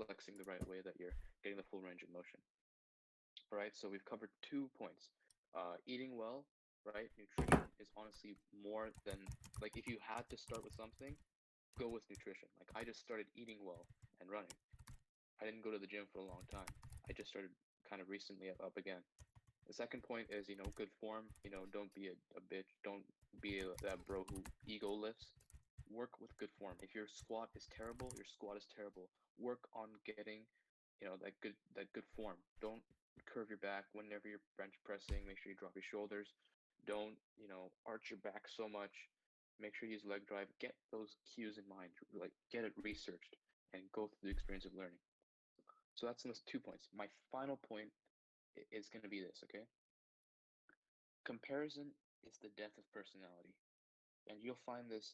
flexing the right way, that you're getting the full range of motion. All right, so we've covered 2 points. Eating well, right? Nutrition is honestly more than, like, if you had to start with something, go with nutrition. Like, I just started eating well and running. I didn't go to the gym for a long time. I just started kind of recently up again. The second point is, good form. Don't be a bitch. Don't be that bro who ego lifts. Work with good form. If your squat is terrible, your squat is terrible. Work on getting, that good form. Don't curve your back whenever you're bench pressing. Make sure you drop your shoulders. Don't, arch your back so much. Make sure you use leg drive. Get those cues in mind. Like, get it researched and go through the experience of learning. So that's the 2 points. My final point is going to be this, okay? Comparison is the death of personality. And you'll find this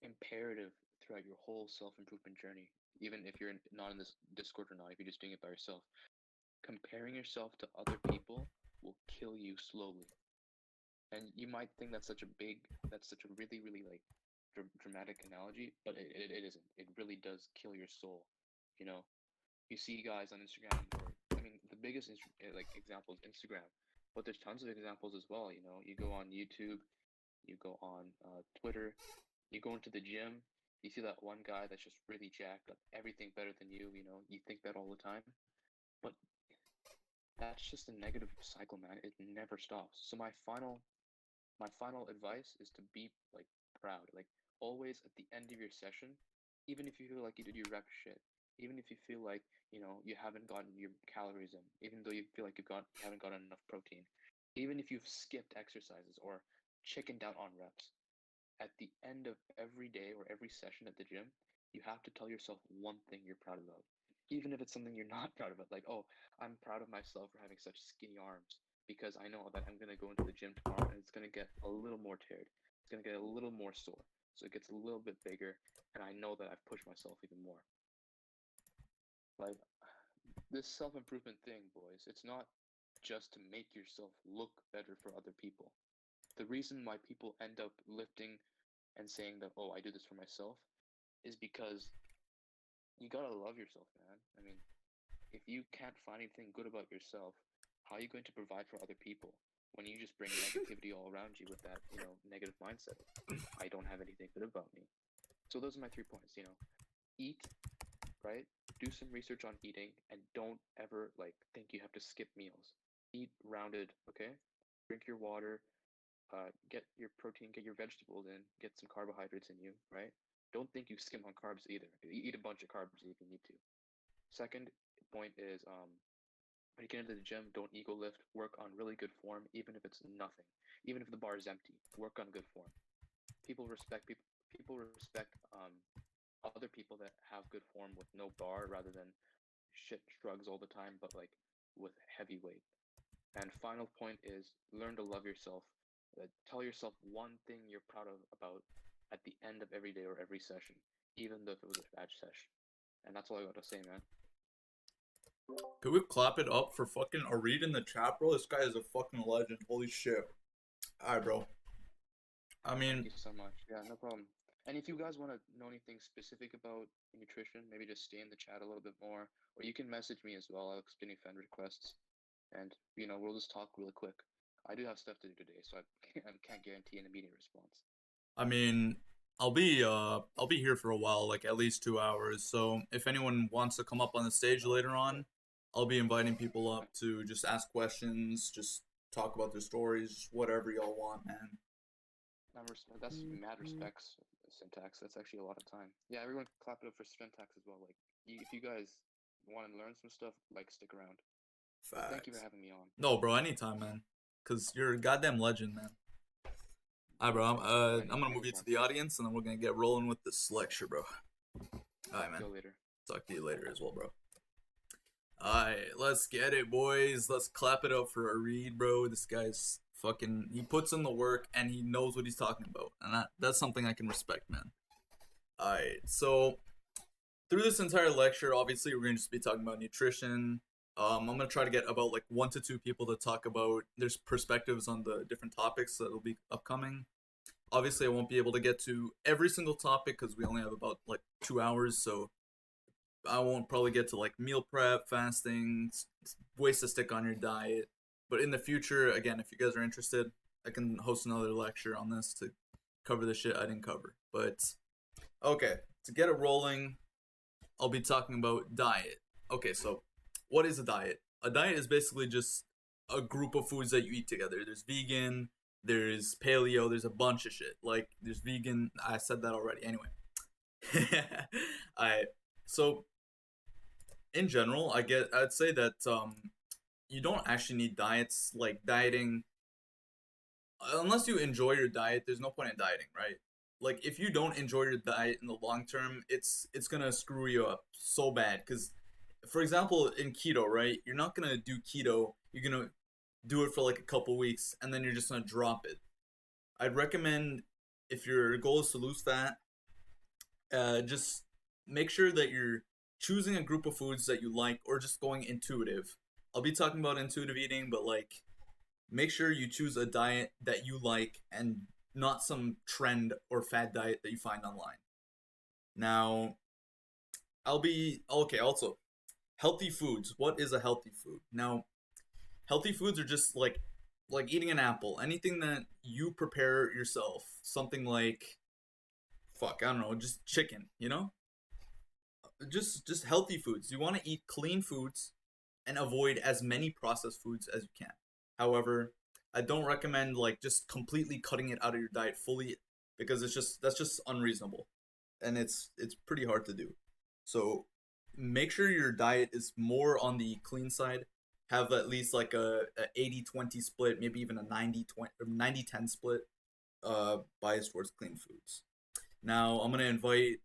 imperative throughout your whole self-improvement journey, even if you're not in this Discord or not, if you're just doing it by yourself. Comparing yourself to other people will kill you slowly. And you might think that's such a really, really like dramatic analogy, but it isn't. It really does kill your soul. You see guys on Instagram, or I mean, the biggest example is Instagram, but there's tons of examples as well. You go on YouTube, you go on Twitter, you go into the gym, you see that one guy that's just really jacked, everything better than you. You think that all the time, but that's just a negative cycle, man. It never stops. So my final advice is to be like proud, like always at the end of your session, even if you feel like you did your rep shit, even if you feel like you haven't gotten your calories in, even though you feel like you haven't gotten enough protein, even if you've skipped exercises or chickened out on reps, at the end of every day or every session at the gym, you have to tell yourself one thing you're proud about, even if it's something you're not proud of. Like, oh, I'm proud of myself for having such skinny arms, because I know that I'm going to go into the gym tomorrow and it's going to get a little more teared. It's going to get a little more sore. So it gets a little bit bigger, and I know that I've pushed myself even more. Like, this self-improvement thing, boys, it's not just to make yourself look better for other people. The reason why people end up lifting and saying that, oh, I do this for myself, is because you gotta love yourself, man. I mean, if you can't find anything good about yourself, how are you going to provide for other people when you just bring negativity all around you with that, negative mindset? I don't have anything good about me. So those are my 3 points. Eat, right? Do some research on eating, and don't ever think you have to skip meals. Eat rounded, okay? Drink your water, get your protein, get your vegetables in, get some carbohydrates in you, right? Don't think you skim on carbs either. Eat a bunch of carbs if you need to. Second point is, when you get into the gym, don't ego lift. Work on really good form, even if it's nothing. Even if the bar is empty, work on good form. People respect other people that have good form with no bar, rather than shit shrugs all the time, but with heavy weight. And final point is, learn to love yourself. Tell yourself one thing you're proud of about at the end of every day or every session, even though if it was a bad session. And that's all I got to say, man. Could we clap it up for fucking Arid in the chat, bro? This guy is a fucking legend. Holy shit. Alright, bro. I mean, Thank you so much. Yeah, no problem. And if you guys want to know anything specific about nutrition, maybe just stay in the chat a little bit more, or you can message me as well. I'll explain fan requests, and we'll just talk really quick. I do have stuff to do today, so I can't guarantee an immediate response. I mean, I'll be here for a while, like at least 2 hours. So if anyone wants to come up on the stage later on, I'll be inviting people up to just ask questions, just talk about their stories, whatever y'all want, man. That's mad respects, Syntax. That's actually a lot of time. Yeah, everyone clap it up for Syntax as well. Like, if you guys want to learn some stuff, stick around. Thank you for having me on. No, bro, anytime, man. Cause you're a goddamn legend, man. Alright, bro. I'm gonna move you to the audience, and then we're gonna get rolling with this lecture, bro. Alright, man. Go later. Talk to you later as well, bro. Alright, let's get it, boys. Let's clap it up for Arid, bro. This guy's fucking, he puts in the work and he knows what he's talking about, and that's something I can respect, man. Alright, so through this entire lecture, obviously we're gonna just be talking about nutrition. I'm gonna try to get about 1 to 2 people to talk about their perspectives on the different topics that'll be upcoming. Obviously, I won't be able to get to every single topic because we only have about 2 hours, so I won't probably get to like meal prep, fasting, ways to stick on your diet. But in the future, again, if you guys are interested, I can host another lecture on this to cover the shit I didn't cover. But okay, to get it rolling, I'll be talking about diet. Okay, so what is a diet? A diet is basically just a group of foods that you eat together. There's vegan, there's paleo, there's a bunch of shit. Like there's vegan. I said that already. Anyway, I so in general, I'd say that you don't actually need diets. Like dieting, unless you enjoy your diet, there's no point in dieting, right? Like if you don't enjoy your diet in the long term, it's gonna screw you up so bad. Because, for example, in keto, right, you're not gonna do keto. You're gonna do it for like a couple weeks, and then you're just gonna drop it. I'd recommend, if your goal is to lose fat, just make sure that you're choosing a group of foods that you like, or just going intuitive. I'll be talking about intuitive eating, but like make sure you choose a diet that you like and not some trend or fad diet that you find online. Now, I'll be okay. Also, healthy foods. What is a healthy food? Now, healthy foods are just like eating an apple. Anything that you prepare yourself. Something like, fuck, I don't know, just chicken, you know? Just healthy foods. You want to eat clean foods and avoid as many processed foods as you can. However, I don't recommend like just completely cutting it out of your diet fully, because that's just unreasonable, and it's pretty hard to do. So make sure your diet is more on the clean side. Have at least like a 80-20 split, maybe even a 90-20 or 90-10 split, bias towards clean foods. Now I'm gonna invite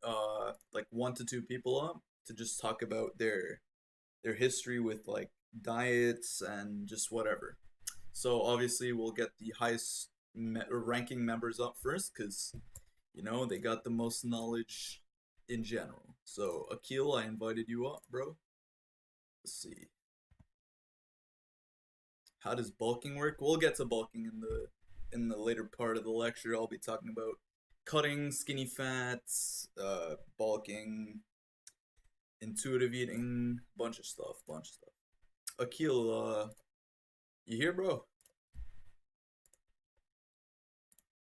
like 1 to 2 people up to just talk about their history with like diets and just whatever. So obviously we'll get the highest ranking members up first, because they got the most knowledge in general. So Akil, I invited you up, bro. Let's see. How does bulking work? We'll get to bulking in the later part of the lecture. I'll be talking about cutting, skinny fats, bulking, intuitive eating, bunch of stuff. Akil, you here, bro?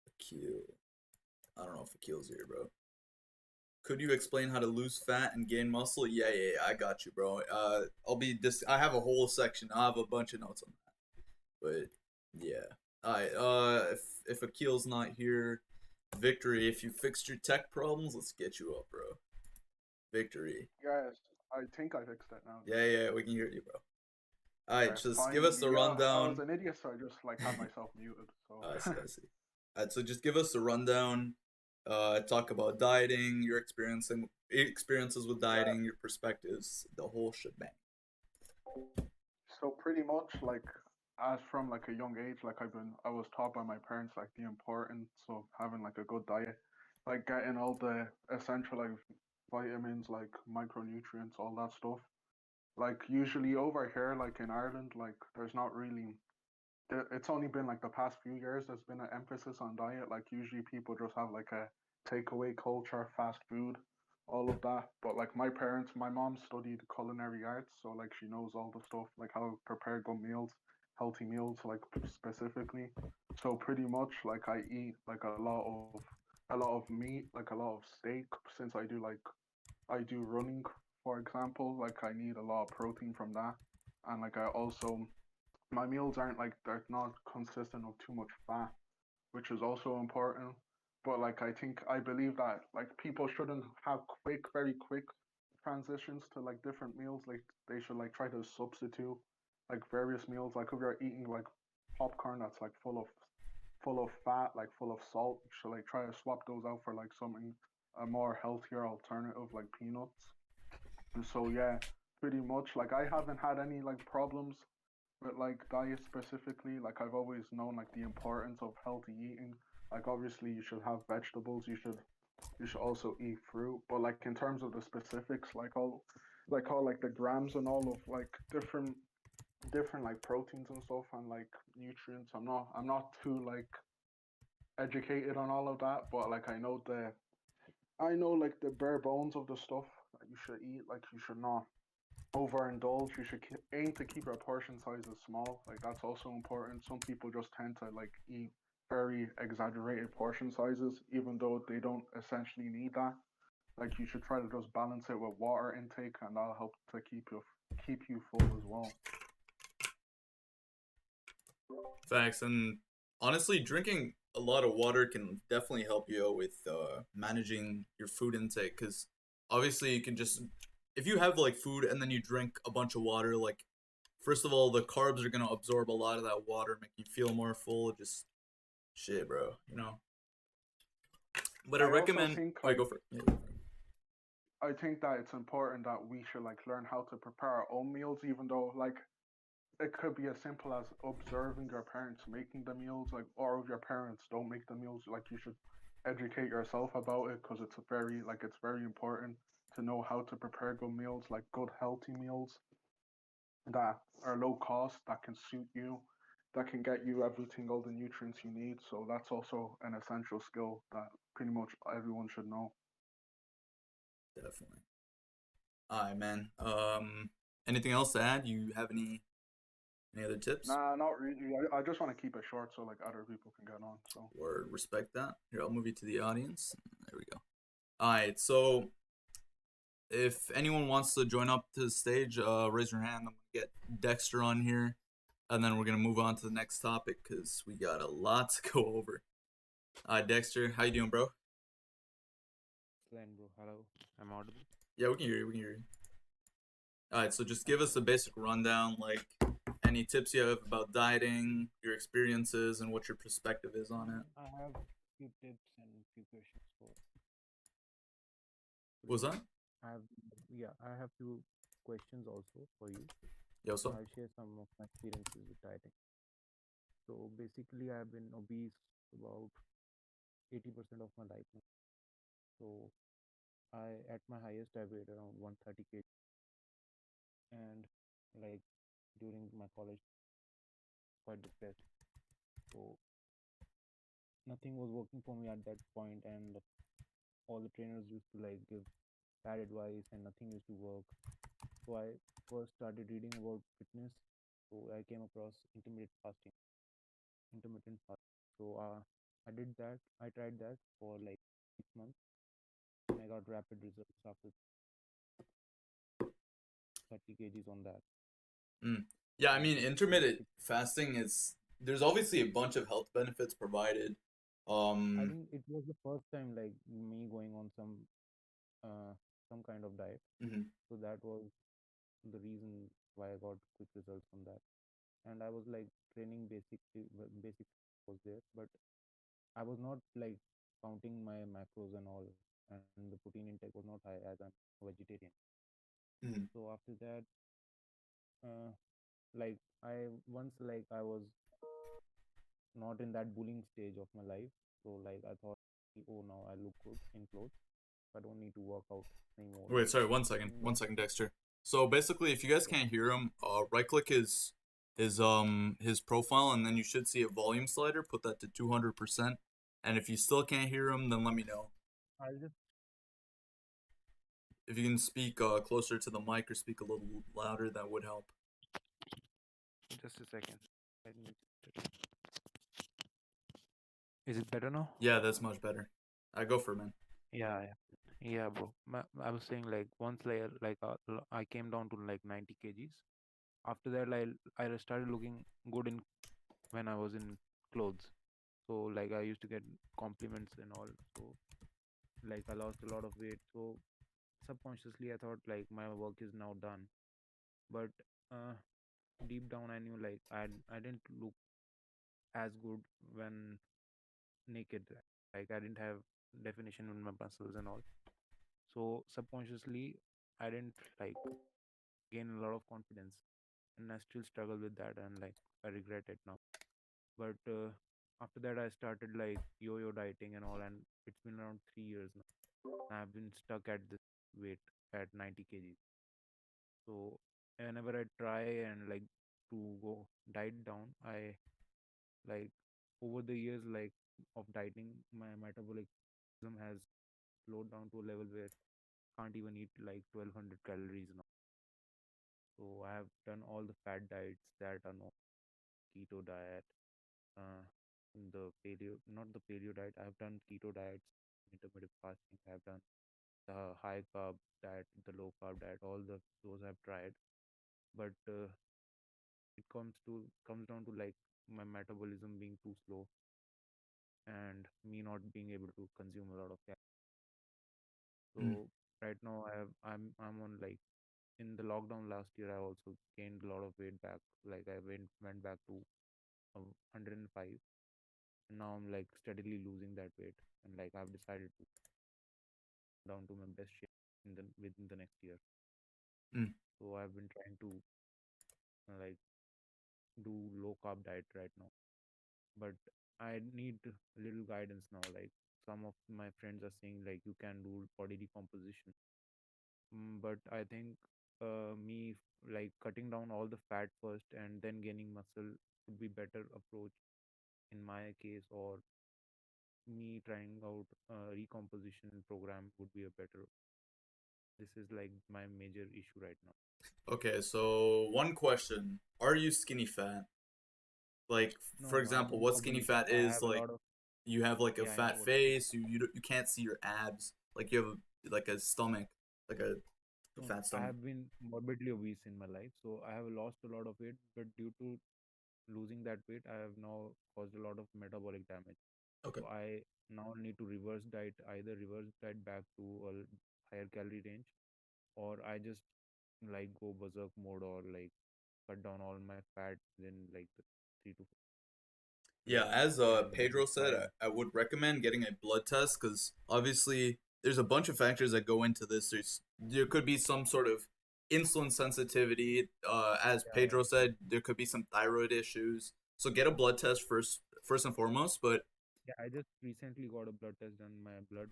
Akil. I don't know if Akil's here, bro. Could you explain how to lose fat and gain muscle? Yeah, I got you, bro. I have a whole section. I have a bunch of notes on that. But yeah. Alright, if Akil's not here, Victory, if you fixed your tech problems, let's get you up, bro. Victory. Yes, I think I fixed it now. Yeah, we can hear you, bro. Alright, just finally. give us the rundown. I was an idiot, so I just like had myself muted. So I see. Alright, so just give us the rundown. Talk about dieting, your experiences with dieting, your perspectives, the whole shebang. So pretty much like as from like a young age, like I was taught by my parents like the importance of having like a good diet, like getting all the essential like vitamins, like micronutrients, all that stuff. Like usually over here, like in Ireland, like there's not really. It's only been like the past few years there's been an emphasis on diet. Like usually people just have like a takeaway culture, fast food, all of that. But like my mom studied culinary arts, so like she knows all the stuff, like how to prepare good meals, healthy meals, like specifically. So pretty much like I eat like a lot of meat, like a lot of steak, since I do running, for example. Like I need a lot of protein from that, and like I also my meals aren't like they're not consistent of too much fat, which is also important. But like I believe that like people shouldn't have very quick transitions to like different meals. Like they should like try to substitute like various meals. Like if you're eating like popcorn that's like full of fat, like full of salt, you should like try to swap those out for like something a more healthier alternative like peanuts. And so yeah, pretty much like I haven't had any like problems with like diet specifically. Like I've always known like the importance of healthy eating. Like obviously you should have vegetables, you should also eat fruit, but like in terms of the specifics, like all like the grams and all of like different like proteins and stuff and like nutrients, I'm not too like educated on all of that, but like I know like the bare bones of the stuff you should eat. Like you should not overindulge. You should aim to keep your portion sizes small. Like that's also important. Some people just tend to like eat very exaggerated portion sizes, even though they don't essentially need that. Like you should try to just balance it with water intake, and that'll help to keep you full as well. Facts. And honestly, drinking a lot of water can definitely help you out with managing your food intake. Because obviously, you can just, if you have like food and then you drink a bunch of water, like, first of all, the carbs are going to absorb a lot of that water, make you feel more full. Just shit, bro, you know? But I recommend. Think, Wait, go for it. Yeah. I think that it's important that we should like learn how to prepare our own meals, even though like it could be as simple as observing your parents making the meals, like, or if your parents don't make the meals, like you should educate yourself about it because it's very important to know how to prepare good meals, like good healthy meals that are low cost, that can suit you, that can get you everything, all the nutrients you need. So that's also an essential skill that pretty much everyone should know. Definitely. Alright, man. Anything else to add? You have any other tips? Nah, not really. I just want to keep it short so like other people can get on. So Or respect that. Here, I'll move you to the audience. There we go. Alright, so if anyone wants to join up to the stage, raise your hand. I'm gonna get Dexter on here, and then we're gonna move on to the next topic because we got a lot to go over. Dexter, how you doing, bro? Excellent, bro. Hello, I'm audible. Yeah, we can hear you. We can hear you. Alright, so just give us a basic rundown, like any tips you have about dieting, your experiences, and what your perspective is on it. I have few tips and few questions for. What was that? I have few questions also for you. Yeah, what's up? I'll share some of my experiences with dieting. So basically, I've been obese about 80% of my life now. So at my highest, I weighed around 130 kg, and like during my college, quite depressed. So nothing was working for me at that point, and all the trainers used to like give bad advice, and nothing used to work. So I first started reading about fitness. So I came across intermittent fasting. So I did that. I tried that for like 6 months, and I got rapid results after 30 kgs on that. Yeah, I mean, intermittent fasting is, there's obviously a bunch of health benefits provided. I think it was the first time like me going on some kind of diet. Mhm. So that was the reason why I got quick results from that. And I was like training basic was there, but I was not like counting my macros and all, and the protein intake was not high as I'm vegetarian. Mhm. So after that, uh, like I was not in that bullying stage of my life. So like I thought, oh, now I look good in clothes. I don't need to work out anymore. Wait, sorry, 1 second, Dexter. So basically, if you guys can't hear him, right click his profile, and then you should see a volume slider. Put that to 200%. And if you still can't hear him, then let me know. I'll just If you can speak closer to the mic or speak a little louder, that would help. just a second. Is it better now? Yeah, that's much better. I go for it, man. Yeah, yeah, bro. I was saying like once I came down to like 90 kgs. After that, I started looking good in when I was in clothes. So like I used to get compliments and all. So like I lost a lot of weight. So subconsciously I thought like my work is now done. But uh, deep down I knew like I didn't look as good when naked. Like I didn't have definition in my muscles and all. So subconsciously I didn't like gain a lot of confidence, and I still struggle with that, and like I regret it now. But after that I started like yo-yo dieting and all, and it's been around 3 years now. And I've been stuck at this weight at 90 kgs. So whenever I try and like to go diet down, I like over the years like of dieting, my metabolism has slowed down to a level where can't even eat like 1200 calories now. So I have done all the fat diets that are no keto diet, uh, the paleo, not the paleo diet. I have done keto diets, intermittent fasting. I have done the high carb diet, the low carb diet. All the those I've tried, but it comes down to like my metabolism being too slow and me not being able to consume a lot of calories. Mm. So right now I'm on like in the lockdown last year I also gained a lot of weight back. Like I went back to 105, and now I'm like steadily losing that weight, and like I've decided to down to my best shape within the next year. Mm. So I've been trying to like do low carb diet right now, but I need a little guidance now. Like some of my friends are saying like you can do body decomposition. But I think me like cutting down all the fat first and then gaining muscle would be better approach in my case, or me trying out a recomposition program would be a better. This is like my major issue right now. Okay, so one question: are you skinny fat? Like, No, for no, I'm example, not what skinny obese. fat I is have a like? lot of, You have like a yeah, I know fat what it is. face. You can't see your abs. Like you have like a stomach, like a No, no, fat I stomach. have been morbidly obese in my life, so I have lost a lot of weight, but due to losing that weight, I have now caused a lot of metabolic damage. Okay. So I now need to reverse diet, either reverse diet back to a higher calorie range, or I just like go berserk mode or like cut down all my fat in like the 3 to 4. Yeah, Then as then Pedro said, try. I would recommend getting a blood test because obviously there's a bunch of factors that go into this. There could be some sort of insulin sensitivity. As Yeah, Pedro said, there could be some thyroid issues. So get a blood test first and foremost. But yeah. I just recently got a blood test done. My blood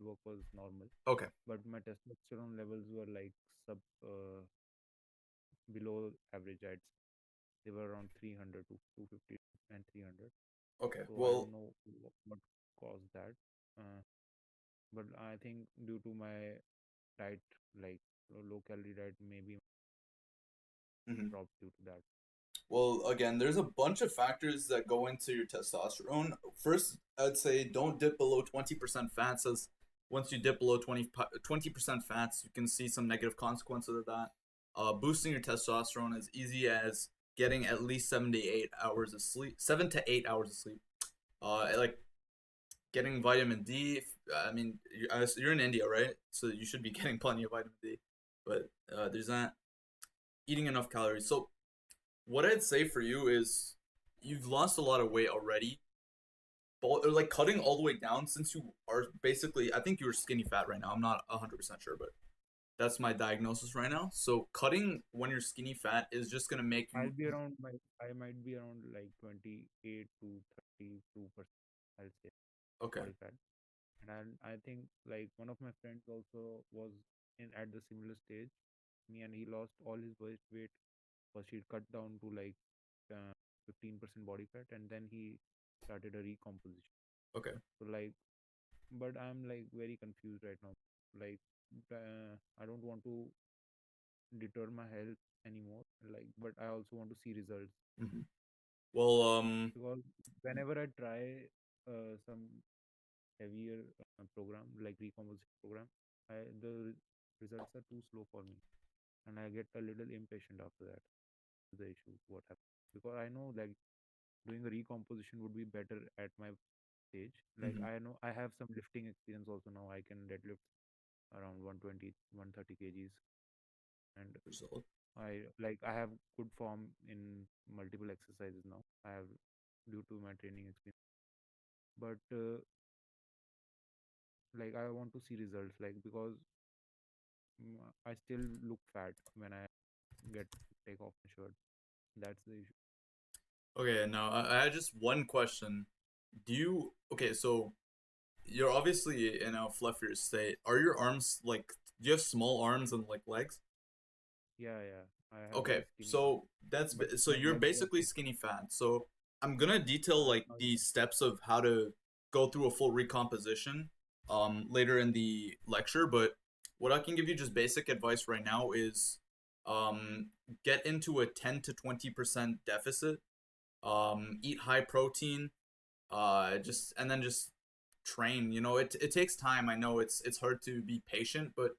work was normal, okay, but my testosterone levels were like sub below average. They were around 300 to 250 and 300. okay. So I Well, don't know what caused that. Uh, but I think due to my diet, like low calorie diet, maybe mhm. dropped due to that. Well, again, there's a bunch of factors that go into your testosterone. First, I'd say don't dip below 20% fats, as once you dip below 20% fats, you can see some negative consequences of that. Boosting your testosterone as easy as getting at least 7 to 8 hours of sleep, 7 to 8 hours of sleep. Like getting vitamin D. I mean, you're in India, right? So you should be getting plenty of vitamin D. But there's that. Eating enough calories. So what I'd say for you is you've lost a lot of weight already, but like cutting all the way down since you are basically, I think you're skinny fat right now. I'm not 100% sure, but that's my diagnosis right now. So cutting when you're skinny fat is just gonna make you I might be around like 28 to 32%, I'll say, okay. body fat. And I think like one of my friends also was in at the similar stage, me, and he lost all his weight. First he cut down to like 15% body fat, and then he started a recomposition. Okay. So like, but I'm like very confused right now. Like, I don't want to deter my health anymore. Like, but I also want to see results, Mm-hmm. Well, because whenever I try some heavier program like recomposition program, the results are too slow for me, and I get a little impatient after that. The issue what happens, because I know like doing a recomposition would be better at my stage. Like mm-hmm. I know I have some lifting experience also now. I can deadlift around 120, 130 kgs, and Result. I have good form in multiple exercises now. I have due to my training experience, but like I want to see results, like because I still look fat when I get take off my shirt. That's the issue. Okay, now I had just one question. Do you okay? So you're obviously in a fluffier state. Are your arms like? Do you have small arms and like legs? Yeah, yeah. I have Okay, very skinny arms, so but so my you're legs are basically thick. skinny fat. So I'm gonna detail Uh, like the steps of how to go through a full recomposition later in the lecture, but what I can give you just basic advice right now is get into a 10 to 20% deficit. Eat high protein. Just train. You know, it takes time. I know it's hard to be patient, but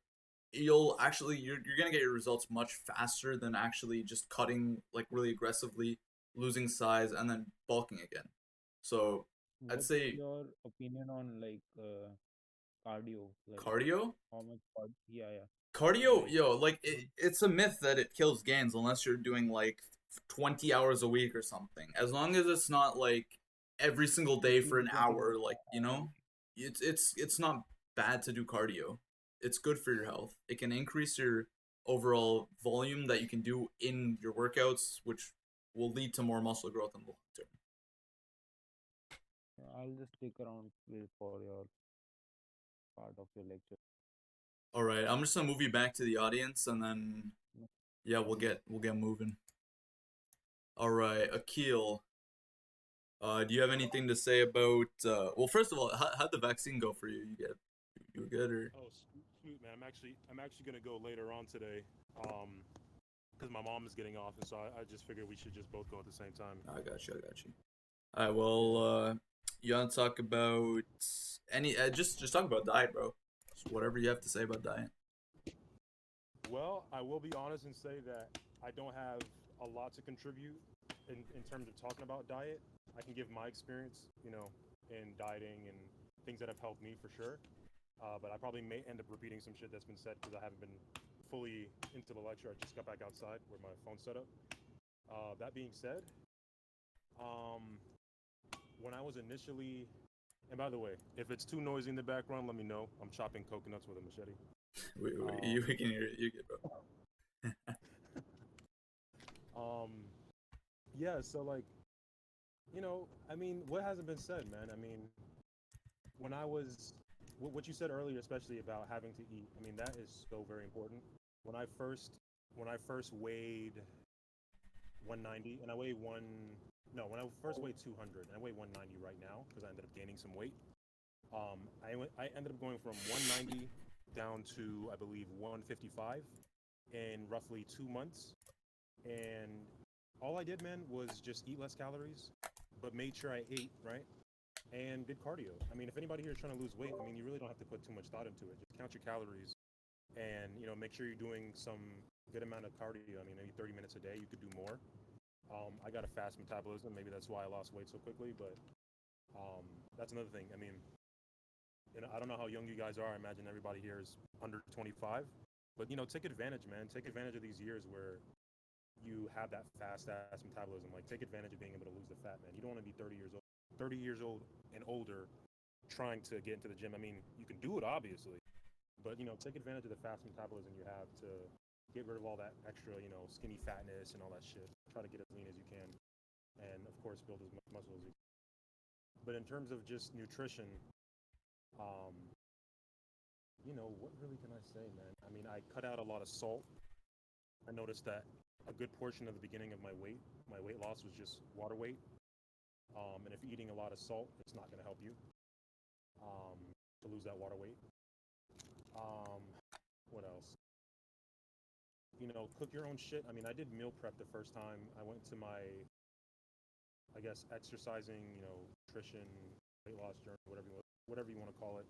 you're gonna get your results much faster than actually just cutting like really aggressively, losing size, and then bulking again. So I'd What's say your opinion on like cardio? Like cardio. how much yeah, yeah. Cardio, Like yo, like would it's a myth that it kills gains unless you're doing like 20 hours a week or something. As long as it's not like every single day for 15 to an 20 hour, minutes. like, you know, it's not bad to do cardio. It's good for your health. It can increase your overall volume that you can do in your workouts, which will lead to more muscle growth in the long term. I'll just stick around for your part of your lecture. All right, I'm just gonna move you back to the audience, and then yeah, we'll get moving. All right, Akil. Do you have anything to say about? Well, first of all, how'd the vaccine go for you? You were good, or? Oh, sweet, man. I'm actually gonna go later on today, because my mom is getting off, and so I just figured we should just both go at the same time. I got you. All right. Well, you want to talk about any? Just talk about diet, bro. Just whatever you have to say about diet. Well, I will be honest and say that I don't have a lot to contribute in terms of talking about diet. I can give my experience, in dieting and things that have helped me for sure. But I probably may end up repeating some shit that's been said because I haven't been fully into the lecture. I just got back outside where my phone's set up. That being said, when I was initially, and by the way, if it's too noisy in the background, let me know. I'm chopping coconuts with a machete. You can hear it. You get, bro. Yeah. So like, I mean, what hasn't been said, man? I mean, when I was what you said earlier, especially about having to eat, I mean, that is so very important. When I first weighed 190, and I weigh when I first weighed 200, and I weigh 190 right now because I ended up gaining some weight. I ended up going from 190 down to, I believe, 155 in roughly 2 months, and all I did, man, was just eat less calories, but made sure I ate right and did cardio. I mean, if anybody here is trying to lose weight, I mean, you really don't have to put too much thought into it. Just count your calories and, make sure you're doing some good amount of cardio. I mean, maybe 30 minutes a day. You could do more. I got a fast metabolism. Maybe that's why I lost weight so quickly, but that's another thing. I mean, I don't know how young you guys are. I imagine everybody here is under 25, but, take advantage, man. Take advantage of these years where you have that fast-ass metabolism. Like, take advantage of being able to lose the fat, man. You don't want to be 30 years old and older trying to get into the gym. I mean, you can do it, obviously, but, take advantage of the fast metabolism you have to get rid of all that extra, skinny fatness and all that shit. Try to get as lean as you can, and, of course, build as much muscle as you can. But in terms of just nutrition, what really can I say, man? I mean, I cut out a lot of salt. I noticed that a good portion of the beginning of my weight loss was just water weight. And if you're eating a lot of salt, it's not going to help you to lose that water weight. What else? Cook your own shit. I mean, I did meal prep the first time. I went to my, I guess, exercising, nutrition, weight loss journey, whatever you want to call it.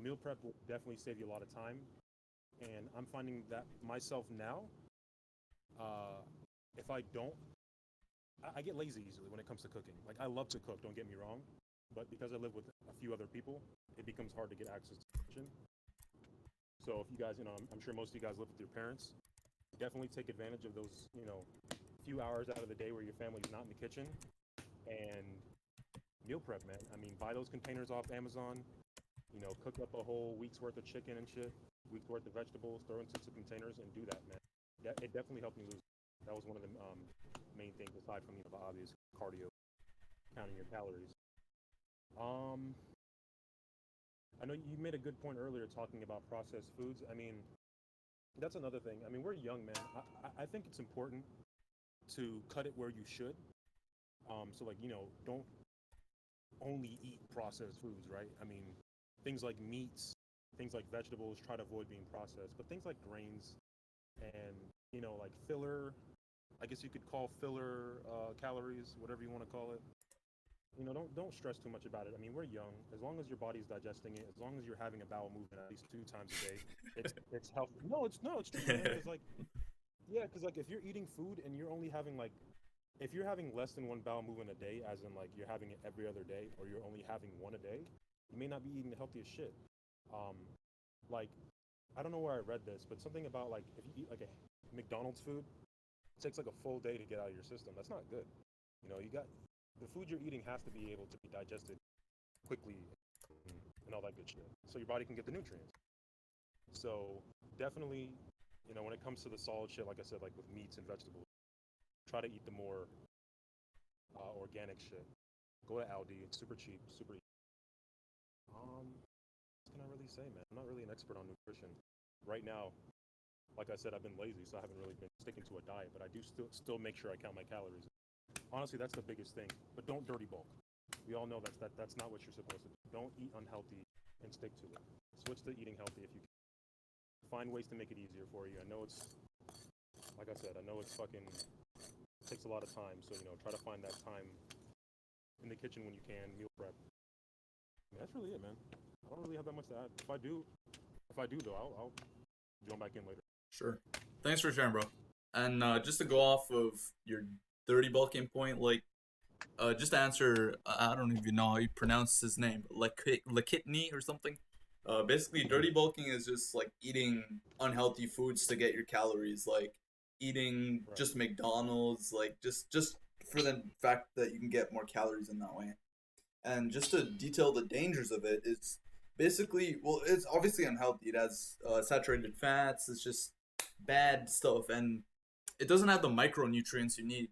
Meal prep will definitely save you a lot of time. And I'm finding that myself now, if I don't, I get lazy easily when it comes to cooking. Like, I love to cook, don't get me wrong, but because I live with a few other people, it becomes hard to get access to the kitchen. So if you guys, I'm sure most of you guys live with your parents, definitely take advantage of those, few hours out of the day where your family's not in the kitchen, and meal prep, man. I mean, buy those containers off Amazon, cook up a whole week's worth of chicken and shit, week's worth of vegetables, throw into some containers, and do that, man. It definitely helped me lose. That was one of the main things, aside from, the obvious cardio, counting your calories. I know you made a good point earlier talking about processed foods. I mean, that's another thing. I mean, we're young, man. I think it's important to cut it where you should. So, like, don't only eat processed foods, right? I mean, things like meats, things like vegetables, try to avoid being processed, but things like grains and, you know, like filler, I guess you could call filler calories, whatever you want to call it. You know, don't stress too much about it. I mean, we're young. As long as your body's digesting it, as long as you're having a bowel movement at least 2 times a day, it's healthy. No, it's true, man. Because like, yeah, because like if you're eating food and you're only having like, if you're having less than one bowel movement a day, as in like you're having it every other day, or you're only having one a day, you may not be eating the healthiest shit. Um, like, I don't know where I read this, but something about like if you eat like a McDonald's food, it takes like a full day to get out of your system. That's not good. You know, you got the food you're eating has to be able to be digested quickly and all that good shit, so your body can get the nutrients. So definitely, you know, when it comes to the solid shit, like I said, like with meats and vegetables, try to eat the more organic shit. Go to Aldi; it's super cheap, super easy. What can I really say, man? I'm not really an expert on nutrition right now. Like I said, I've been lazy, so I haven't really been sticking to a diet. But I do still make sure I count my calories. Honestly, that's the biggest thing. But don't dirty bulk. We all know that's not what you're supposed to do. Don't eat unhealthy and stick to it. Switch to eating healthy if you can. Find ways to make it easier for you. I know it's, like I said, I know it's fucking takes a lot of time. So you know, try to find that time in the kitchen when you can. Meal prep. I mean, that's really it, man. I don't really have that much to add. If I do though, I'll join back in later. Sure. Thanks for sharing, bro. And just to go off of your dirty bulking point, like, just to answer, I don't even know how you pronounce his name, Lakitni or something. Basically, dirty bulking is just like eating unhealthy foods to get your calories, like eating just McDonald's, like just for the fact that you can get more calories in that way. And just to detail the dangers of it, it's basically, well, it's obviously unhealthy. It has saturated fats. It's just bad stuff, and it doesn't have the micronutrients you need.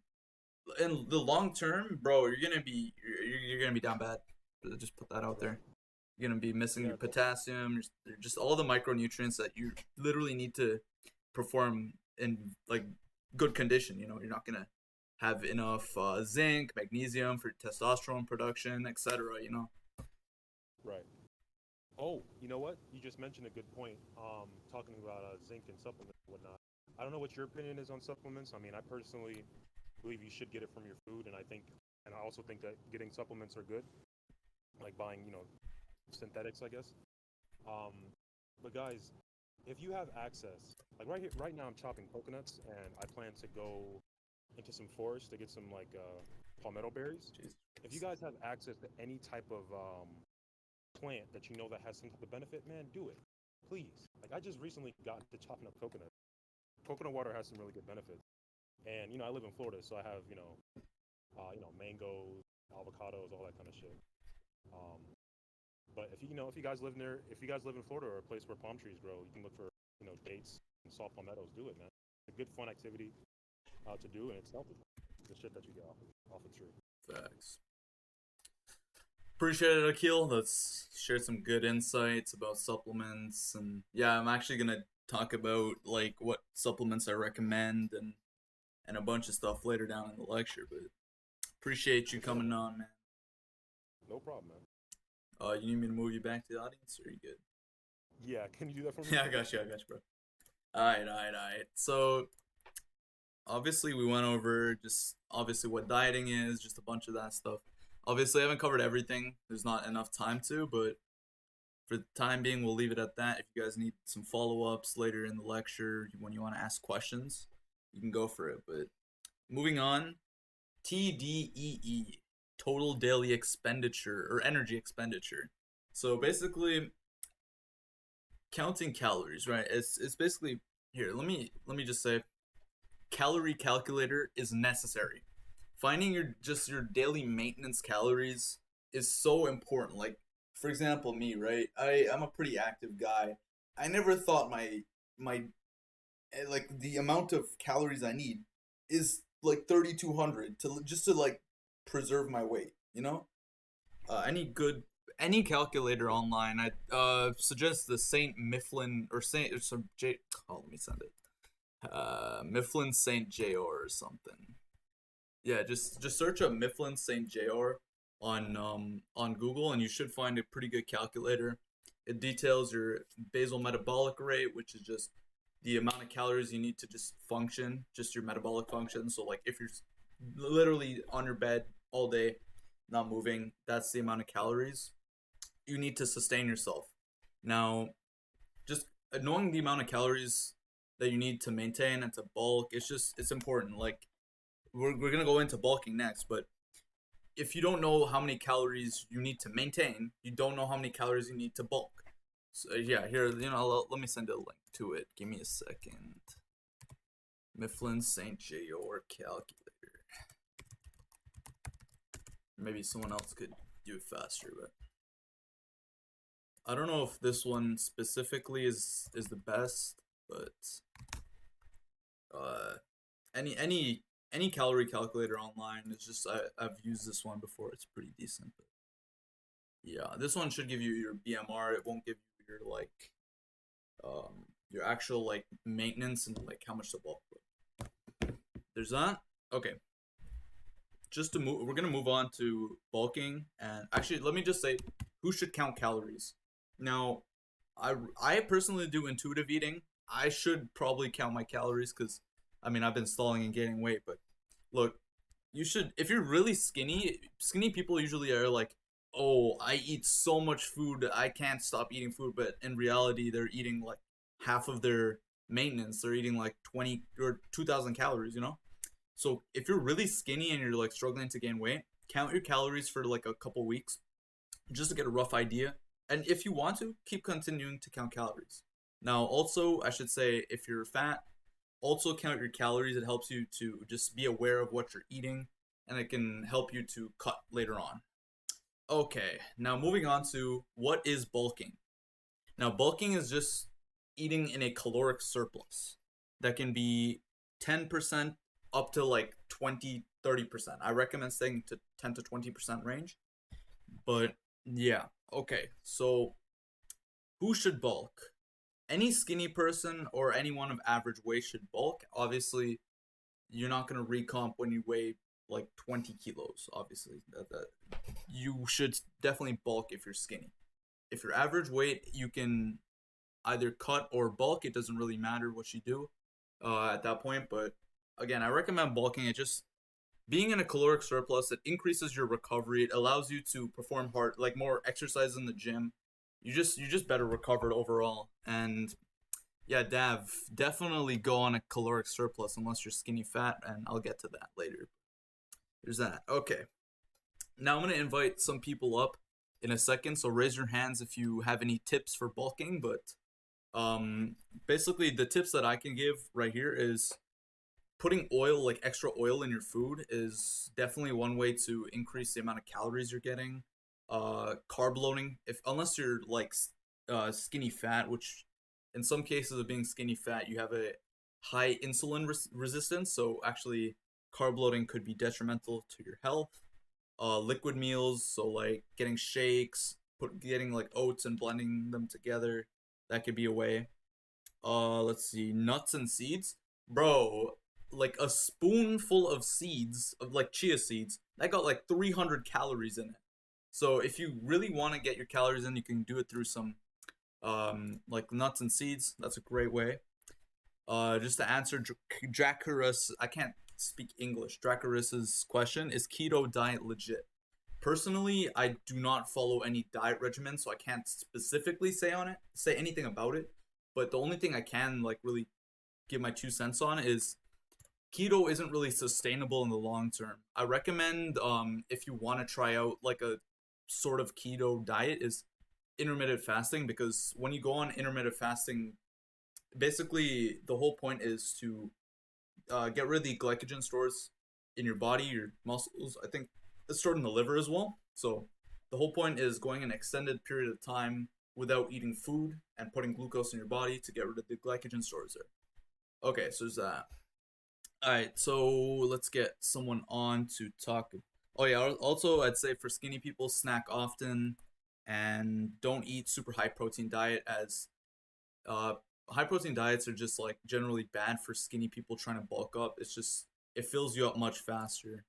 In the long term, bro, you're gonna be down bad. Just put that out there. You're gonna be missing your potassium, just all the micronutrients that you literally need to perform in like good condition. You know, you're not gonna have enough zinc, magnesium for testosterone production, etc. You know. Right. Oh, you know what? You just mentioned a good point. Talking about zinc and supplements and whatnot. I don't know what your opinion is on supplements. I mean, I personally believe you should get it from your food, and I also think that getting supplements are good, like buying, you know, synthetics, I guess. But guys, if you have access, like right now, I'm chopping coconuts, and I plan to go into some forest to get some like palmetto berries. Jeez. If you guys have access to any type of plant that you know that has some type of benefit, man, do it, please. Like I just recently got into chopping up coconut. Coconut water has some really good benefits, and you know I live in Florida, so I have mangoes, avocados, all that kind of shit. But if you guys live in Florida or a place where palm trees grow, you can look for dates and soft palmettos. Do it, man. It's a good fun activity to do, and it's healthy. The shit that you get off a tree. Facts. Appreciate it, Akil. Let's share some good insights about supplements, and yeah, I'm actually gonna talk about like what supplements I recommend and a bunch of stuff later down in the lecture. But appreciate you coming on, man. No problem, man. You need me to move you back to the audience, or are you good? Yeah, can you do that for me? Yeah, I got you, bro. Alright. So obviously we went over just obviously what dieting is, just a bunch of that stuff. Obviously I haven't covered everything. There's not enough time to, but for the time being, we'll leave it at that. If you guys need some follow-ups later in the lecture, when you want to ask questions, you can go for it. But moving on, TDEE, total daily expenditure or energy expenditure. So basically, counting calories, right? It's basically here. Let me just say, calorie calculator is necessary. Finding your daily maintenance calories is so important. Like, for example, me, right? I'm a pretty active guy. I never thought my like the amount of calories I need is like 3,200 to like preserve my weight, you know? Any calculator online, I suggest the Saint Mifflin or Saint or some J. Oh, let me send it. Mifflin Saint Jor or something. Yeah, just search up Mifflin Saint Jor on Google, and you should find a pretty good calculator. It details your basal metabolic rate, which is just the amount of calories you need to just function, just your metabolic function. So like if you're literally on your bed all day, not moving, that's the amount of calories you need to sustain yourself. Now, just knowing the amount of calories that you need to maintain and to bulk, it's important. Like we're gonna go into bulking next, but if you don't know how many calories you need to maintain, you don't know how many calories you need to bulk. So yeah, here, let me send a link to it. Give me a second. Mifflin St. George calculator. Maybe someone else could do it faster, but I don't know if this one specifically is the best, but any calorie calculator online is just I've used this one before. It's pretty decent. But yeah, this one should give you your BMR. It won't give you your like your actual like maintenance and like how much to bulk. There's that. Okay. Just to move, we're gonna move on to bulking, and actually, let me just say, who should count calories? Now, I personally do intuitive eating. I should probably count my calories because, I mean, I've been stalling and gaining weight. But look, you should, if you're really skinny people usually are like, oh, I eat so much food, I can't stop eating food. But in reality, they're eating like half of their maintenance. They're eating like 20 or 2,000 calories, you know? So if you're really skinny and you're like struggling to gain weight, count your calories for like a couple weeks just to get a rough idea. And if you want to, keep continuing to count calories. Now, also, I should say, if you're fat, also count your calories. It helps you to just be aware of what you're eating, and it can help you to cut later on. Okay, now moving on to what is bulking. Now, bulking is just eating in a caloric surplus. That can be 10% up to like 20-30%. I recommend staying to 10 to 20% range. But yeah, okay. So who should bulk? Any skinny person or anyone of average weight should bulk. Obviously, you're not going to recomp when you weigh like 20 kilos, obviously. You should definitely bulk if you're skinny. If you're average weight, you can either cut or bulk. It doesn't really matter what you do at that point. But again, I recommend bulking. It just being in a caloric surplus, it increases your recovery. It allows you to perform hard, like more exercise in the gym. You just better recovered overall. And yeah, definitely go on a caloric surplus unless you're skinny fat, and I'll get to that later. There's that. Okay. Now I'm gonna invite some people up in a second, so raise your hands if you have any tips for bulking. But basically the tips that I can give right here is putting oil, like extra oil in your food, is definitely one way to increase the amount of calories you're getting. Carb loading, unless you're like skinny fat, which in some cases of being skinny fat, you have a high insulin resistance, so actually carb loading could be detrimental to your health. Liquid meals, so like getting shakes, getting like oats and blending them together, that could be a way. Let's see, nuts and seeds, bro. Like a spoonful of seeds, of like chia seeds, that got like 300 calories in it. So if you really want to get your calories in, you can do it through some like nuts and seeds. That's a great way. Just to answer Dracarys, I can't speak English. Dracarys's question, is keto diet legit? Personally, I do not follow any diet regimen, so I can't specifically say anything about it. But the only thing I can like really give my 2 cents on is keto isn't really sustainable in the long term. I recommend if you want to try out like a sort of keto diet is intermittent fasting, because when you go on intermittent fasting, basically the whole point is to get rid of the glycogen stores in your body, your muscles. I think it's stored in the liver as well. So the whole point is going an extended period of time without eating food and putting glucose in your body to get rid of the glycogen stores there. Okay, so there's that. Alright, so let's get someone on to talk. Oh yeah, also I'd say for skinny people, snack often and don't eat super high protein diet, as high protein diets are just like generally bad for skinny people trying to bulk up. It's just, it fills you up much faster.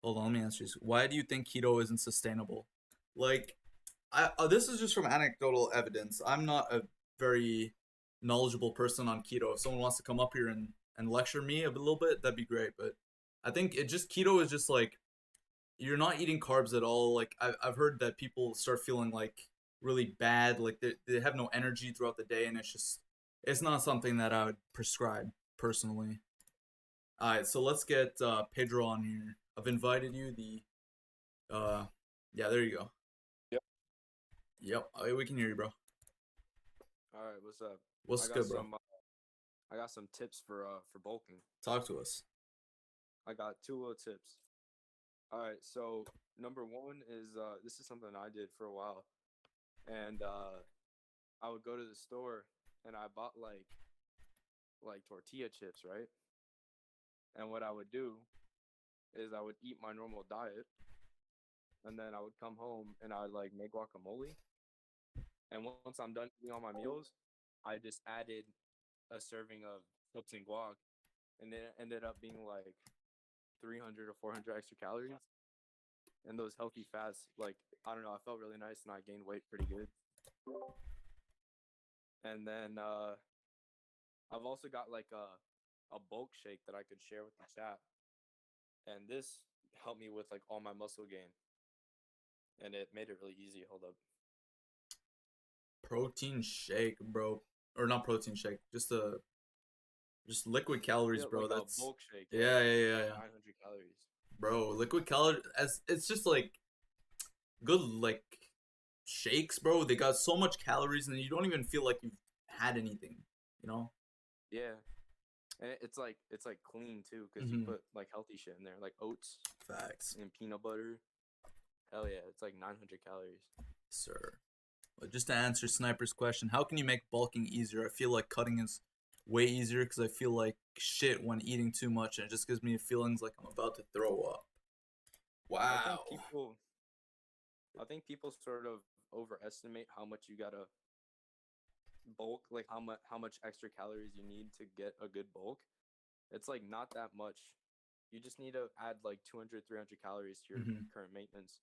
Hold on, let me answer this. Why do you think keto isn't sustainable? Like, This is just from anecdotal evidence. I'm not a very knowledgeable person on keto. If someone wants to come up here and lecture me a little bit, that'd be great. But I think keto is just like you're not eating carbs at all. Like I've heard that people start feeling like really bad, like they have no energy throughout the day, and it's not something that I would prescribe personally. All right, so let's get Pedro on here. I've invited you. Yeah, there you go. Yep, we can hear you, bro. All right, what's up? What's good, bro? I got some tips for bulking. Talk to us. I got 2 little tips. All right, so number 1 is this is something I did for a while, and I would go to the store and I bought like tortilla chips, right? And what I would do is I would eat my normal diet, and then I would come home and I would like make guacamole. And once I'm done eating all my meals, I just added a serving of chips and guac, and then it ended up being like 300 or 400 extra calories. And those healthy fats, like, I don't know, I felt really nice and I gained weight pretty good. And then I've also got like a bulk shake that I could share with the chat. And this helped me with like all my muscle gain. And it made it really easy. Hold up. Protein shake, bro. Or not protein shake, just liquid calories, Yeah, bro. like That's a bulk shake. yeah. 900 calories. Bro, liquid calories, as it's just like good like shakes, bro. They got so much calories and you don't even feel like you've had anything, you know? Yeah. And it's like clean too, because you put like healthy shit in there, like oats. Facts. And peanut butter. Hell yeah, it's like 900 calories. Sir. But just to answer Sniper's question, how can you make bulking easier? I feel like cutting is way easier because I feel like shit when eating too much, and it just gives me feelings like I'm about to throw up. Wow. I think people sort of overestimate how much you gotta bulk, like how much extra calories you need to get a good bulk. It's like not that much. You just need to add like 200, 300 calories to your current maintenance.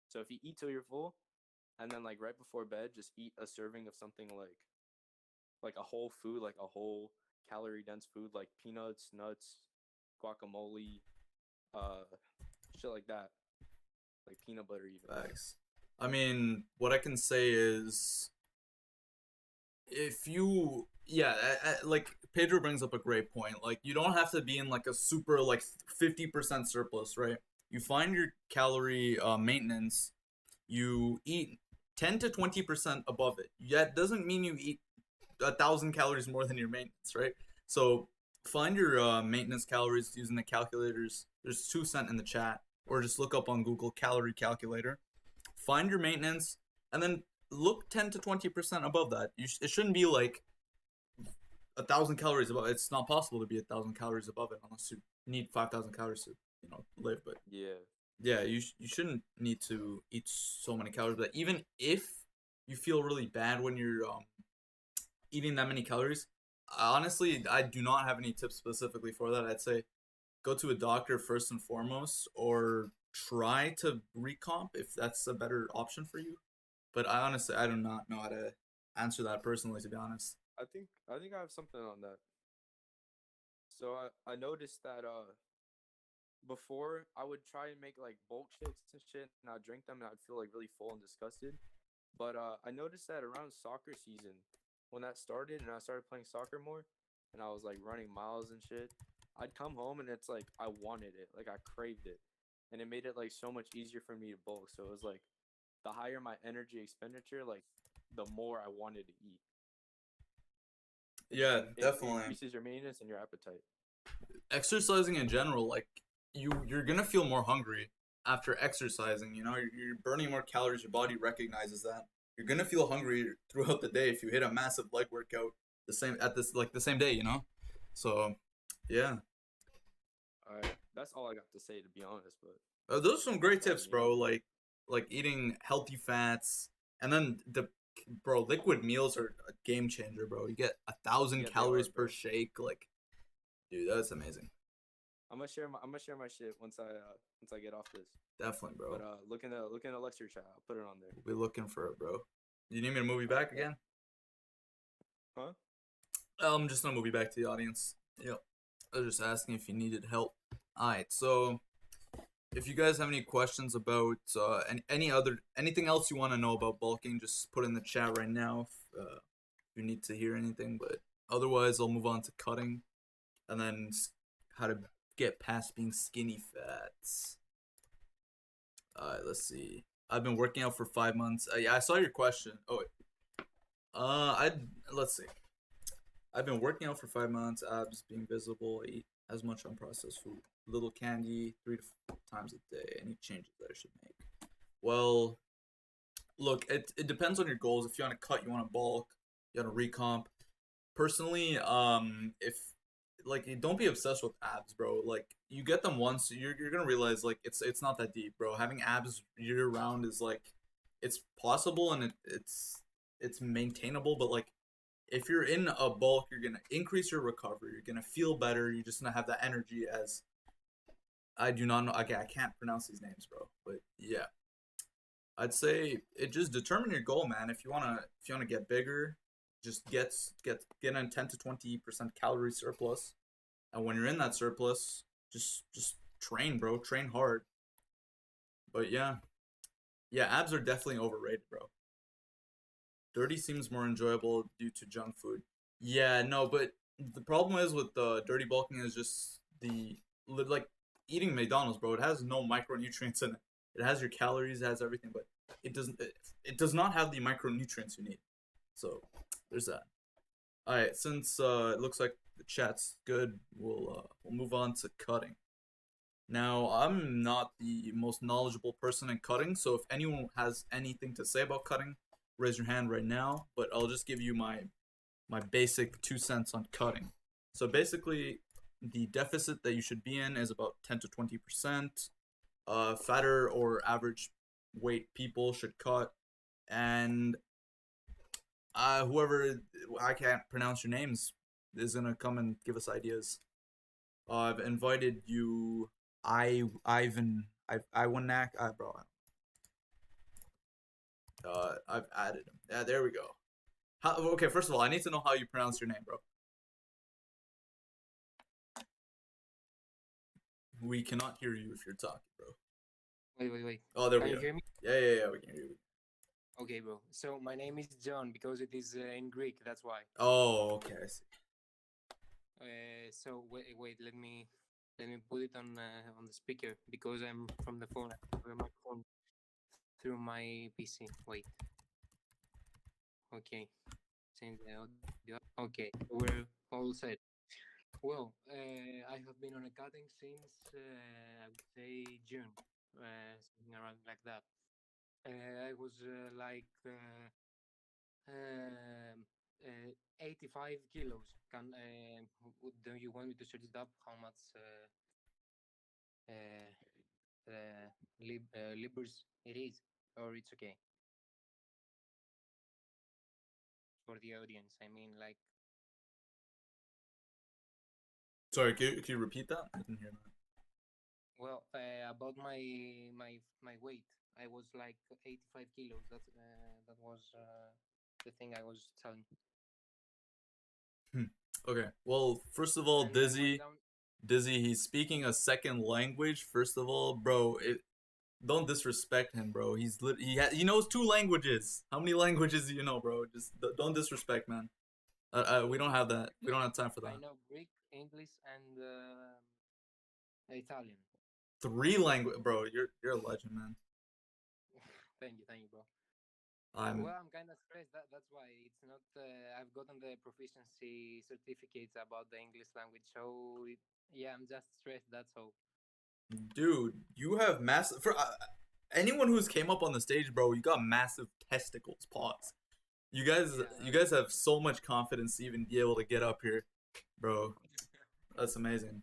So if you eat till you're full, and then like right before bed, just eat a serving of something like a whole food, like a whole calorie dense food, like peanuts, nuts, guacamole, shit like that, like peanut butter even. Facts. I mean, what I can say is, if you, yeah, like Pedro brings up a great point. Like, you don't have to be in like a super like 50% surplus, right? You find your calorie maintenance. You eat 10 to 20% above it. That doesn't mean you eat 1,000 calories more than your maintenance, right? So find your maintenance calories using the calculators. There's 2 cents in the chat, or just look up on Google calorie calculator. Find your maintenance, and then look 10 to 20% above that. It shouldn't be like 1,000 calories above. It's not possible to be 1,000 calories above it unless you need 5,000 calories to live. But yeah, you shouldn't need to eat so many calories. But even if you feel really bad when you're eating that many calories, honestly, I do not have any tips specifically for that. I'd say go to a doctor first and foremost, or try to recomp if that's a better option for you. But I do not know how to answer that personally, to be honest. I think I have something on that. So I noticed that before I would try and make like bulk shakes and shit, and I'd drink them and I'd feel like really full and disgusted. But I noticed that around soccer season, when that started and I started playing soccer more, and I was like running miles and shit, I'd come home and it's like I wanted it, like I craved it, and it made it like so much easier for me to bulk. So it was like the higher my energy expenditure, like the more I wanted to eat. Yeah, definitely. It increases your maintenance and your appetite. Exercising in general, like you're gonna feel more hungry after exercising. You're burning more calories. Your body recognizes that. You're gonna feel hungry throughout the day if you hit a massive leg workout the same day. So yeah. All right, that's all I got to say, to be honest. But those are some great tips, bro. Like eating healthy fats, and then liquid meals are a game changer, bro. You get 1,000 calories per shake. Like, dude, that's amazing. I'm gonna share my shit once I get off this. Definitely, bro. But look in the lecture chat. I'll put it on there. We'll be looking for it, bro. You need me to move you back again? Huh? I'm just gonna move you back to the audience. Yep. I was just asking if you needed help. Alright, so if you guys have any questions about anything else you want to know about bulking, just put in the chat right now if you need to hear anything. But otherwise, I'll move on to cutting, and then how to get past being skinny fats. Alright, let's see. I've been working out for 5 months. Yeah, I saw your question. Oh, wait. Let's see. I've been working out for 5 months. Abs being visible. Eat as much unprocessed food. Little candy 3 to 4 times a day. Any changes that I should make? Well, look, it depends on your goals. If you want to cut, you want to bulk, you want to recomp. Personally, if like, don't be obsessed with abs, bro. Like, you get them once, you're gonna realize like it's not that deep, bro. Having abs year round is like, it's possible and it's maintainable, but like, if you're in a bulk, you're gonna increase your recovery. You're gonna feel better. You're just gonna have that energy. As I do not know, okay, I can't pronounce these names, bro. But yeah, I'd say it just determine your goal, man. If you wanna get bigger, just get in 10 to 20% calorie surplus, and when you're in that surplus, just train, bro. Train hard. But yeah, abs are definitely overrated, bro. Dirty seems more enjoyable due to junk food. Yeah, no, but the problem is with dirty bulking is just like eating McDonald's, bro. It has no micronutrients in it. It has your calories, it has everything, but it does not have the micronutrients you need. So there's that. All right, since it looks like the chat's good, we'll move on to cutting. Now, I'm not the most knowledgeable person in cutting, so if anyone has anything to say about cutting, raise your hand right now. But I'll just give you my basic 2 cents on cutting. So basically, the deficit that you should be in is about 10 to 20%. Fatter or average weight people should cut, and whoever, I can't pronounce your names, is gonna come and give us ideas. I've invited you, Iwanak, bro. I've added him. Yeah, there we go. Okay, first of all, I need to know how you pronounce your name, bro. We cannot hear you if you're talking, bro. Wait. Oh, there Can we you go. hear me? Yeah, we can hear you. Okay, bro. So my name is John because it is in Greek. That's why. Oh, okay, I see. So wait. Let me put it on the speaker because I'm from the phone. I have the microphone through my PC. Wait. Okay. Change the audio. Okay, we're all set. Well, I have been on a cutting since I would say June, something around like that. I was like 85 kilos. Do you want me to search it up? How much libras it is, or it's okay for the audience? I mean, like. Sorry, can you repeat that? I didn't hear that. Well, about my weight, I was like 85 kilos. That was the thing I was telling. Okay. Well, first of all, And Dizzy, he's speaking a second language. First of all, bro, don't disrespect him, bro. He knows 2 languages. How many languages do you know, bro? Just don't disrespect, man. We don't have that. We don't have time for that. I know Greek, English, and Italian. 3 language, bro. You're a legend, man. Thank you, bro. I'm Well, I'm kind of stressed. That's why it's not. I've gotten the proficiency certificates about the English language, so yeah, I'm just stressed. That's all. Dude, you have massive. For anyone who's came up on the stage, bro, you got massive testicles. Pause. You guys have so much confidence to even be able to get up here, bro. That's amazing.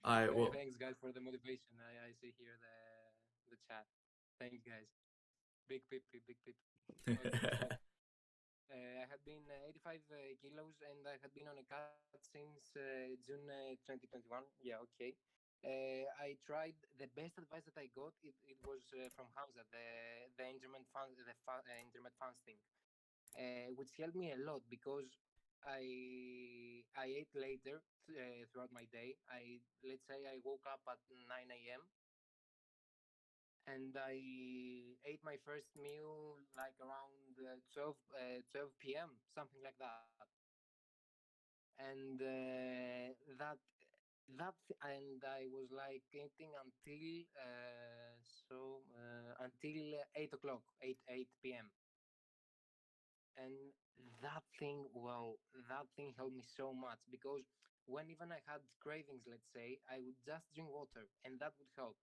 Well, thanks guys for the motivation. I see here the chat. Thanks guys. Big pip. Okay, I had been 85 kilos, and I had been on a cut since June 2021. Yeah, okay. I tried the best advice that I got. It was from Hamza, the intermittent fasting, which helped me a lot because I ate later throughout my day. Let's say I woke up at 9 a.m. and I ate my first meal like around 12 p.m., something like that. And and I was like eating until 8 o'clock, 8 p.m. And that thing helped me so much because when even I had cravings, let's say, I would just drink water, and that would help.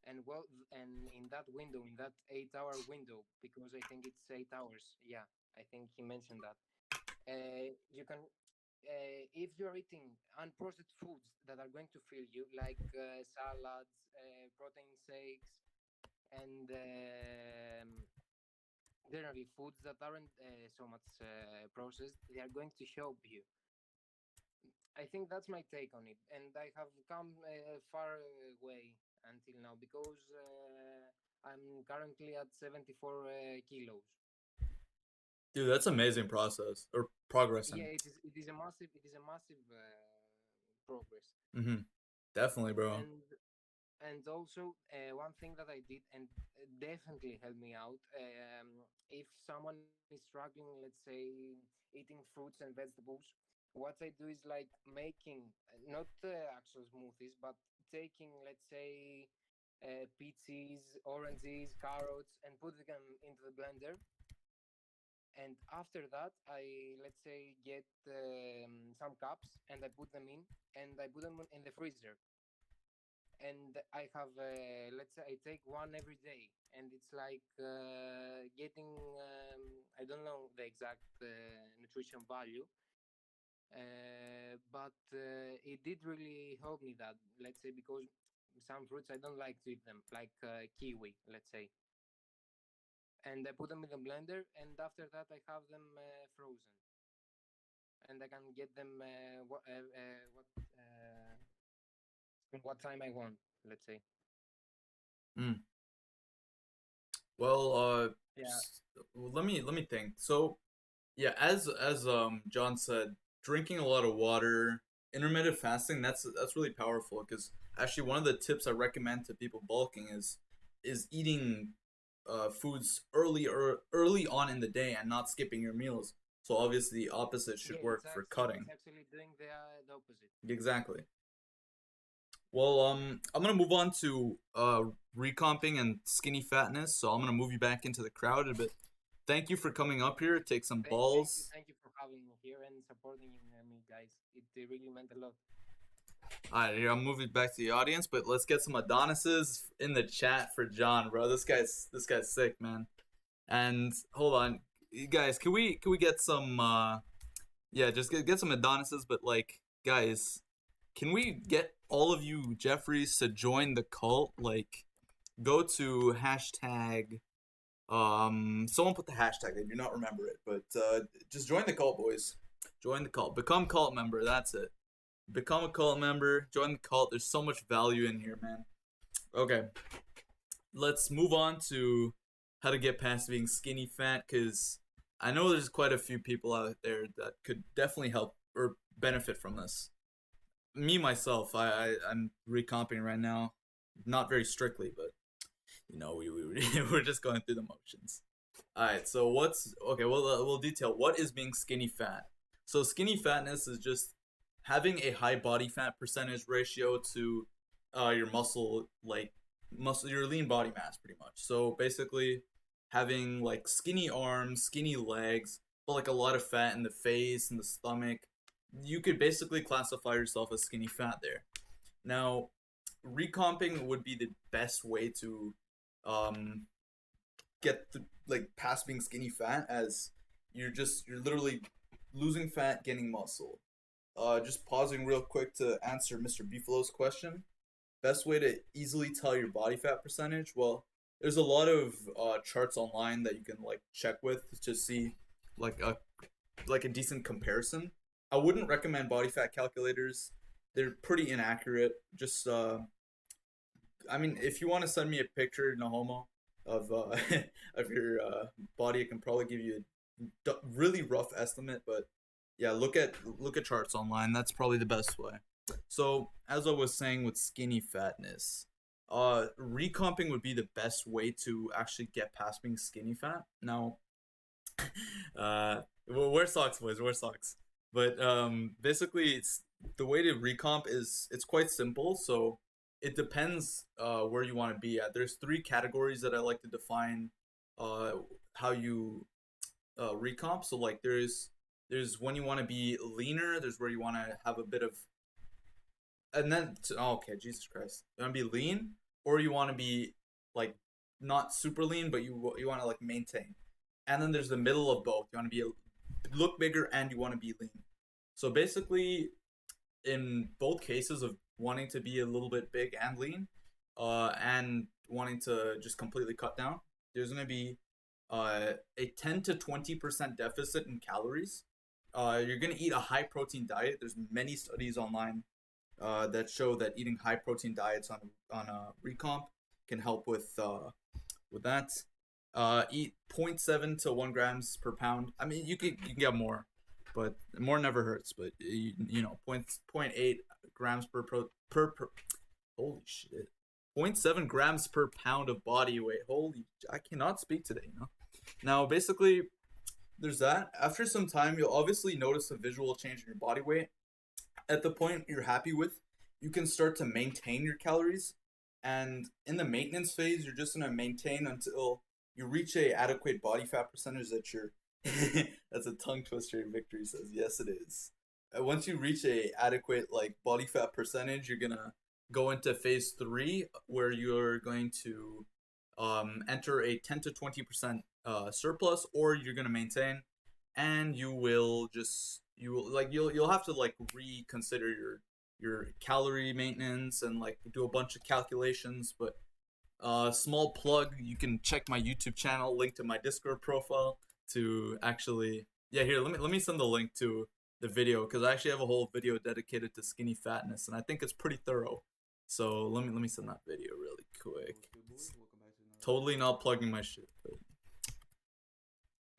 And in that window, in that 8 hour window, because I think it's 8 hours. Yeah, I think he mentioned that. You can, if you're eating unprocessed foods that are going to fill you, like salads, protein shakes, and generally foods that aren't so much processed, they are going to help you. I think that's my take on it, and I have come far way until now because I'm currently at 74 kilos. Dude, that's amazing process or progressing. Yeah, it is a massive progress. Definitely, bro. And also one thing that I did and definitely helped me out. If someone is struggling, let's say eating fruits and vegetables, what I do is like making not actual smoothies, but taking, let's say, peaches, oranges, carrots, and put them into the blender. And after that, I, let's say, get some cups and I put them in, and I put them in the freezer. And I have, let's say, I take one every day, and it's like getting, I don't know the exact nutrition value, but it did really help me that, let's say, because some fruits I don't like to eat them, like kiwi, let's say, and I put them in the blender, and after that I have them frozen, and I can get them what time I want, let's say. Mm. Well, Yeah. let me think. So, yeah, as John said, drinking a lot of water, intermittent fasting, that's really powerful because actually one of the tips I recommend to people bulking is eating foods early on in the day and not skipping your meals. So obviously the opposite should Yeah, work for cutting. it's actually doing the opposite. Exactly. Well, I'm gonna move on to recomping and skinny fatness. So I'm gonna move you back into the crowd a bit. Thank you for coming up here. Take some balls. Thank you for having me here and supporting me, guys. It really meant a lot. Alright, here I'm moving back to the audience, but let's get some Adonises in the chat for John, bro. This guy's sick, man. And hold on, you guys, can we get some yeah, just get some Adonises, but like, guys, can we get all of you Jeffries to join the cult? Like, go to hashtag someone put the hashtag, they do not remember it, but just join the cult, boys. Join the cult. Become cult member, that's it. Become a cult member, join the cult. There's so much value in here, man. Okay. Let's move on to how to get past being skinny fat, because I know there's quite a few people out there that could definitely help or benefit from this. Me myself, I'm recomping right now, not very strictly, but you know we we're just going through the motions. All right, so what's okay? We'll detail what is being skinny fat. So skinny fatness is just having a high body fat percentage ratio to your muscle your lean body mass pretty much. So basically having like skinny arms, skinny legs, but like a lot of fat in the face and the stomach. You could basically classify yourself as skinny fat there. Now, recomping would be the best way to um get like past being skinny fat, as you're literally losing fat, gaining muscle. Just pausing real quick to answer Mr. Beefalo's question. Best way to easily tell your body fat percentage? Well, there's a lot of charts online that you can like check with to see like a decent comparison. I wouldn't recommend body fat calculators. They're pretty inaccurate. Just I mean, if you want to send me a picture, no homo, of of your body, I can probably give you a really rough estimate. But yeah, look at charts online. That's probably the best way. So as I was saying with skinny fatness, recomping would be the best way to actually get past being skinny fat. Now, well, wear socks, boys. Wear socks. But basically, it's the way to recomp is it's quite simple. So it depends where you want to be at. There's 3 categories that I like to define how you recomp. So like there's when you want to be leaner. There's where you want to have a bit of, and then okay, Jesus Christ, you want to be lean, or you want to be like not super lean, but you want to like maintain. And then there's the middle of both. You want to be look bigger and you want to be lean. So basically, in both cases of wanting to be a little bit big and lean, and wanting to just completely cut down, there's going to be a 10 to 20% deficit in calories. You're going to eat a high protein diet. There's many studies online that show that eating high protein diets on a recomp can help with that. Eat 0.7 to 1 grams per pound. I mean, you can get more, but more never hurts. But you know, 0.8 grams per holy shit, 0.7 grams per pound of body weight. Holy, I cannot speak today. You know. Now, basically, there's that. After some time, you'll obviously notice a visual change in your body weight. At the point you're happy with, you can start to maintain your calories. And in the maintenance phase, you're just gonna maintain until you reach a adequate body fat percentage that you're that's a tongue twister. Victory says yes it is. Once you reach a adequate like body fat percentage, you're gonna go into phase 3 where you're going to enter a 10 to 20% surplus, or you're gonna maintain, and you'll have to like reconsider your calorie maintenance and like do a bunch of calculations. But small plug, you can check my YouTube channel, link to my Discord profile to actually, yeah, here, let me send the link to the video, because I actually have a whole video dedicated to skinny fatness, and I think it's pretty thorough. So let me send that video really quick. Totally not plugging my shit, but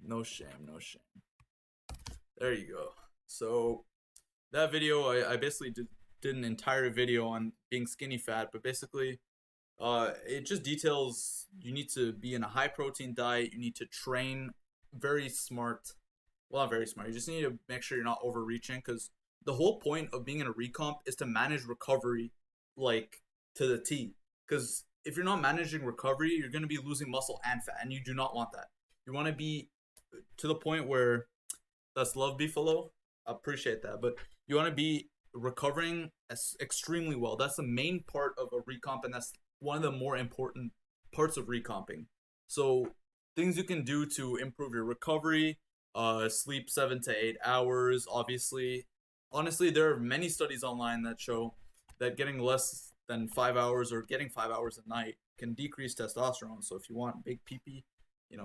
no shame. There you go. So that video, I basically did an entire video on being skinny fat, but basically it just details you need to be in a high protein diet, you need to train very smart. Well, not very smart, you just need to make sure you're not overreaching, because the whole point of being in a recomp is to manage recovery like to the T. Because if you're not managing recovery, you're going to be losing muscle and fat, and you do not want that. You want to be to the point where, that's love, Beefalo, I appreciate that, but you want to be recovering extremely well. That's the main part of a recomp, and that's one of the more important parts of recomping. So things you can do to improve your recovery: sleep 7 to 8 hours. Obviously, honestly, there are many studies online that show that getting less than 5 hours or getting 5 hours a night can decrease testosterone. So if you want big pee,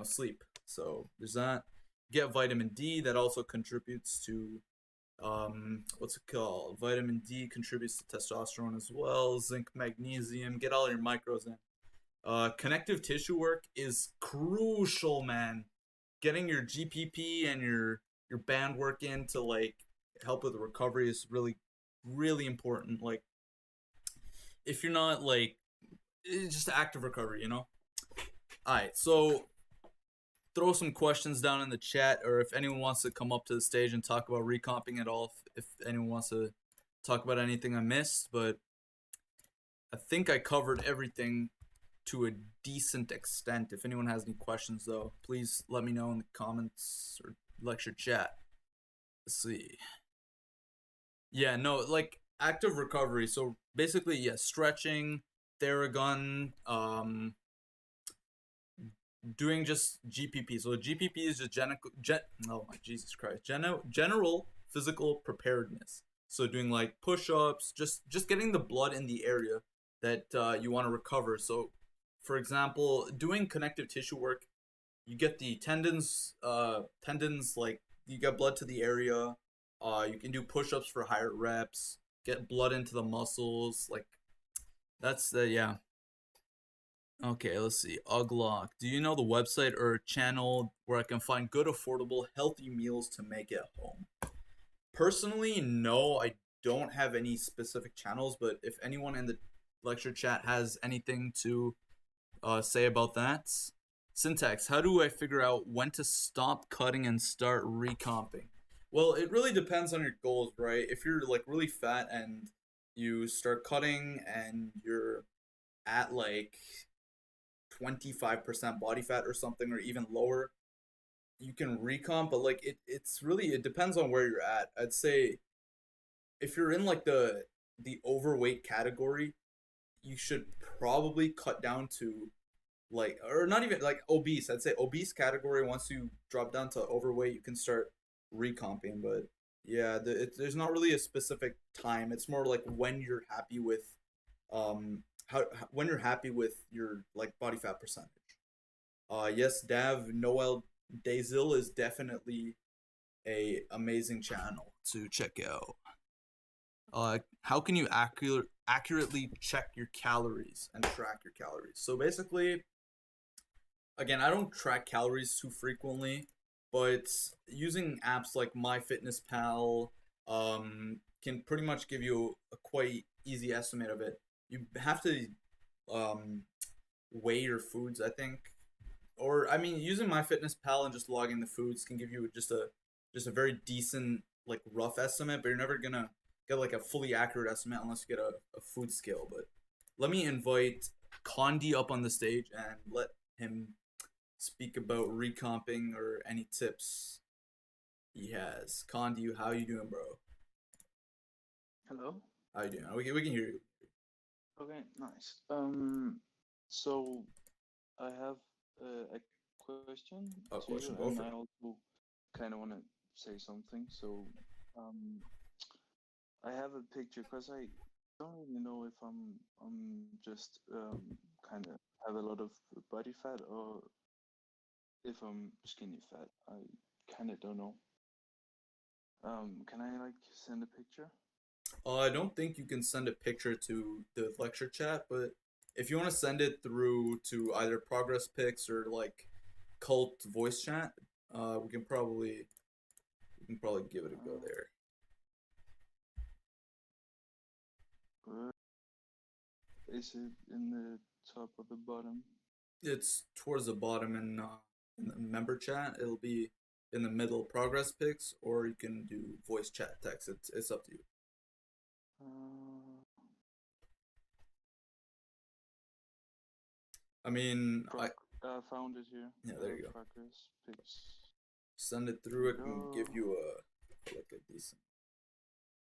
sleep. So there's that. Get vitamin D. That also contributes to what's it called? Vitamin D contributes to testosterone as well. Zinc, magnesium. Get all your micros in. Connective tissue work is crucial, man. Getting your GPP and your band work in to like help with the recovery is really, really important. Like, if you're not like, it's just active recovery, Alright, so throw some questions down in the chat, or if anyone wants to come up to the stage and talk about recomping at all, if anyone wants to talk about anything I missed. But I think I covered everything to a decent extent. If anyone has any questions, though, please let me know in the comments or lecture chat. Let's see. Yeah, no, like active recovery. So basically, yeah, stretching, Theragun, doing just GPP. So GPP is just general physical preparedness. So doing like push-ups, just getting the blood in the area that you want to recover. So for example, doing connective tissue work, you get the tendons like you get blood to the area. You can do push-ups for higher reps, get blood into the muscles. Like that's the yeah. Okay, let's see. Uglock. Do you know the website or channel where I can find good, affordable, healthy meals to make at home? Personally, no, I don't have any specific channels, but if anyone in the lecture chat has anything to say about that. Syntax, how do I figure out when to stop cutting and start recomping? Well, it really depends on your goals, right? If you're like really fat and you start cutting and you're at like 25% body fat or something, or even lower, you can recomp, but like it's really, it depends on where you're at. I'd say if you're in like the overweight category, you should probably cut down to like, or not even like obese. I'd say obese category. Once you drop down to overweight, you can start recomping. But yeah, there's not really a specific time. It's more like when you're happy with when you're happy with your like body fat percentage. Yes, Dav Noel Dazil is definitely a amazing channel to check out. How can you accurately check your calories and track your calories? So basically, again, I don't track calories too frequently, but using apps like MyFitnessPal can pretty much give you a quite easy estimate of it. You have to weigh your foods, I think, or I mean, using MyFitnessPal and just logging the foods can give you just a very decent like rough estimate, but you're never gonna get like a fully accurate estimate unless you get a food scale. But let me invite Condi up on the stage and let him speak about recomping or any tips he has. Condi, how you doing, bro? Hello. How you doing? We can hear you. Okay, nice. So I have a question A to question, you, go and for it. I also kind of want to say something. So, I have a picture because I don't really know if I'm just kind of have a lot of body fat or if I'm skinny fat. I kind of don't know. Can I like send a picture? I don't think you can send a picture to the lecture chat, but if you want to send it through to either Progress Pics or like Cult voice chat, we can probably give it a go there. Good. Is it in the top or the bottom? It's towards the bottom in the member chat. It'll be in the middle Progress Pics, or you can do voice chat text. It's up to you. I mean, I found it here. Yeah, there you go. Progress pics. Send it through. It can give you a decent.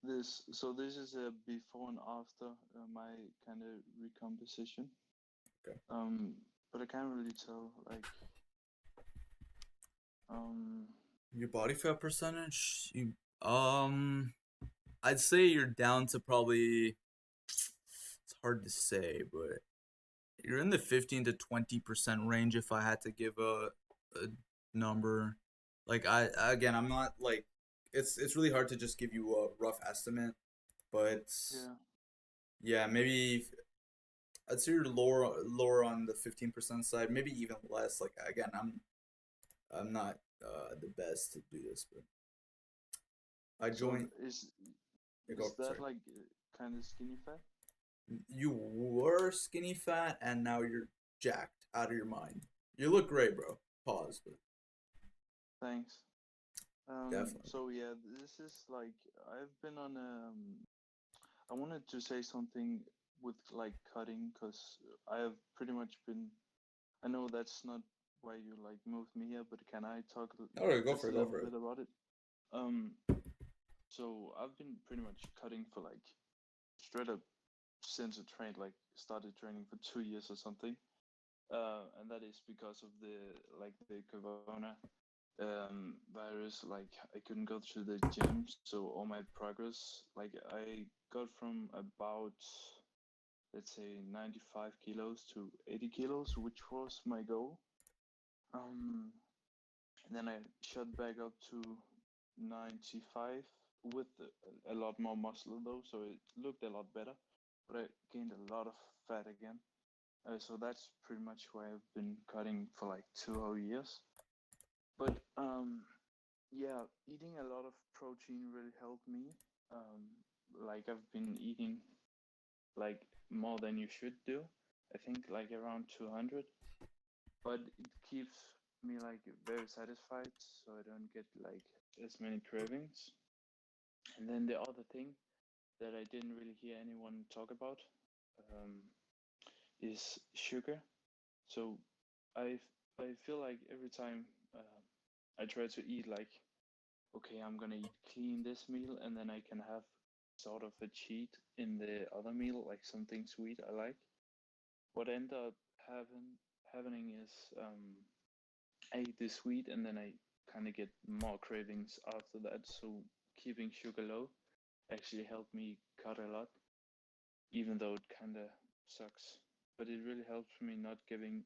This is a before and after my kind of recomposition. Okay. But I can't really tell like Your body fat percentage. I'd say you're down to probably. It's hard to say, but you're in the 15 to 20% range. If I had to give a number, like I'm not like it's really hard to just give you a rough estimate, but yeah, maybe I'd say you're lower on the 15% side, maybe even less. Like again, I'm not the best to do this, but I joined. So is that like kind of skinny fat? You were skinny fat and now you're jacked out of your mind. You look great, bro. Pause, but thanks. Definitely. So yeah, this is like I've been on I wanted to say something with like cutting because I have pretty much been. I know that's not why you like moved me here, but can I talk Alright, go just for a it, little bit about it? So I've been pretty much cutting for like straight up since I trained, like started training for 2 years or something. And that is because of the corona virus. Like I couldn't go to the gym, so all my progress, like I got from about, let's say, 95 kilos to 80 kilos, which was my goal. and then I shot back up to 95 with a lot more muscle though, so it looked a lot better. But I gained a lot of fat again. So that's pretty much why I've been cutting for like 2 whole years. But yeah, eating a lot of protein really helped me. Like I've been eating like more than you should do. I think like around 200, but it keeps me like very satisfied, so I don't get like as many cravings. And then the other thing that I didn't really hear anyone talk about um, is sugar. So I I feel like every time I try to eat like, okay, I'm gonna eat clean this meal, and then I can have sort of a cheat in the other meal, like something sweet I like. What end up happening is I eat the sweet, and then I kind of get more cravings after that. So keeping sugar low actually helped me cut a lot, even though it kind of sucks. But it really helps me not giving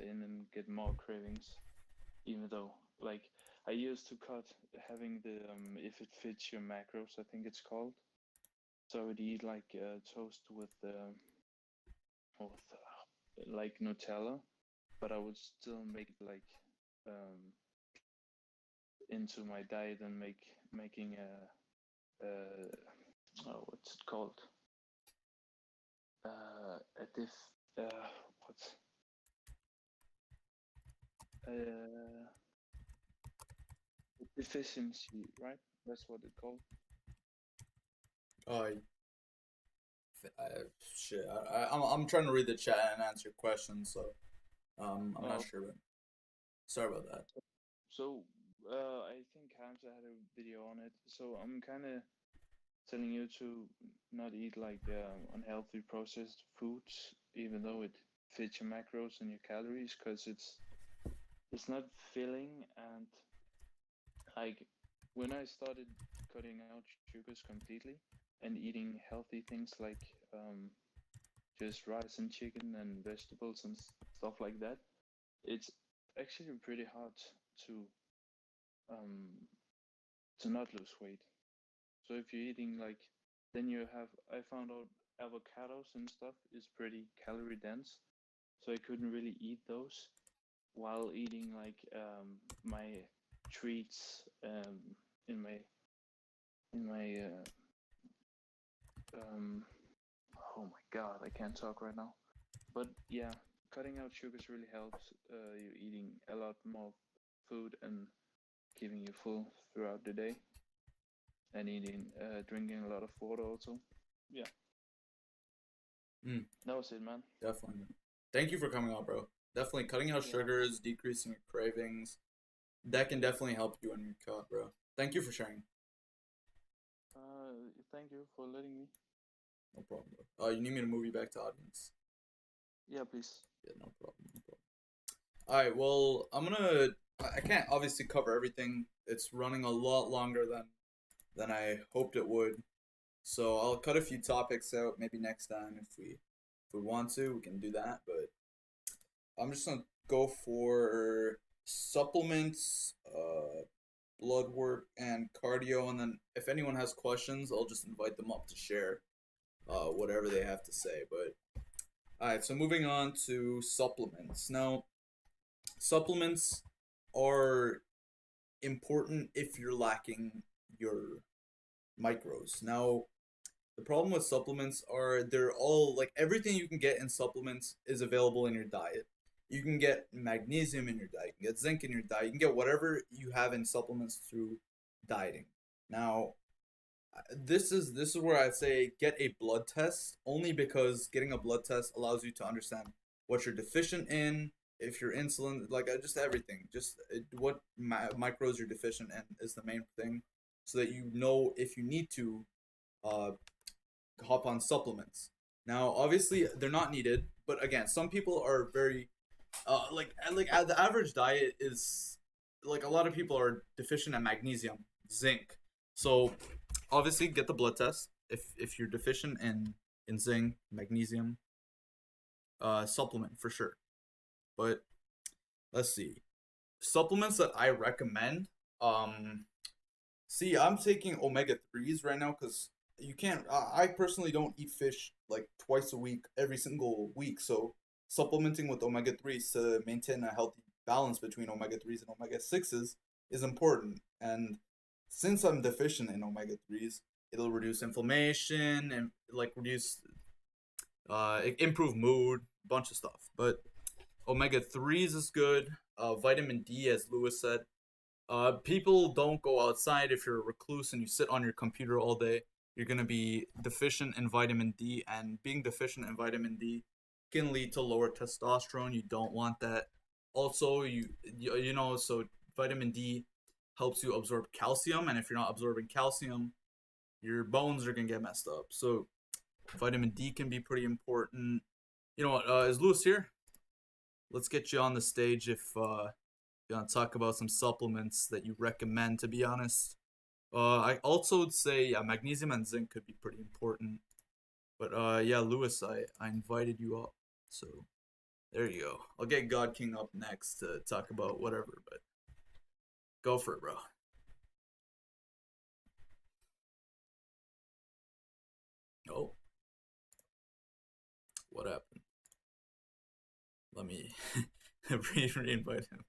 in and get more cravings, even though like I used to cut having the if it fits your macros, I think it's called. So I would eat like toast with like Nutella, but I would still make it like um, into my diet and making what's it called? A diff what's uh deficiency, right? That's what it's called. Oh, shit. I'm trying to read the chat and answer questions, so I'm not Oh, sure, but sorry about that. so I think Hamza had a video on it. So I'm kind of telling you to not eat like unhealthy processed foods, even though it fits your macros and your calories, because it's not filling. And like when I started cutting out sugars completely and eating healthy things like just rice and chicken and vegetables and stuff like that, it's actually pretty hard to um, to not lose weight. So if you're eating like, then you have, I found out avocados and stuff is pretty calorie dense, so I couldn't really eat those while eating like my treats in my um oh my god, I can't talk right now. But yeah, cutting out sugars really helps. You eating a lot more food and keeping you full throughout the day, and drinking a lot of water also. Yeah, Mm, that was it, man. definitely. Thank you for coming on, bro. Definitely cutting out Yeah. sugars, decreasing your cravings. That can definitely help you when you cut, bro. Thank you for sharing. Thank you for letting me. No problem, bro. You need me to move you back to audience? Yeah, please. Yeah, no problem. No problem. All right. Well, I can't obviously cover everything. It's running a lot longer than I hoped it would. So I'll cut a few topics out. Maybe next time, if we want to, we can do that. But I'm just gonna go for supplements, blood work, and cardio. And then if anyone has questions, I'll just invite them up to share whatever they have to say. But all right. So moving on to supplements now. Supplements are important if you're lacking your micros. Now, the problem with supplements are they're all like everything you can get in supplements is available in your diet. You can get magnesium in your diet, you can get zinc in your diet, you can get whatever you have in supplements through dieting. Now, this is where I'd say get a blood test, only because getting a blood test allows you to understand what you're deficient in, if you're insulin, like just everything, just what micros you're deficient in is the main thing, so that you know if you need to uh, hop on supplements. Now, obviously, they're not needed, but again, some people are very the average diet is like a lot of people are deficient in magnesium, zinc. So obviously, get the blood test if you're deficient in zinc, magnesium. Supplement for sure. But let's see. supplements that I recommend. See, I'm taking omega-3s right now because you can't. I personally don't eat fish like twice a week, every single week. So supplementing with omega-3s to maintain a healthy balance between omega-3s and omega-6s is important. And since I'm deficient in omega-3s, it'll reduce inflammation and like reduce, improve mood, bunch of stuff. But omega-3s is good. Vitamin D, as Lewis said. People don't go outside. If you're a recluse and you sit on your computer all day, you're gonna be deficient in vitamin D, and being deficient in vitamin D can lead to lower testosterone. You don't want that. Also, so vitamin D helps you absorb calcium, and if you're not absorbing calcium, your bones are gonna get messed up. So vitamin D can be pretty important. You know what? Is Lewis here? Let's get you on the stage if you want to talk about some supplements that you recommend. To be honest, I also would say magnesium and zinc could be pretty important. But yeah, Lewis, I invited you up, so there you go. I'll get God King up next to talk about whatever, but go for it, bro. Oh, what happened? Let me re-invite him.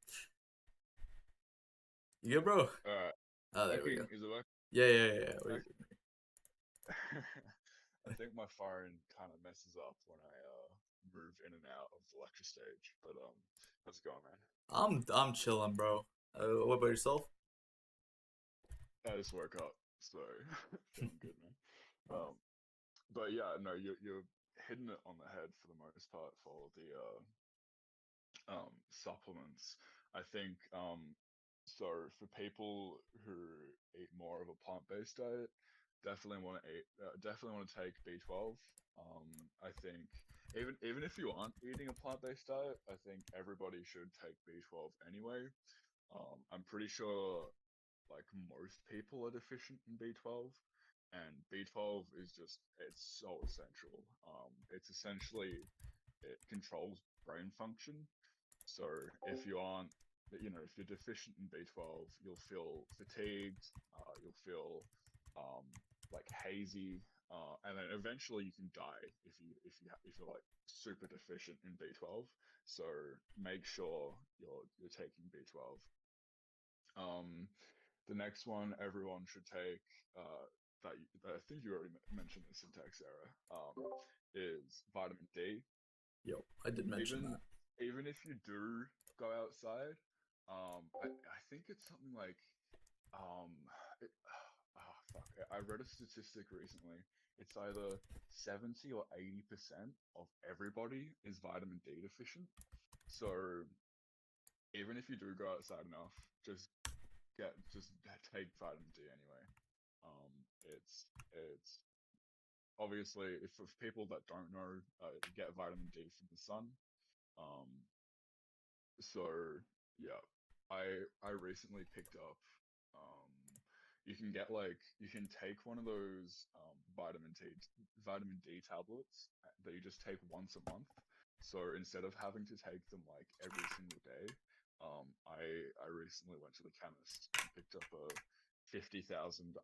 You good, bro? Alright. Oh, there we go. Is it working? Yeah. I think my phone kind of messes up when I move in and out of the lecture stage. But how's it going, man? I'm chilling, bro. What about yourself? I just woke up, so feeling good, man. But yeah, no, you're hitting it on the head for the most part for the supplements. I think so for people who eat more of a plant-based diet, definitely want to take B12. I think even if you aren't eating a plant-based diet, I think everybody should take B12 anyway. I'm pretty sure like most people are deficient in B12, and B12 is it's so essential. It's essentially, it controls brain function. So if you aren't, if you're deficient in B12, you'll feel fatigued, you'll feel like hazy, and then eventually you can die if you're like super deficient in B12. So make sure you're taking B12. The next one everyone should take, that I think you already mentioned the syntax error, is vitamin D. Yo, I did mention that. Even if you do go outside, I think it's something like, fuck, I read a statistic recently. It's either 70 or 80% of everybody is vitamin D deficient. So even if you do go outside enough, just take vitamin D anyway. It's obviously, if for people that don't know, you get vitamin D from the sun. So yeah, I recently picked up, you can take one of those vitamin D tablets that you just take once a month. So instead of having to take them like every single day, I recently went to the chemist and picked up a 50,000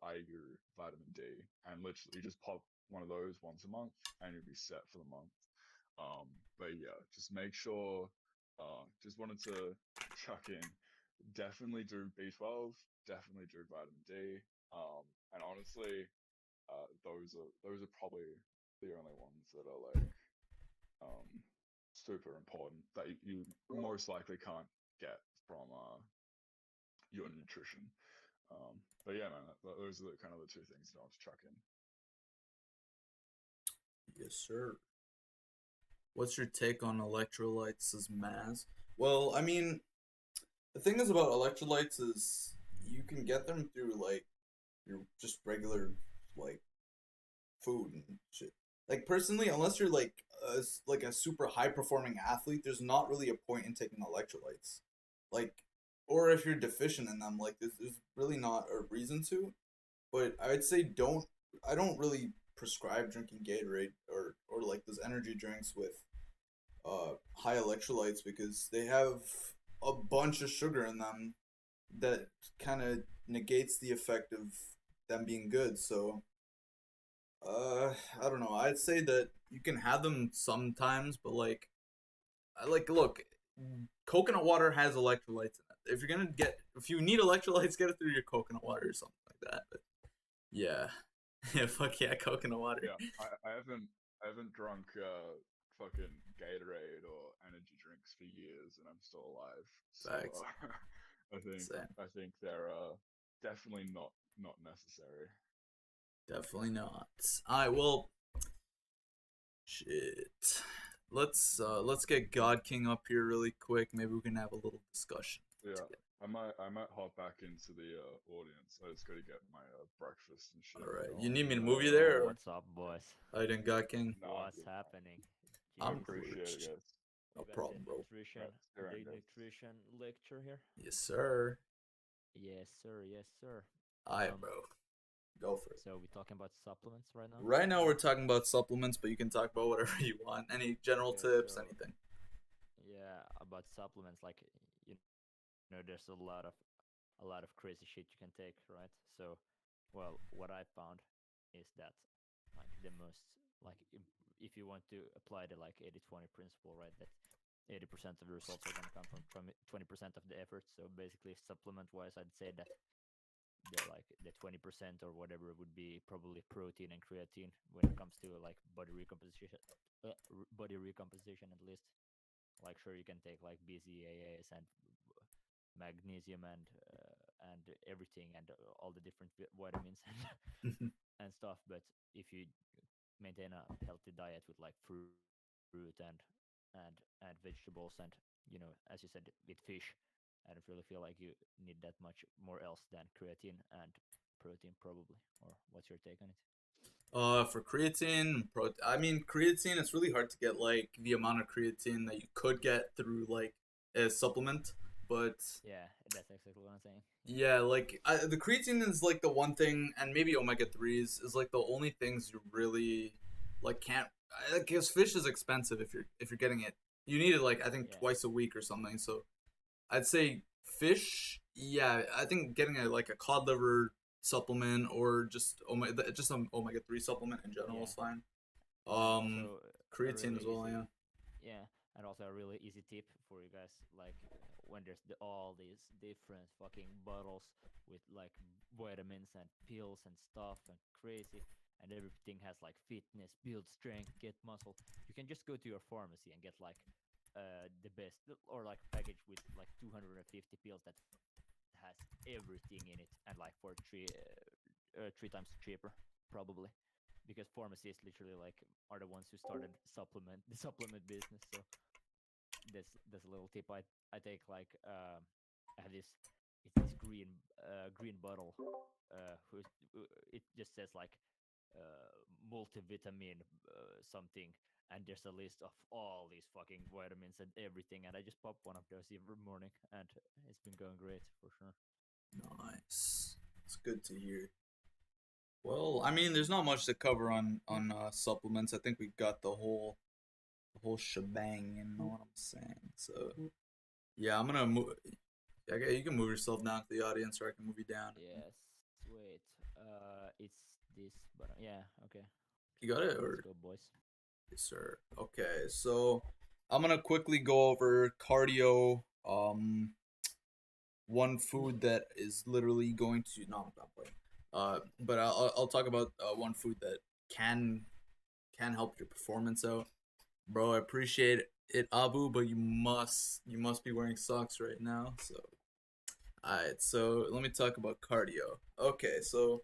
IU vitamin D, and literally you just pop one of those once a month and you'll be set for the month. But yeah, just make sure. Just wanted to chuck in. Definitely do B12. Definitely do vitamin D. And honestly, those are probably the only ones that are like super important that you most likely can't get from your nutrition. But yeah, man, those are kind of the two things that I want to chuck in. Yes, sir. What's your take on electrolytes as Maz? Well, I mean, the thing is about electrolytes is you can get them through like your just regular like food and shit. Like personally, unless you're like a super high performing athlete, there's not really a point in taking electrolytes. Like, or if you're deficient in them, like there's really not a reason to. But I would say I don't really prescribe drinking Gatorade or like those energy drinks with high electrolytes because they have a bunch of sugar in them that kind of negates the effect of them being good. So, I don't know. I'd say that you can have them sometimes, but like, look, coconut water has electrolytes in it. If you need electrolytes, get it through your coconut water or something like that. But yeah, yeah, fuck yeah, coconut water. Yeah, I haven't drunk fucking Gatorade or energy drinks for years, and I'm still alive. So Facts. I think they're definitely not necessary. Definitely not. Alright, well, shit. Let's get God King up here really quick. Maybe we can have a little discussion. Yeah, I might hop back into the audience. I just gotta get my breakfast and shit. Alright, you need me to move you there? Or? What's up, boys? I didn't God King. What's happening? I'm appreciate it, guys. No problem, bro. The nutrition lecture here. Yes, sir. Yes, sir. Yes, sir. Alright, bro. Go for it. So we're talking about supplements right now? Right now we're talking about supplements, but you can talk about whatever you want. Any general tips, so, anything. Yeah, about supplements, like you know, there's a lot of crazy shit you can take, right? So, well, what I found is that like the most like if you want to apply the like 80-20 principle, right? That 80% of the results are gonna come from 20% of the effort. So basically, supplement-wise, I'd say that the 20% or whatever would be probably protein and creatine when it comes to like body recomposition at least. Like sure you can take like BCAAs and magnesium and everything and all the different vitamins and stuff, but if you maintain a healthy diet with like fruit and vegetables and you know as you said with fish, I don't really feel like you need that much more else than creatine and protein, probably. Or what's your take on it? For creatine, I mean, creatine, it's really hard to get like the amount of creatine that you could get through like a supplement, but yeah, that's exactly what I'm saying. Yeah, like the creatine is like the one thing, and maybe omega-3s is like the only things you really like can't. Because fish is expensive if you're getting it. You need it like I think twice a week or something. So I'd say fish. Yeah, I think getting a cod liver supplement or just some omega-3 supplement in general is fine. Creatine as well, easy, yeah, and also a really easy tip for you guys, like when there's all these different fucking bottles with like vitamins and pills and stuff and crazy, and everything has like fitness, build strength, get muscle. You can just go to your pharmacy and get like the best or like package with like 250 pills that has everything in it and like for three times cheaper probably, because pharmacies literally like are the ones who started the supplement business. So that's a little tip I take. Like I have this green bottle it just says like multivitamin something, and there's a list of all these fucking vitamins and everything, and I just pop one of those every morning, and it's been going great for sure. Nice. It's good to hear. Well, I mean, there's not much to cover on supplements. I think we got the whole shebang. You know what I'm saying? So, yeah, I'm gonna move. Okay, you can move yourself down to the audience, or I can move you down. Yes. Wait. It's this, but yeah. Okay. You got it, or? Let's go, boys. Yes, sir. Okay, so I'm gonna quickly go over cardio. One food that is literally going to no, I'm not playing. But I'll talk about one food that can help your performance out, bro. I appreciate it, Abu, but you must be wearing socks right now. So, alright. So let me talk about cardio. Okay, so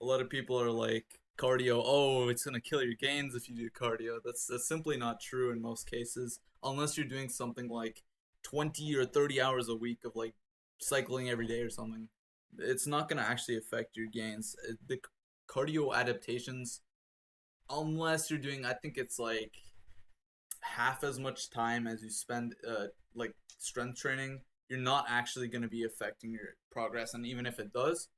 a lot of people are like, cardio, oh, it's gonna kill your gains if you do cardio. That's simply not true in most cases, unless you're doing something like 20 or 30 hours a week of like cycling every day or something. It's not gonna actually affect your gains. The cardio adaptations, unless you're doing, I think it's like half as much time as you spend like strength training, you're not actually gonna be affecting your progress. And even if it does,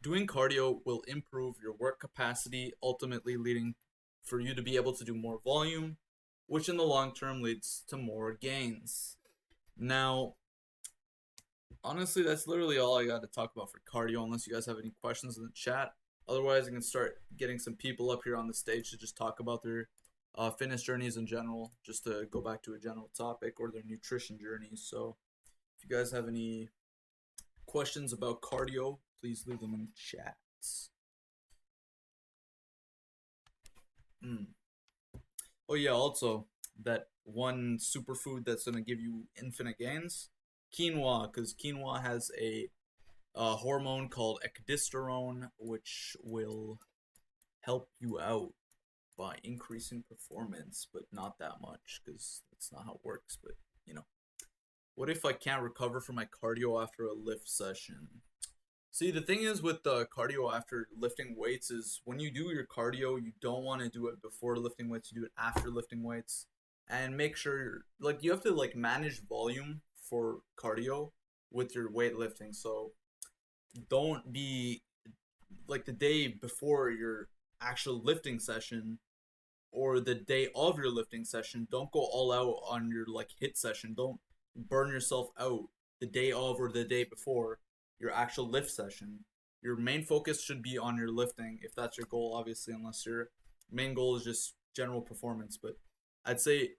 doing cardio will improve your work capacity, ultimately leading for you to be able to do more volume, which in the long term leads to more gains. Now, honestly, that's literally all I got to talk about for cardio, unless you guys have any questions in the chat. Otherwise, I can start getting some people up here on the stage to just talk about their fitness journeys in general, just to go back to a general topic, or their nutrition journeys. So, if you guys have any questions about cardio, please leave them in the chats. Oh yeah, also that one superfood that's gonna give you infinite gains, quinoa, because quinoa has a hormone called ecdysterone, which will help you out by increasing performance, but not that much, because that's not how it works. But you know, what if I can't recover from my cardio after a lift session? See, the thing is with the cardio after lifting weights is when you do your cardio, you don't want to do it before lifting weights, you do it after lifting weights. And make sure, like, you have to, like, manage volume for cardio with your weightlifting. So don't be, like, the day before your actual lifting session or the day of your lifting session, don't go all out on your, like, hit session. Don't burn yourself out the day of or the day before your actual lift session. Your main focus should be on your lifting, if that's your goal, obviously, unless your main goal is just general performance. But I'd say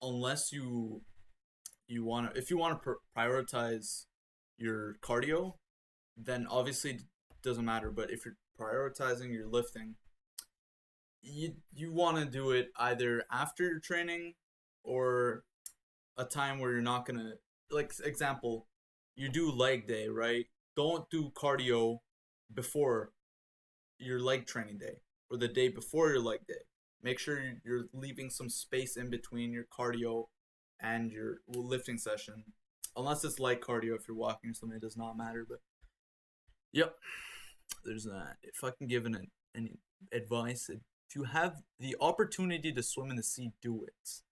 unless you want to, if you want to prioritize your cardio, then obviously it doesn't matter. But if you're prioritizing your lifting, you want to do it either after your training or a time where you're not gonna, like, example, you do leg day, right? Don't do cardio before your leg training day or the day before your leg day. Make sure you're leaving some space in between your cardio and your lifting session. Unless it's light cardio, if you're walking or something, it does not matter. But yep, there's that. If I can give any advice, if you have the opportunity to swim in the sea, do it.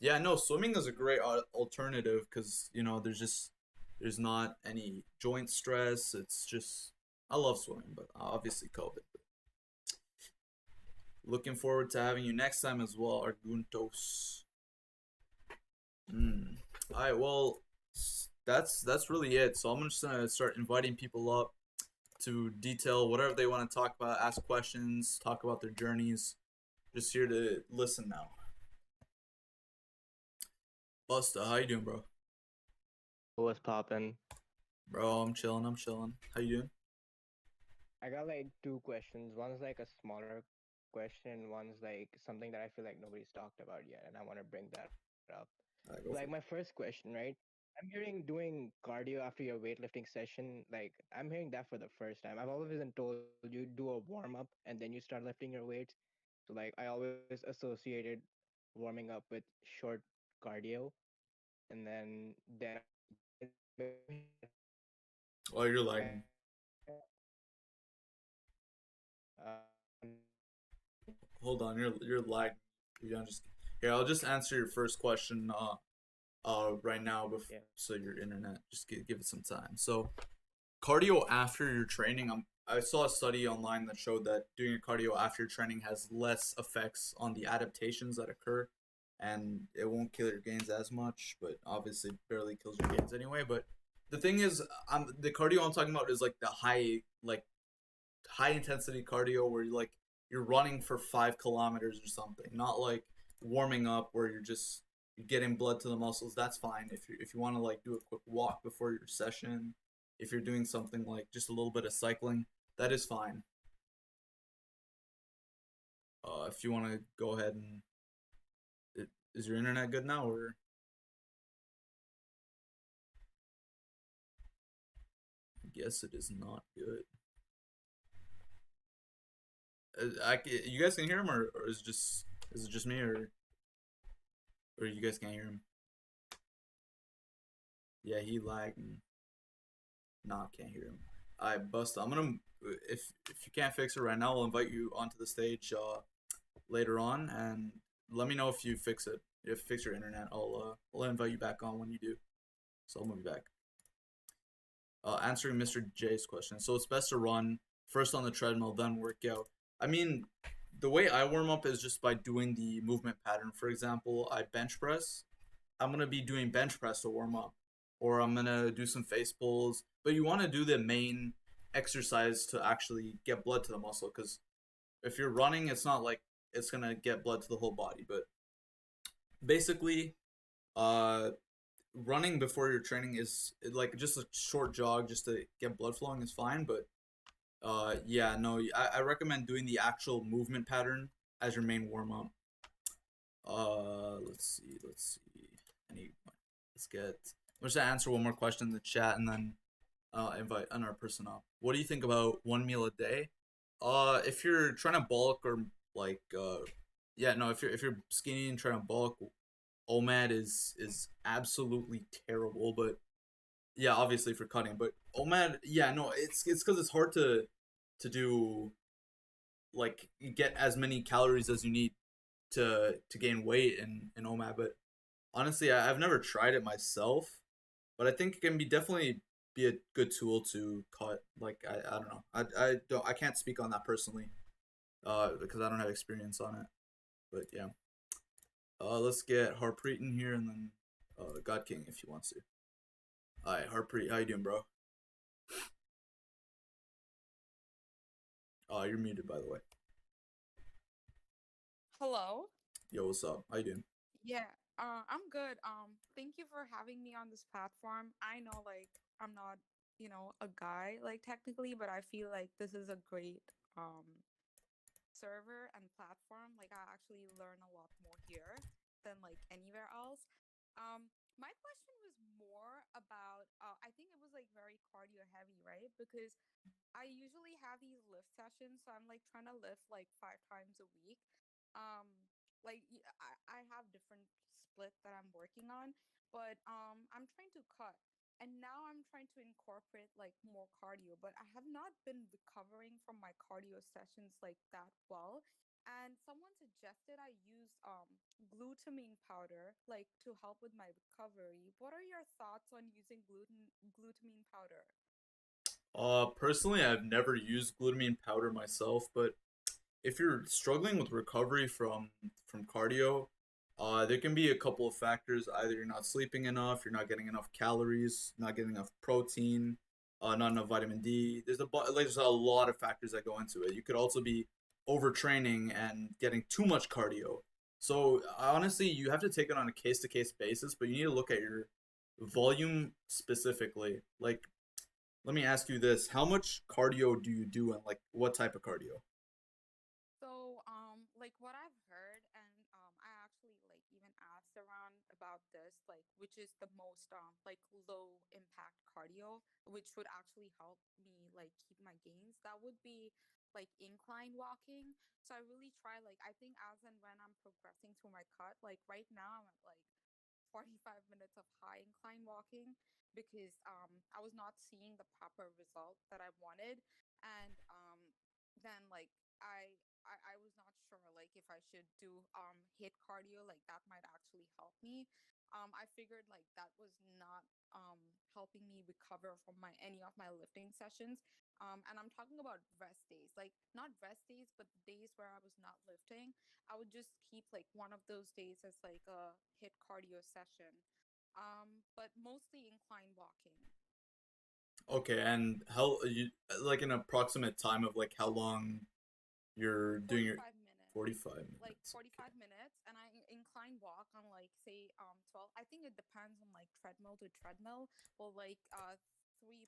Yeah, no, swimming is a great alternative because, you know, there's not any joint stress. It's just, I love swimming, but obviously COVID. But looking forward to having you next time as well, Arguntos. Alright, well, that's really it. So I'm just gonna start inviting people up to detail whatever they want to talk about, ask questions, talk about their journeys. Just here to listen now. Busta, how you doing, bro? What's poppin'? Bro, I'm chilling. How you doing? I got like two questions. One's like a smaller question, one's like something that I feel like nobody's talked about yet, and I want to bring that up. Alright, go Like for my first question, right? I'm hearing doing cardio after your weightlifting session. Like I'm hearing that for the first time. I've always been told you do a warm up and then you start lifting your weights. So like I always associated warming up with short cardio, and then Oh, you're lagging. Hold on, you're lagging. Here, I'll just answer your first question right now before, so your internet, just give it some time. So cardio after your training, I saw a study online that showed that doing your cardio after your training has less effects on the adaptations that occur, and it won't kill your gains as much, but obviously it barely kills your gains anyway. But the thing is, the cardio I'm talking about is like the high intensity cardio where you're running for 5 kilometers or something, not like warming up where you're getting blood to the muscles. That's fine if you want to like do a quick walk before your session. If you're doing something like just a little bit of cycling, that is fine. If you want to go ahead and is your internet good now, or I guess it is not good. You guys can hear him, or is it just me, or you guys can't hear him? Yeah, he lagged. Nah, can't hear him. Alright, Busta, I'm gonna, if you can't fix it right now, I'll invite you onto the stage later on, and let me know if you fix it. If you fix your internet, I'll invite you back on when you do. So I'll move you back. Answering Mr. J's question. So it's best to run first on the treadmill, then work out. I mean, the way I warm up is just by doing the movement pattern. For example, I bench press. I'm gonna be doing bench press to warm up. or I'm gonna do some face pulls. But you want to do the main exercise to actually get blood to the muscle, because if you're running, it's not like it's gonna get blood to the whole body. But basically, uh, running before your training is like just a short jog just to get blood flowing is fine. But yeah, no, I recommend doing the actual movement pattern as your main warm up. Let's see. Any, let's get. I'm just gonna answer one more question in the chat and then invite another person up. What do you think about one meal a day? If you're trying to bulk or like, yeah, no, if you're skinny and trying to bulk, OMAD is absolutely terrible. But yeah, obviously for cutting. But OMAD, yeah, no, it's because it's hard to do like get as many calories as you need to gain weight in OMAD. But honestly, I've never tried it myself, but I think it can be definitely be a good tool to cut. Like I don't know, I can't speak on that personally, because I don't have experience on it. But yeah, let's get Harpreet in here and then God King if he wants to. All right, Harpreet, how you doing, bro? Oh, you're muted, by the way. Hello. Yo, what's up? How you doing? Yeah, I'm good. Thank you for having me on this platform. I know, like, I'm not, a guy, like, technically, but I feel like this is a great server and platform. Like, I actually learn a lot more here than like anywhere else. My question was more about, I think it was like very cardio heavy, right? Because I usually have these lift sessions, so I'm like trying to lift like 5 times a week. Um, I have different split that I'm working on, but I'm trying to cut. And now I'm trying to incorporate like more cardio, but I have not been recovering from my cardio sessions like that well. And someone suggested I use glutamine powder like to help with my recovery. What are your thoughts on using glutamine powder? Personally, I've never used glutamine powder myself, but if you're struggling with recovery from cardio, there can be a couple of factors. Either you're not sleeping enough, you're not getting enough calories, not getting enough protein, not enough vitamin D. There's a lot of factors that go into it. You could also be overtraining and getting too much cardio. So honestly, you have to take it on a case to case basis, but you need to look at your volume specifically. Like, let me ask you this: how much cardio do you do, and like what type of cardio? So, like what I've heard, and I actually like even asked around about this, like which is the most like low impact cardio, which would actually help me like keep my gains. That would be like incline walking. So I really try like I think as and when I'm progressing through my cut, like right now I'm at like 45 minutes of high incline walking because I was not seeing the proper result that I wanted, and then like I was not sure like if I should do hit cardio, like that might actually help me. I figured like that was not helping me recover from my any of my lifting sessions. And I'm talking about rest days, like not rest days, but days where I was not lifting. I would just keep like one of those days as like a hit cardio session. But mostly incline walking. Okay, and how you like an approximate time of like how long you're doing your 45 minutes. 45 Like minutes. 45 minutes, and I incline walk on like say 12. I think it depends on like treadmill to treadmill, but like 3.3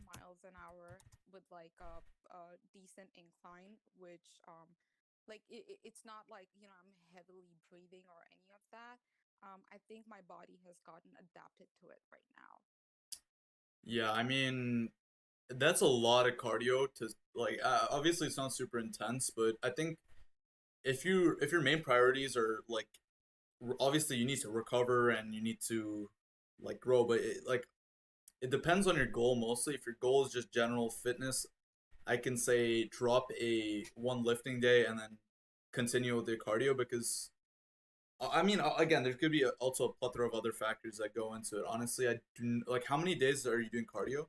miles an hour with like a decent incline, which it's not like I'm heavily breathing or any of that. I think my body has gotten adapted to it right now. Yeah, I mean that's a lot of cardio to like. Obviously, it's not super intense, but I think if your main priorities are like obviously you need to recover and you need to like grow, but it depends on your goal mostly. If your goal is just general fitness, I can say drop a one lifting day and then continue with the cardio, because I mean again there could be also a plethora of other factors that go into it. Honestly, I do like how many days are you doing cardio?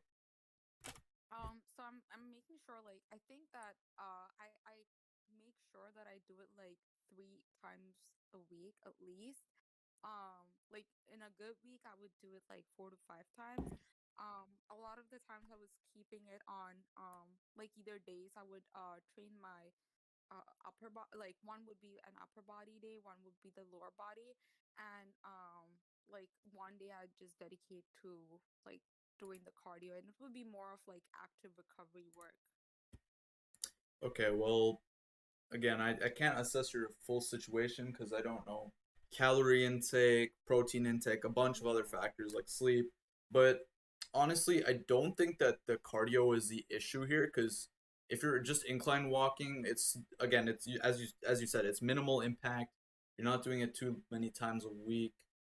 So I'm making sure like I think that I make sure that I do it like 3 times a week at least. like in a good week I would do it like 4 to 5 times. A lot of the times I was keeping it on like either days I would train my upper body, like one would be an upper body day, one would be the lower body, and like one day I just dedicate to like doing the cardio, and it would be more of like active recovery work. Okay, well, again, I can't assess your full situation because I don't know calorie intake, protein intake, a bunch of other factors like sleep. But honestly, I don't think that the cardio is the issue here because if you're just incline walking, it's again, it's as you said, it's minimal impact. You're not doing it too many times a week.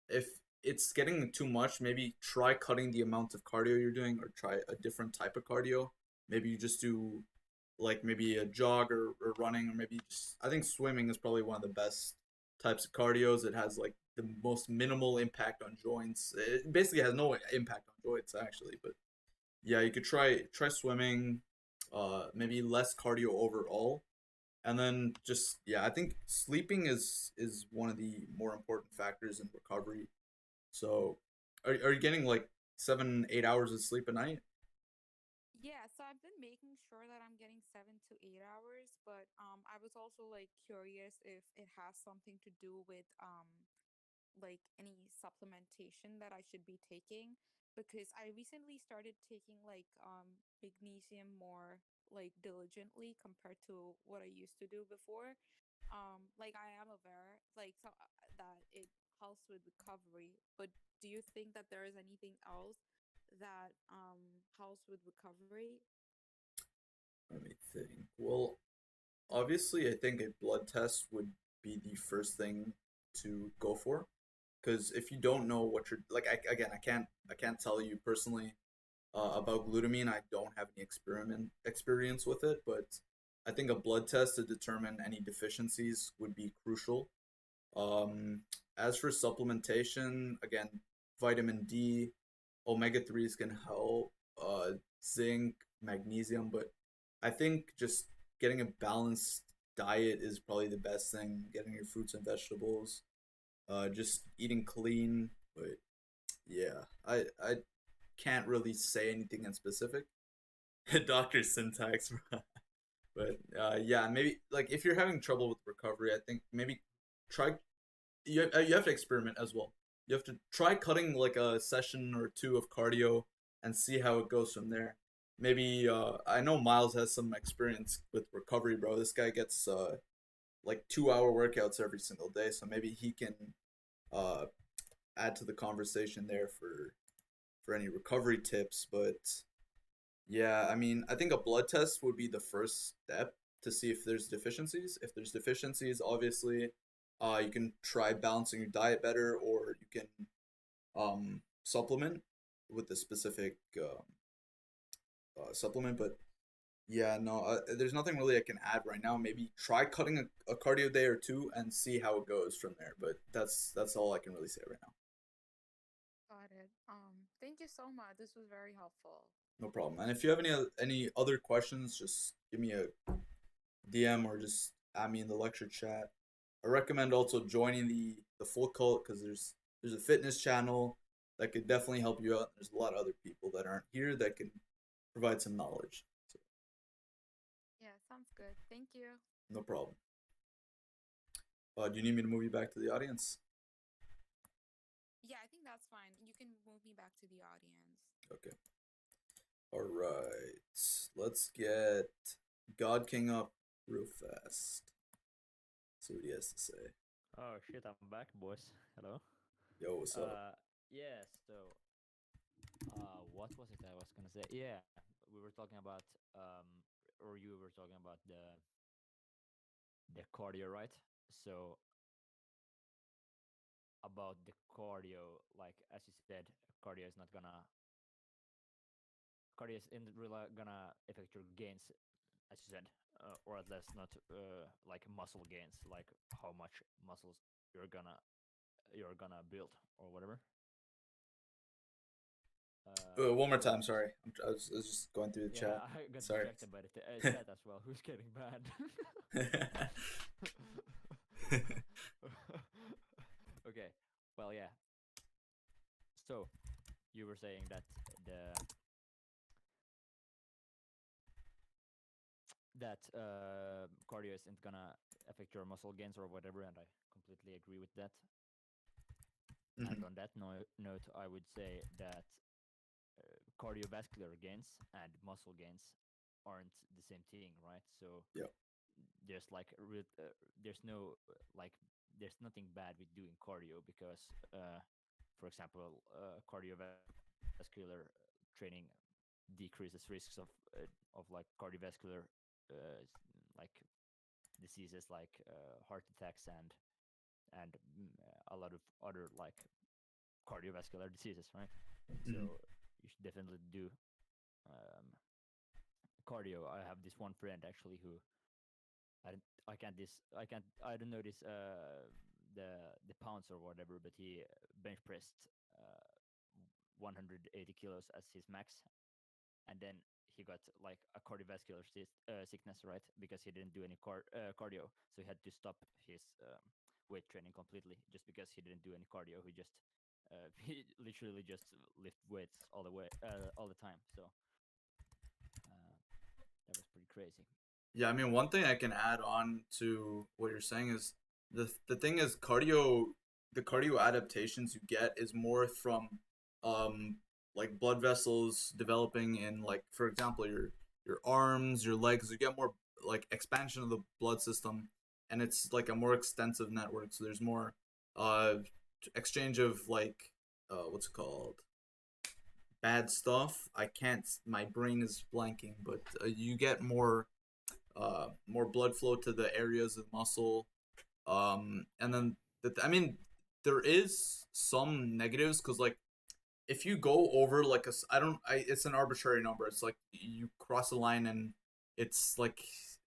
If it's getting too much, maybe try cutting the amount of cardio you're doing or try a different type of cardio. Maybe you just do like maybe a jog or running or maybe just I think swimming is probably one of the best types of cardios. It has like the most minimal impact on joints. It basically has no impact on joints actually, but yeah, you could try swimming, maybe less cardio overall, and then just yeah, I think sleeping is one of the more important factors in recovery. So, are you getting like 7 8 hours of sleep a night? Yeah, so I've been making sure that I'm getting 7 to 8 hours, but I was also like curious if it has something to do with like any supplementation that I should be taking, because I recently started taking like magnesium more like diligently compared to what I used to do before. Like I am aware like so that it helps with recovery, but do you think that there is anything else that helps with recovery? Let me think. Well, obviously, I think a blood test would be the first thing to go for, because if you don't know what you're like, again, I can't tell you personally about glutamine. I don't have any experiment experience with it, but I think a blood test to determine any deficiencies would be crucial. As for supplementation, again, vitamin D, omega threes can help, zinc, magnesium, but I think just getting a balanced diet is probably the best thing. Getting your fruits and vegetables, just eating clean. But yeah, I can't really say anything in specific. Doctor syntax, but yeah, maybe like if you're having trouble with recovery, I think maybe try you have to experiment as well. You have to try cutting like a session or two of cardio and see how it goes from there. Maybe I know Miles has some experience with recovery, bro. This guy gets like 2 hour workouts every single day, so maybe he can uh add to the conversation there for any recovery tips. But yeah, I mean, I think a blood test would be the first step to see if there's deficiencies. If there's deficiencies, obviously, you can try balancing your diet better, or you can supplement with a specific supplement. But yeah, no, there's nothing really I can add right now. Maybe try cutting a cardio day or two and see how it goes from there. But that's all I can really say right now. Got it. Thank you so much. This was very helpful. No problem. And if you have any other questions, just give me a DM or just add me in the lecture chat. I recommend also joining the full cult because there's a fitness channel that could definitely help you out. There's a lot of other people that aren't here that can provide some knowledge. So, Yeah, sounds good. Thank you. no problem. Do you need me to move you back to the audience? Yeah, I think that's fine. You can move me back to the audience. Okay. All right. Let's get God King up real fast. See what he has to say. Oh shit, I'm back, boys. Hello. Yo, what's up? Yeah. So, what was it I was gonna say? Yeah, we were talking about or you were talking about the cardio, right? So about the cardio, like as you said, cardio is not gonna cardio isn't really gonna affect your gains, as you said, or at least not like muscle gains, like how much muscles you're gonna build or whatever. One more So time, sorry. I was just going through the yeah, chat. I got Sorry. distracted by the chat as well. Who's getting bad? Okay, well, yeah. So you were saying that the cardio isn't gonna affect your muscle gains or whatever, and I completely agree with that. And on that note, I would say that cardiovascular gains and muscle gains aren't the same thing, right? So there's like there's no there's nothing bad with doing cardio because, for example, cardiovascular training decreases risks of like cardiovascular like diseases like heart attacks and a lot of other like cardiovascular diseases, right? So you should definitely do cardio. I have this one friend actually who I don't know this the pounds or whatever, but he bench pressed 180 kilos as his max, and then he got like a cardiovascular sickness, right? Because he didn't do any cardio, so he had to stop his weight training completely just because he didn't do any cardio. He just he literally just lift weights all the time. So that was pretty crazy. Yeah, I mean, one thing I can add on to what you're saying is the thing is cardio. The cardio adaptations you get is more from like blood vessels developing in, like, for example, your arms, your legs. You get more like expansion of the blood system, and it's like a more extensive network. So there's more exchange of like what's it called, bad stuff. I can't. My brain is blanking, but you get more blood flow to the areas of muscle, and then I mean, there is some negatives because, like, if you go over like it's an arbitrary number. It's like you cross a line and it's like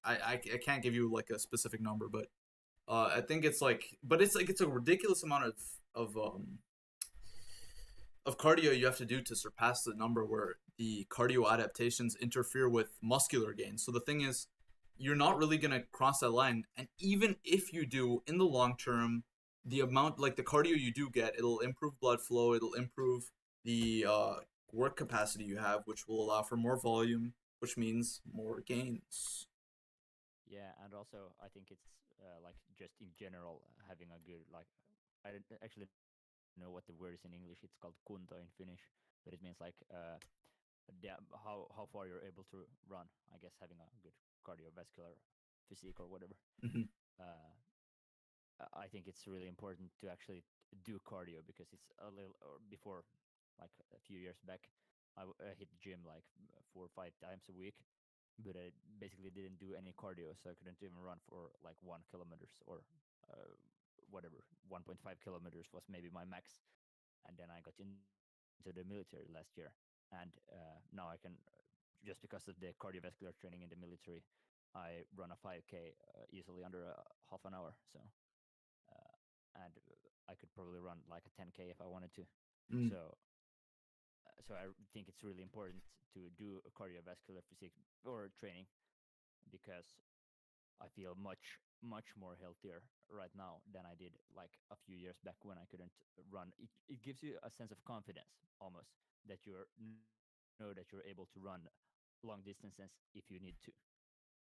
I can't give you like a specific number, but I think it's like, but it's like it's a ridiculous amount of cardio you have to do to surpass the number where the cardio adaptations interfere with muscular gain. So the thing is, you're not really gonna cross that line, and even if you do, in the long term, the amount, like the cardio you do get, it'll improve blood flow, it'll improve the work capacity you have, which will allow for more volume, which means more gains. Yeah, and also I think it's like just in general having a good, like, I don't actually know what the word is in English. It's called kunto in Finnish, but it means like how far you're able to run. I guess having a good cardiovascular physique or whatever. I think it's really important to actually do cardio because it's a little, or before, like a few years back, I hit the gym like 4 or 5 times a week, but I basically didn't do any cardio, so I couldn't even run for like 1 kilometers or whatever. 1.5 kilometers was maybe my max, and then I got into the military last year, and now I can, just because of the cardiovascular training in the military, I run a 5K easily under half an hour. So. And I could probably run like a 10K if I wanted to. So I think it's really important to do a cardiovascular physique or training, because I feel much more healthier right now than I did like a few years back when I couldn't run. It gives you a sense of confidence almost that know that you're able to run long distances if you need to,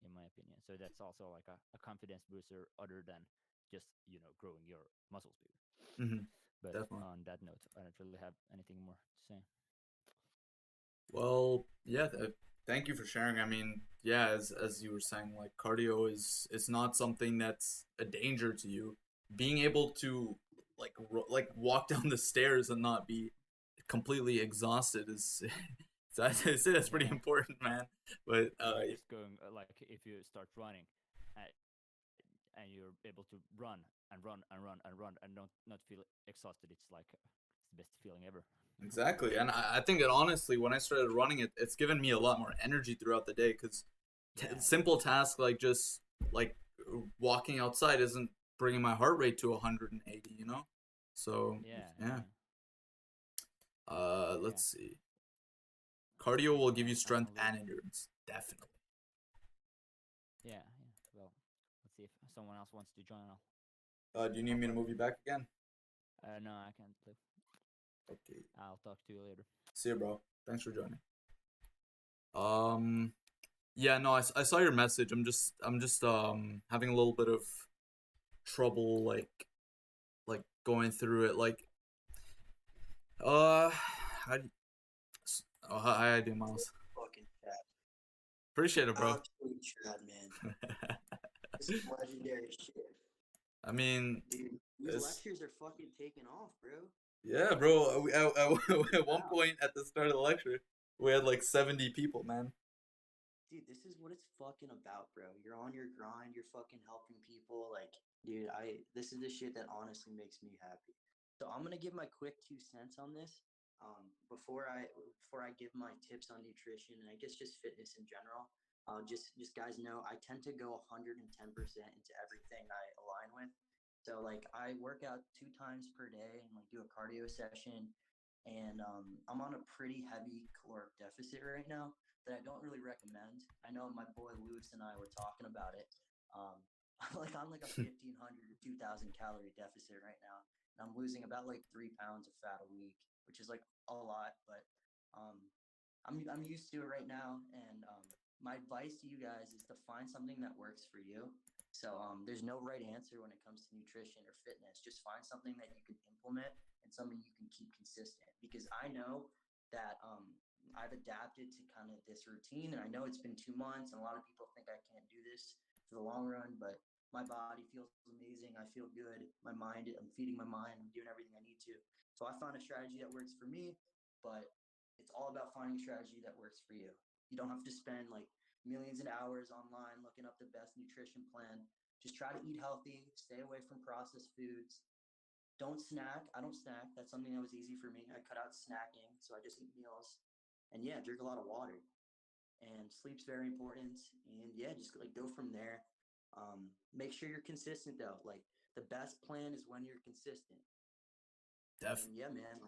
in my opinion. So that's also like a confidence booster other than just, growing your muscles bigger. But Definitely. on that note, I don't really have anything more to say. Well, yeah, thank you for sharing. I mean, yeah, as you were saying, like cardio is not something that's a danger to you. Being able to like walk down the stairs and not be completely exhausted is so I'd say that's pretty important, man. But just going like if you start running, and you're able to run and run and run and run and not feel exhausted, it's like it's the best feeling ever. Exactly, and I think that honestly, when I started running, it's given me a lot more energy throughout the day, because simple tasks like just like walking outside isn't bringing my heart rate to 180, So yeah. Let's see. Cardio will give you strength and endurance, definitely. Yeah. Well, let's see if someone else wants to join. Do you need me to move you back again? No, I can't play. Okay. I'll talk to you later. See you, bro. Thanks for joining. Yeah, no, I saw your message. I'm just having a little bit of trouble like going through it. Like how do oh, hi, I do, Miles. Fucking chat. Appreciate it, bro. Absolute chat, man. This is legendary shit. I mean, Dude, these lectures are fucking taking off, bro. yeah, bro. At one point at the start of the lecture, we had like 70 people, man. Dude, this is what it's fucking about, bro. You're on your grind, you're fucking helping people. Like, dude, this is the shit that honestly makes me happy. So I'm gonna give my quick 2 cents on this. Before I give my tips on nutrition and I guess just fitness in general. Just guys know I tend to go 110% into everything I align with. So like I work out 2 times per day and like do a cardio session, and I'm on a pretty heavy caloric deficit right now that I don't really recommend. I know my boy Lewis and I were talking about it. I'm like on like a 1,500 to 2,000 calorie deficit right now, and I'm losing about like 3 pounds of fat a week, which is like a lot, but I'm used to it right now. And my advice to you guys is to find something that works for you. So there's no right answer when it comes to nutrition or fitness. Just find something that you can implement and something you can keep consistent. Because I know that I've adapted to kind of this routine, and I know it's been 2 months, and a lot of people think I can't do this for the long run, but my body feels amazing. I feel good. My mind, I'm feeding my mind. I'm doing everything I need to. So I found a strategy that works for me, but it's all about finding a strategy that works for you. You don't have to spend like millions of hours online looking up the best nutrition plan. Just try to eat healthy, stay away from processed foods. Don't snack. I don't snack. That's something that was easy for me. I cut out snacking, so I just eat meals. And yeah, drink a lot of water. And sleep's very important. And yeah, just like go from there. Make sure you're consistent though. Like the best plan is when you're consistent. And yeah, man,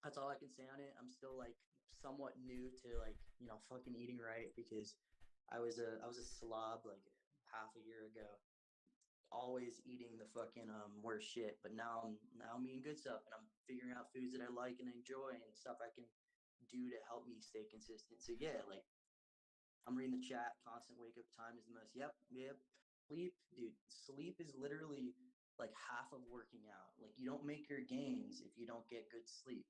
that's all I can say on it. I'm still like somewhat new to like, fucking eating right, because I was a slob like half a year ago, always eating the fucking worst shit. But now I'm eating good stuff, and I'm figuring out foods that I like and enjoy and stuff I can do to help me stay consistent. So yeah, like I'm reading the chat. Constant wake up time is the most. Yep. Sleep, dude. Sleep is literally like half of working out. Like you don't make your gains if you don't get good sleep.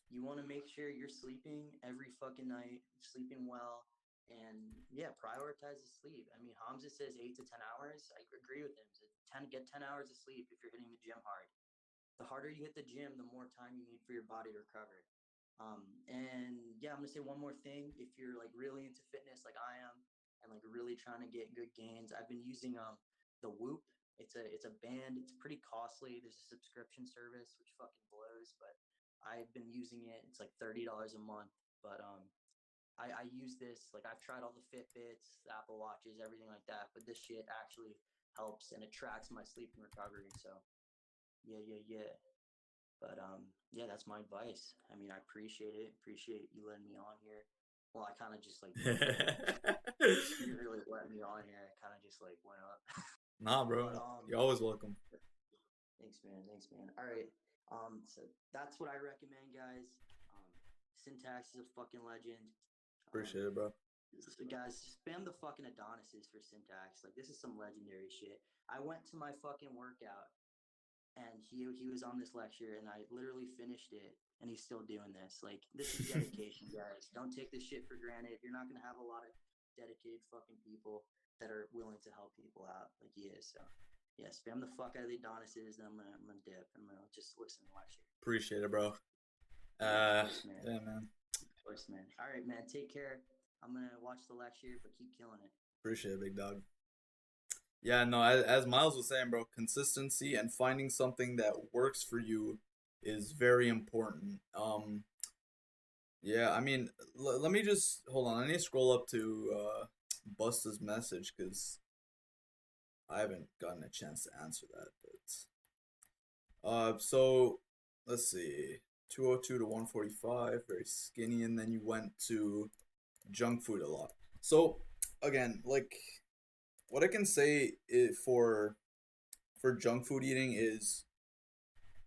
You want to make sure you're sleeping every fucking night, sleeping well, and yeah, prioritize the sleep. I mean, Hamza says 8 to 10 hours. I agree with him. So get 10 hours of sleep if you're hitting the gym hard. The harder you hit the gym, the more time you need for your body to recover. And yeah, I'm gonna say one more thing. If you're like really into fitness, like I am, and like really trying to get good gains, I've been using the Whoop. It's a band. It's pretty costly. There's a subscription service which fucking blows, but I've been using it. It's like $30 a month. But I use this. Like I've tried all the Fitbits, the Apple Watches, everything like that. But this shit actually helps, and it tracks my sleep and recovery. So yeah. But yeah, that's my advice. I mean, I appreciate it. Appreciate you letting me on here. Well, I kind of just like you didn't really let me on here. I kind of just like went up. Nah, bro. But, you're always welcome. Thanks, man. All right. So that's what I recommend, guys. Syntax is a fucking legend. Appreciate it, bro. So guys, spam the fucking Adonises for Syntax. Like this is some legendary shit. I went to my fucking workout, and he was on this lecture, and I literally finished it, and he's still doing this. Like this is dedication, guys. Don't take this shit for granted. You're not gonna have a lot of dedicated fucking people that are willing to help people out like he is. So yeah, spam the fuck out of the Adonises, and I'm gonna dip. I'm gonna just listen to the lecture. Appreciate it, bro. Course, man. Yeah, man. Of course, man. All right, man. Take care. I'm gonna watch the lecture, but keep killing it. Appreciate it, big dog. Yeah, no, as Miles was saying, bro, consistency and finding something that works for you is very important. Yeah, I mean, let me just hold on. I need to scroll up to Busta's message because I haven't gotten a chance to answer that. But so let's see, 202 to 145, very skinny, and then you went to junk food a lot. So again, like, what I can say for junk food eating is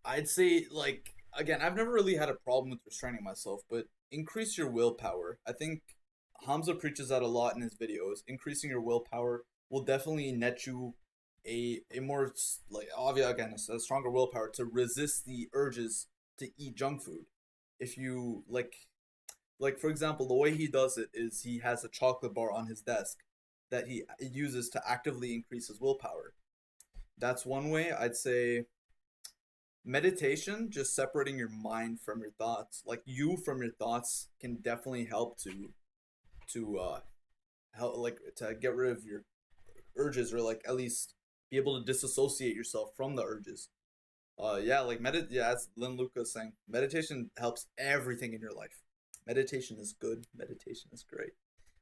I'd say, like, again, I've never really had a problem with restraining myself, but increase your willpower. I think Hamza preaches that a lot in his videos. Increasing your willpower will definitely net you a more, like, obvious, again, a stronger willpower to resist the urges to eat junk food. If you, like for example, the way he does it is he has a chocolate bar on his desk that he uses to actively increase his willpower. That's one way. I'd say meditation, just separating your mind from your thoughts, like you from your thoughts, can definitely help to help, like, to get rid of your urges, or like at least be able to disassociate yourself from the urges. Yeah, like yeah, as Lynn Luca is saying, meditation helps everything in your life. Meditation is good. Meditation is great.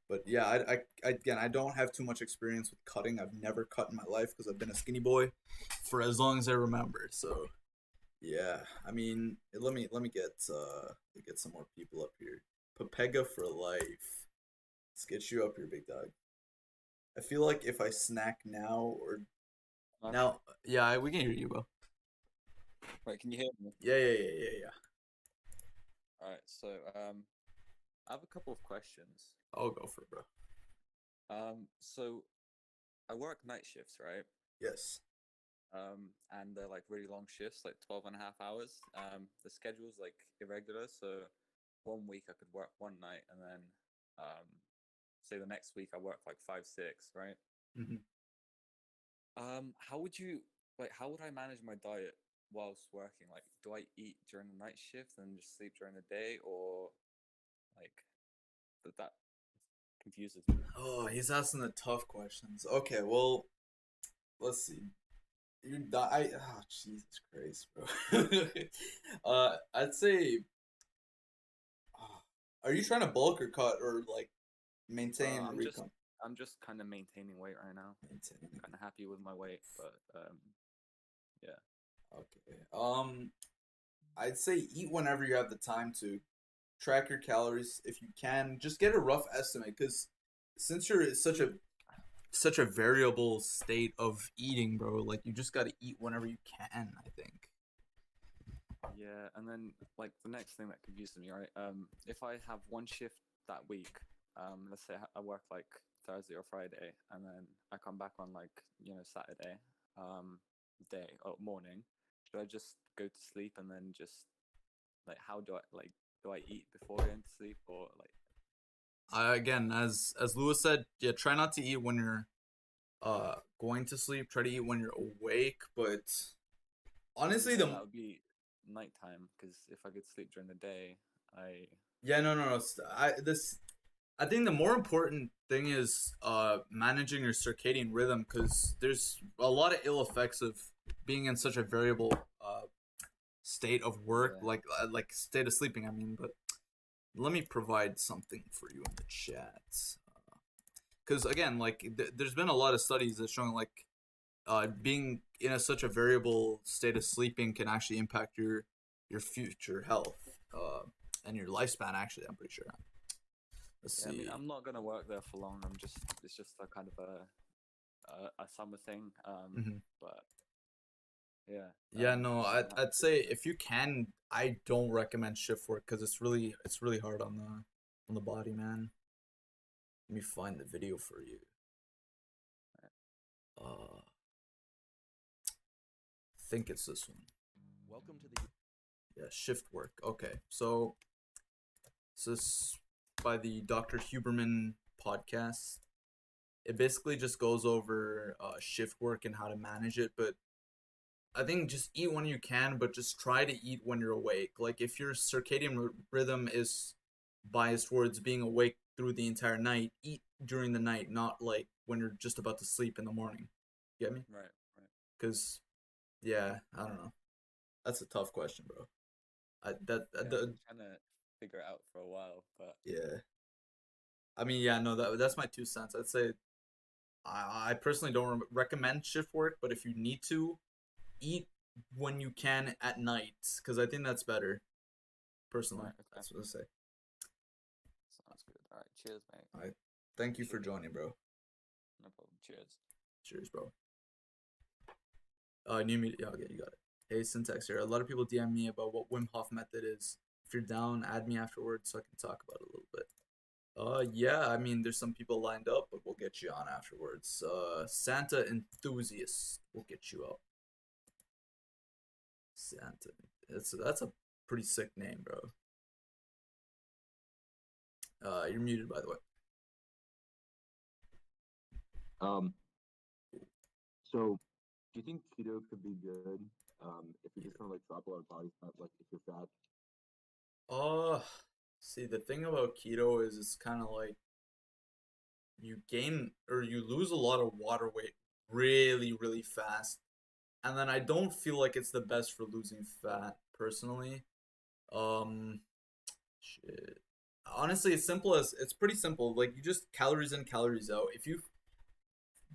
But yeah, again, I don't have too much experience with cutting. I've never cut in my life because I've been a skinny boy for as long as I remember. So yeah, I mean, let me get some more people up here. Papega for life. Let's get you up here, big dog. I feel like if I snack now or now, yeah, we can hear you, bro. Right, can you hear me? Yeah. Alright, so I have a couple of questions. I'll go for it, bro. So I work night shifts, right? Yes. And they're like really long shifts, like 12 and a half hours. The schedule's like irregular, so one week I could work one night, and then say the next week I work like 5-6, right? Mhm. How would you how would I manage my diet whilst working? Like, do I eat during the night shift and just sleep during the day, or like that confuses me? Oh, he's asking the tough questions. Okay, well, let's see. Oh, Jesus Christ, bro. I'd say, are you trying to bulk or cut or like maintain recomp? I'm just kind of maintaining weight right now. Maintaining. Kind of happy with my weight, but yeah. Okay. I'd say eat whenever you have the time to. Track your calories if you can. Just get a rough estimate, because since you're in such a variable state of eating, bro, like you just gotta eat whenever you can, I think. Yeah, and then like the next thing that confuses me, right? If I have one shift that week, let's say I work like Thursday or Friday, and then I come back on like Saturday, day or morning. Should I just go to sleep and then just like how do I eat before going to sleep, or like? Again, as Lewis said, yeah, try not to eat when you're going to sleep. Try to eat when you're awake, but honestly, that would be nighttime, because if I could sleep during the day, yeah, no. I think the more important thing is managing your circadian rhythm, because there's a lot of ill effects of being in such a variable state of work, Yeah. like state of sleeping. I mean, but let me provide something for you in the chat, because again, like there's been a lot of studies that showing like being in such a variable state of sleeping can actually impact your future health and your lifespan. Actually, I'm pretty sure. Let's see. I mean, I'm not gonna work there for long. It's just a kind of a summer thing. But yeah. Yeah, no, I'd say if you can, I don't recommend shift work because it's really hard on the body, man. Let me find the video for you. I think it's this one. Welcome to the shift work. Okay, so this is by the Dr. Huberman podcast. It basically just goes over shift work and how to manage it, but I think just eat when you can, but just try to eat when you're awake. Like if your circadian rhythm is biased towards being awake through the entire night, eat during the night, not like when you're just about to sleep in the morning. You get me? Right. Because, yeah, I don't know. That's a tough question, bro. I've been trying to figure it out for a while, but yeah. I mean, yeah, no, that's my 2 cents. I'd say I personally don't recommend shift work, but if you need to, eat when you can at night, because I think that's better. Personally, that's what I say. Sounds good. All right, cheers, mate. All right, thank you for joining, bro. No problem. Cheers. Cheers, bro. New media. Yeah, okay, you got it. Hey, Syntax here. A lot of people DM me about what Winghoff Method is. If you're down, add me afterwards so I can talk about it a little bit. Yeah, I mean, there's some people lined up, but we'll get you on afterwards. Santa Enthusiast, we'll get you up. Santa, that's a pretty sick name, bro. You're muted, by the way. So do you think keto could be good if you just kind of like drop a lot of body fat, like if you're fat? See, the thing about keto is it's kind of like you gain or you lose a lot of water weight really, really fast. And then I don't feel like it's the best for losing fat personally. Shit. Honestly, it's pretty simple. Like you just calories in, calories out. If you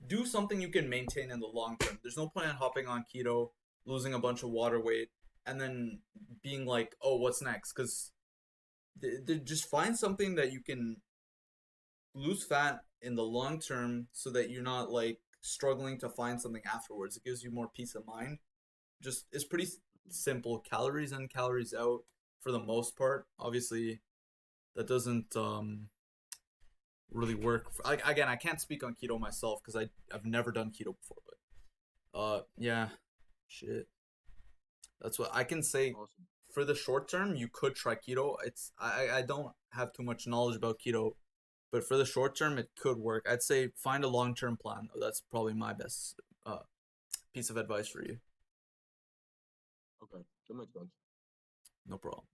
do something you can maintain in the long term, there's no point in hopping on keto, losing a bunch of water weight, and then being like, oh, what's next? Because just find something that you can lose fat in the long term so that you're not like struggling to find something afterwards. It gives you more peace of mind. Just it's pretty simple, calories in, calories out for the most part. Obviously, that doesn't really work. Again, I can't speak on keto myself because I've never done keto before, but yeah, shit. That's what I can say. Awesome. For the short term, you could try keto. I don't have too much knowledge about keto, but for the short term, it could work. I'd say find a long term plan. That's probably my best piece of advice for you. Okay, that makes sense. No problem.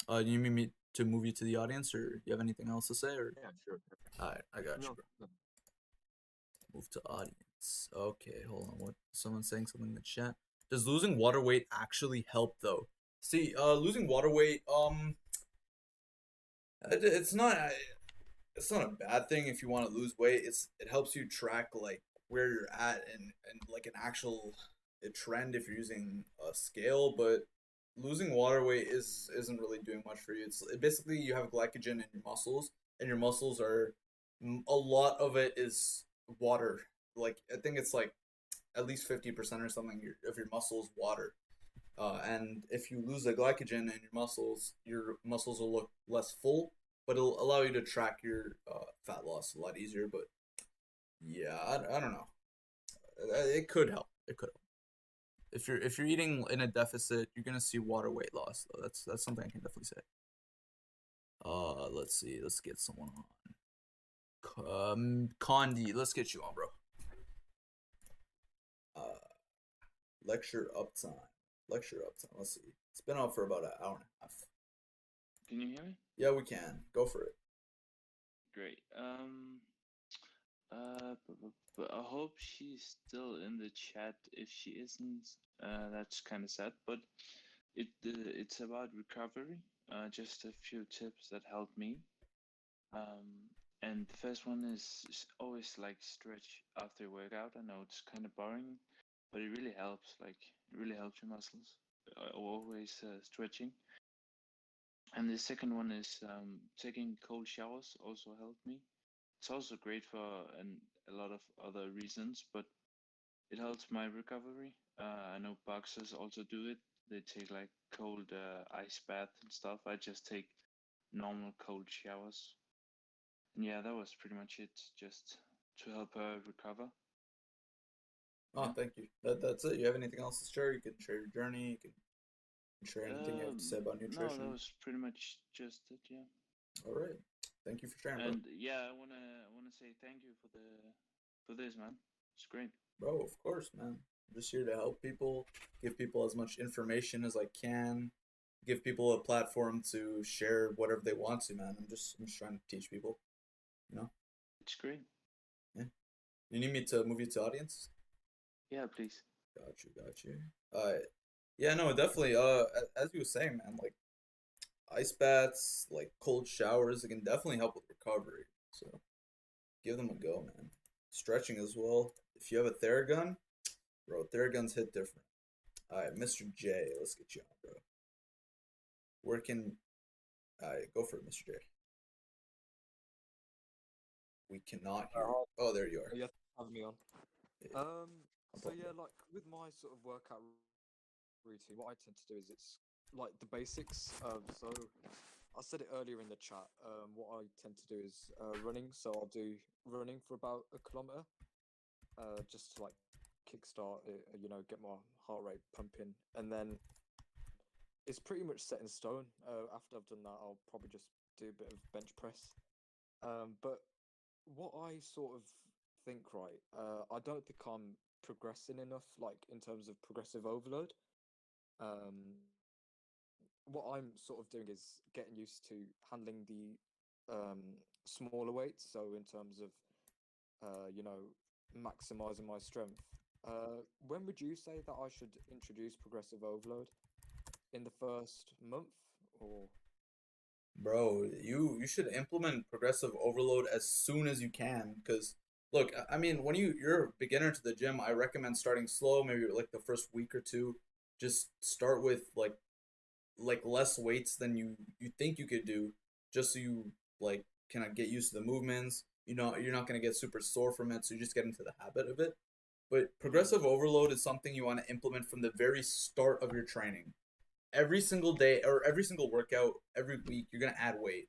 You need me to move you to the audience, or you have anything else to say? Or Yeah, sure. alright, I got you, No, bro. no. Move to audience. Okay, hold on. What? Someone's saying something in the chat. Does losing water weight actually help though? See, losing water weight, it's not a bad thing if you want to lose weight. It helps you track like where you're at and like an actual trend if you're using a scale, but losing water weight isn't really doing much for you. Basically you have glycogen in your muscles, and your muscles are a lot of it is water. Like I think it's like at least 50% or something of your muscles water. And if you lose the glycogen in your muscles will look less full, but it'll allow you to track your fat loss a lot easier. But yeah, I don't know. It could help. It could help. If you're eating in a deficit, you're gonna see water weight loss though. That's something I can definitely say. Let's see. Let's get someone on. Condi, let's get you on, bro. Lecture uptime. Let's see. It's been on for about an hour and a half. Can you hear me? Yeah, we can. Go for it. Great. But I hope she's still in the chat. If she isn't, that's kind of sad. But it's about recovery. Just a few tips that helped me. And the first one is always like stretch after a workout. I know it's kind of boring, but it really helps. Like it really helps your muscles. Always stretching. And the second one is taking cold showers also helped me. It's also great for a lot of other reasons, but it helps my recovery. I know boxers also do it. They take like cold ice bath and stuff. I just take normal cold showers. And yeah, that was pretty much it, just to help her recover. Oh, thank you. That's it. You have anything else to share? You can share your journey. You can share anything you have to say about nutrition. No, that was pretty much just it. Yeah. All right. Thank you for sharing, bro. And yeah, I wanna say thank you for this, man. It's great. Bro, of course, man. I'm just here to help people, give people as much information as I can, give people a platform to share whatever they want to, man. I'm just trying to teach people, you know? It's great. Yeah. You need me to move you to audience? Yeah, please. Got you. Yeah, no, definitely. As you were saying, man, like ice baths, like cold showers, it can definitely help with recovery. So give them a go, man. Stretching as well. If you have a Theragun, bro, Theraguns hit different. Alright, Mr. J, let's get you on, bro. Where can go for it, Mr. J? We cannot hear you. Oh, there you are. You have to have me on. So yeah, like with my sort of workout routine, what I tend to do is it's like the basics. So I said it earlier in the chat. What I tend to do is running. So I'll do running for about a kilometer, just to like kickstart it, get my heart rate pumping, and then it's pretty much set in stone. After I've done that, I'll probably just do a bit of bench press. But what I sort of think, right, I don't think I'm progressing enough, like in terms of progressive overload. What I'm sort of doing is getting used to handling the smaller weights. So in terms of, maximizing my strength. When would you say that I should introduce progressive overload? In the first month, or? Bro, you should implement progressive overload as soon as you can, because look, I mean, when you're a beginner to the gym, I recommend starting slow, maybe like the first week or two. Just start with like less weights than you think you could do, just so you like kind of get used to the movements. You know, you're not gonna get super sore from it, so you just get into the habit of it. But progressive overload is something you want to implement from the very start of your training. Every single day or every single workout, every week, you're gonna add weight.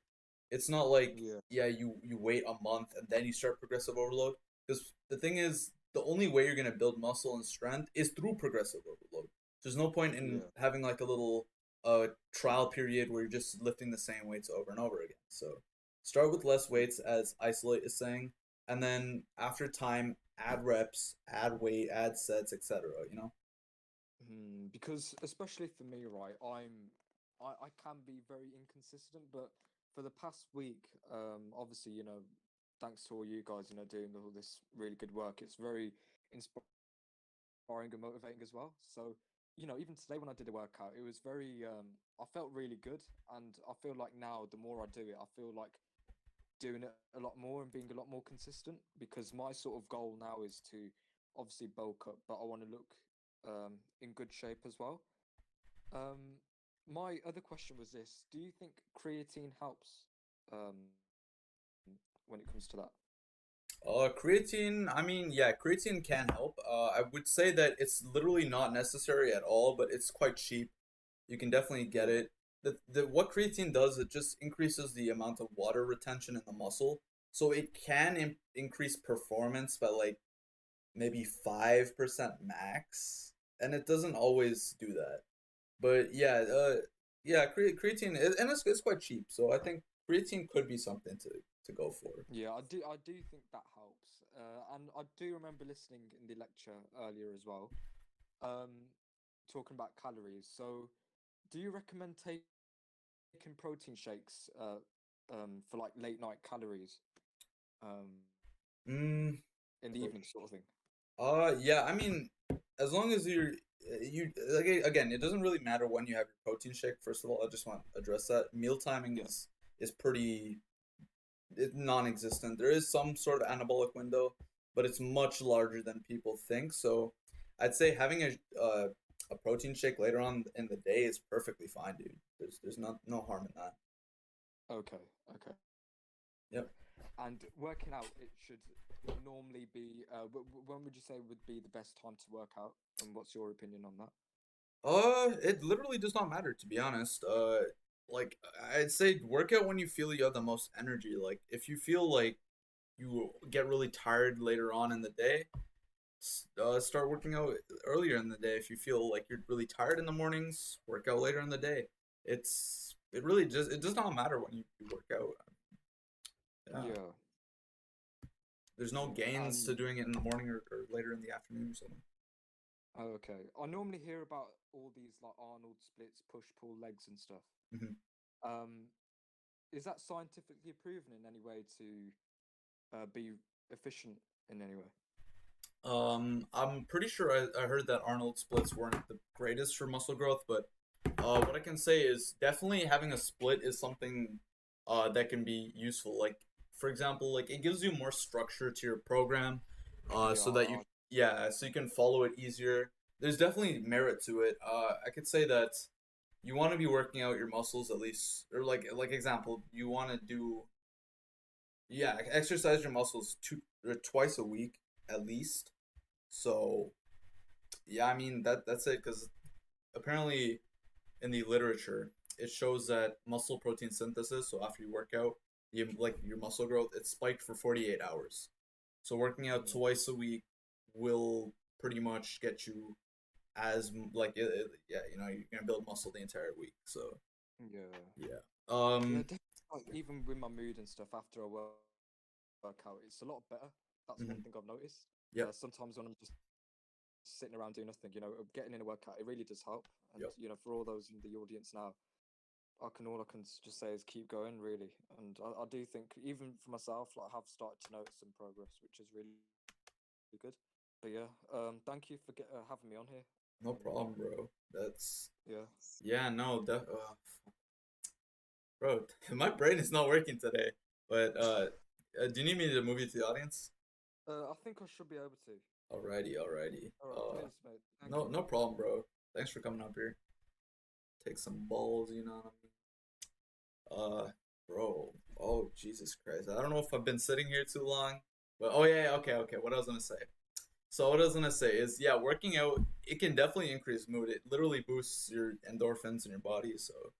It's not like, Yeah. yeah, you wait a month and then you start progressive overload. Because the thing is, the only way you're gonna build muscle and strength is through progressive overload. There's no point in Yeah. having like a little trial period where you're just lifting the same weights over and over again. So start with less weights, as Isolate is saying, and then after time, add reps, add weight, add sets, etc. You know. Because especially for me, right, I can be very inconsistent, but for the past week, obviously, thanks to all you guys, doing all this really good work, it's very inspiring and motivating as well. So, even today when I did a workout, it was very, I felt really good, and I feel like now the more I do it, I feel like doing it a lot more and being a lot more consistent, because my sort of goal now is to obviously bulk up, but I want to look in good shape as well. Um, my other question was this: do you think creatine helps um, when it comes to that? Creatine, I mean, yeah, creatine can help. I would say that it's literally not necessary at all, but it's quite cheap. You can definitely get Yeah. it. The what creatine does, it just increases the amount of water retention in the muscle. So it can increase performance by like maybe 5% max, and it doesn't always do that. But yeah, yeah, creatine is, and it's quite cheap. So I think creatine could be something to go for. Yeah, I do think that helps. And I do remember listening in the lecture earlier as well, um, talking about calories. So, do you recommend taking protein shakes for like late night calories um, Mm, in the evening, sort of thing? yeah, I mean, as long as you like again, it doesn't really matter when you have your protein shake. First of all, I just want to address that meal timing Yeah. is pretty non-existent. There is some sort of anabolic window, but it's much larger than people think. So, I'd say having a protein shake later on in the day is perfectly fine, dude. There's no harm in that. Okay, okay. Yep. And working out, it should normally be. When would you say would be the best time to work out? And what's your opinion on that? It literally does not matter, to be honest. Like I'd say work out when you feel you have the most energy. Like if you feel like you get really tired later on in the day, start working out earlier in the day. If you feel like you're really tired in the mornings, work out later in the day. It really just it does not matter when you work out. Yeah. Yeah, There's no gains and to doing it in the morning or later in the afternoon or something. okay. I normally hear about all these like Arnold splits, push pull legs and stuff. Mhm. Um, is that scientifically proven in any way to be efficient in any way? I'm pretty sure I heard that Arnold splits weren't the greatest for muscle growth, but what I can say is definitely having a split is something that can be useful. Like for example, like it gives you more structure to your program, Yeah, so that so you can follow it easier. There's definitely merit to it. I could say that you want to be working out your muscles at least, or like example, you want to do exercise your muscles two or twice a week at least. So Yeah, I mean that's it because apparently in the literature it shows that muscle protein synthesis. So after you work out, like your muscle growth, it's spiked for 48 hours. So working out twice a week will pretty much get you as yeah, you know, you're gonna build muscle the entire week. So Yeah. yeah. Yeah, definitely, like, even with my mood and stuff after a workout, it's a lot better. That's one thing I've noticed. Yep. Sometimes when I'm just sitting around doing nothing, getting in a workout, it really does help. And Yep. for all those in the audience now, all I can just say is keep going, really. And I do think even for myself, like, I have started to notice some progress, which is really good. But yeah, thank you for having me on here. No problem, bro. That's Yeah. yeah, no, bro, my brain is not working today. But do you need me to move you to the audience? I think I should be able to. Alrighty. All right, cheers, mate. Thank No, you. no problem, bro. Thanks for coming up here. Take some balls, you know what I mean? Bro. Oh, Jesus Christ. I don't know if I've been sitting here too long, but oh yeah, okay. What I was gonna say. So what I was gonna say is, yeah, working out, it can definitely increase mood. It literally boosts your endorphins in your body. So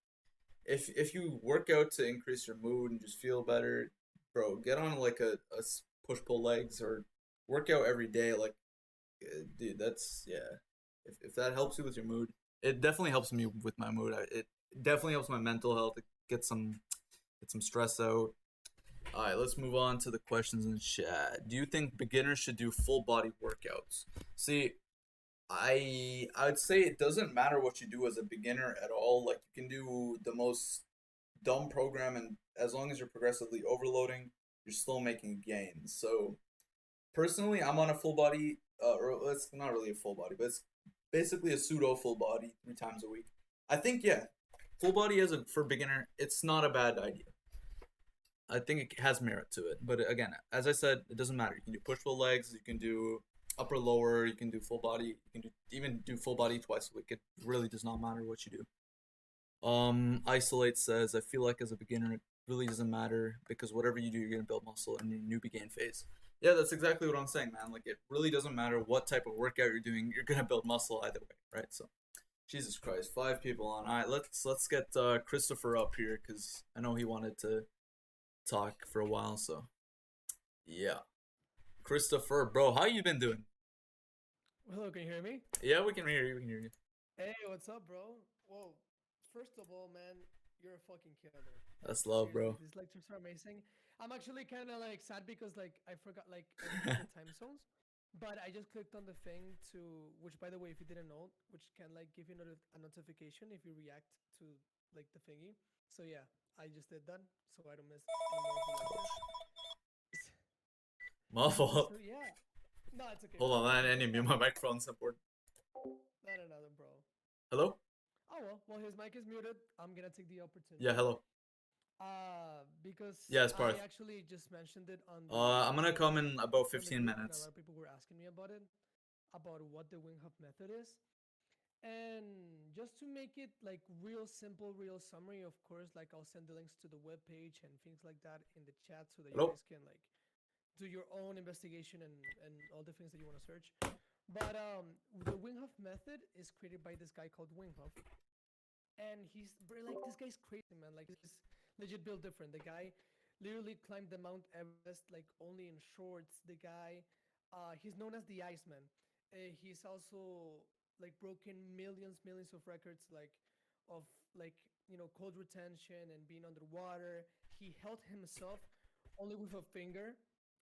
if you work out to increase your mood and just feel better, bro, get on like a push pull legs or work out every day. Like, dude, that's yeah. If that helps you with your mood, it definitely helps me with my mood. It definitely helps my mental health. It get some stress out. All right, let's move on to the questions in chat. Do you think beginners should do full body workouts? See, I'd say it doesn't matter what you do as a beginner at all. Like you can do the most dumb program, and as long as you're progressively overloading, you're still making gains. So personally, I'm on a full body, or it's not really a full body, but it's basically a pseudo full body 3 times a week. I think yeah, full body for beginner, it's not a bad idea. I think it has merit to it. But again, as I said, it doesn't matter. You can do push pull legs, you can do upper lower, you can do full body, you can even do full body twice a week. It really does not matter what you do. Isolate says, I feel like as a beginner it really doesn't matter because whatever you do, you're gonna build muscle in your newbie gain phase. Yeah, that's exactly what I'm saying, man. Like it really doesn't matter what type of workout you're doing, you're gonna build muscle either way, right? So Jesus Christ, 5 people on. Alright, let's get Christopher up here because I know he wanted to talk for a while, so yeah. Christopher, bro, how you been doing? Hello, can you hear me? Yeah, we can hear you. Hey, what's up, bro? Whoa, first of all, man, you're a fucking killer. That's love, bro. These lectures are amazing. I'm actually kind of like sad because like I forgot like the time zones, but I just clicked on the thing to which, by the way, if you didn't know, which can like give you a notification if you react to like the thingy. So yeah, I just did that so I don't miss any more of the lectures. My fault. So yeah, no, it's okay. Hold on, I need to mute my microphone support. No, bro. Hello? Oh well, his mic is muted. I'm gonna take the opportunity. Yeah, hello. Because yeah, it's I actually just mentioned it on the I'm gonna come in about 15 minutes. A lot of people were asking me about it, about what the Winghoff Method is. And just to make it like real simple, real summary, of course, like I'll send the links to the web page and things like that in the chat so that you guys can like do your own investigation and all the things that you want to search. But the Winghoff Method is created by this guy called Winghoff. And he's very like, this guy's crazy, man. Like, he's legit built different. The guy literally climbed the Mount Everest like only in shorts. The guy, he's known as the Iceman. He's also like broken millions of records, like of like cold retention and being underwater. He held himself only with a finger,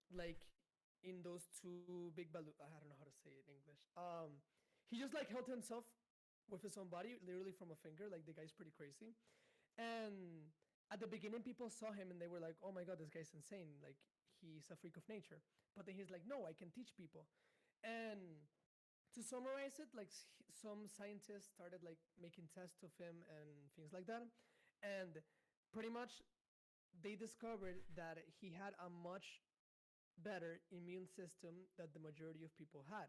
like in those two big balloons. I don't know how to say it in English. He just like held himself with his own body, literally from a finger. Like the guy's pretty crazy. And at the beginning, people saw him and they were like, "Oh my god, this guy's insane! Like he's a freak of nature." But then he's like, "No, I can teach people." And to summarize it, like some scientists started like making tests of him and things like that, and pretty much they discovered that he had a much better immune system that the majority of people had.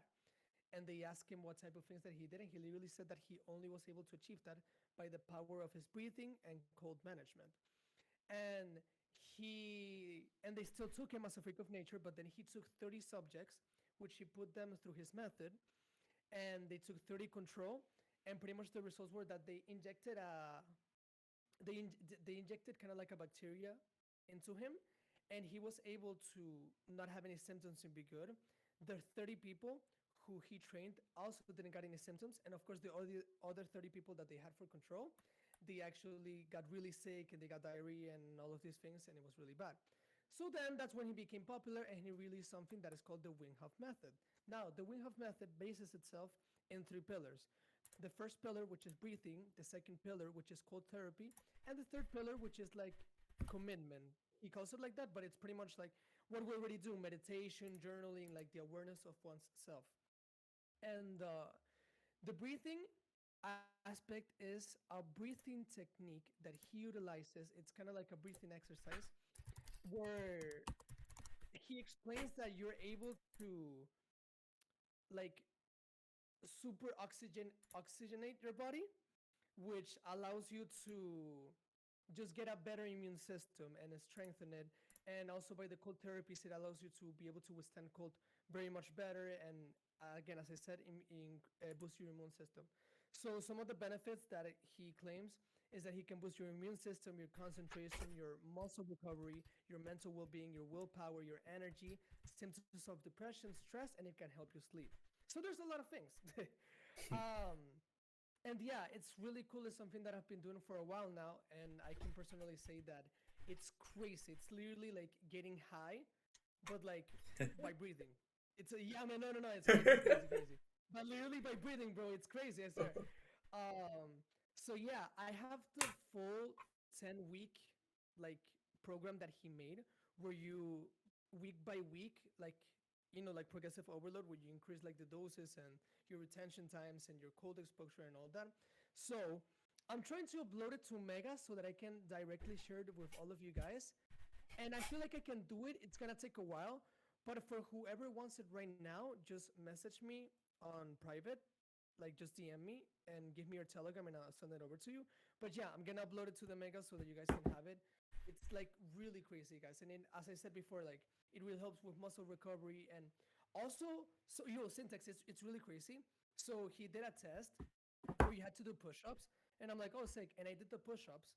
And they asked him what type of things that he did, and he literally said that he only was able to achieve that by the power of his breathing and cold management. And they still took him as a freak of nature, but then he took 30 subjects, which he put them through his method, and they took 30 control, and pretty much the results were that they injected kind of like a bacteria into him, and he was able to not have any symptoms and be good. The 30 people who he trained also didn't got any symptoms, and of course the other 30 people that they had for control, they actually got really sick and they got diarrhea and all of these things, and it was really bad. So then that's when he became popular, and he released something that is called the Winghoff Method. Now, the Winghoff Method bases itself in three pillars. The first pillar, which is breathing, the second pillar, which is cold therapy, and the third pillar, which is like commitment. He calls it like that, but it's pretty much like what we already do: meditation, journaling, like the awareness of one's self. And the breathing aspect is a breathing technique that he utilizes. It's kind of like a breathing exercise where he explains that you're able to like oxygenate your body, which allows you to just get a better immune system and strengthen it. And also by the cold therapies, it allows you to be able to withstand cold very much better. And again, as I said, boost your immune system. So some of the benefits that he claims is that he can boost your immune system, your concentration, your muscle recovery, your mental well-being, your willpower, your energy, symptoms of depression, stress, and it can help you sleep. So there's a lot of things. um, and yeah, it's really cool. It's something that I've been doing for a while now, and I can personally say that it's crazy. It's literally like getting high, but like by breathing. Yeah, man, no, it's crazy. But literally by breathing, bro, it's crazy. I swear. So yeah, I have the full 10-week like program that he made, where you week by week, like like progressive overload, where you increase like the doses and your retention times and your cold exposure and all that. So I'm trying to upload it to Mega so that I can directly share it with all of you guys. And I feel like I can do it. It's gonna take a while, but for whoever wants it right now, just message me on private, like just DM me and give me your Telegram, and I'll send it over to you. But yeah, I'm gonna upload it to the Mega so that you guys can have it. It's like really crazy, guys. And then, as I said before, like it really helps with muscle recovery, and also, so syntax, it's really crazy. So he did a test where you had to do push-ups, and I'm like, oh, sick. And I did the push-ups,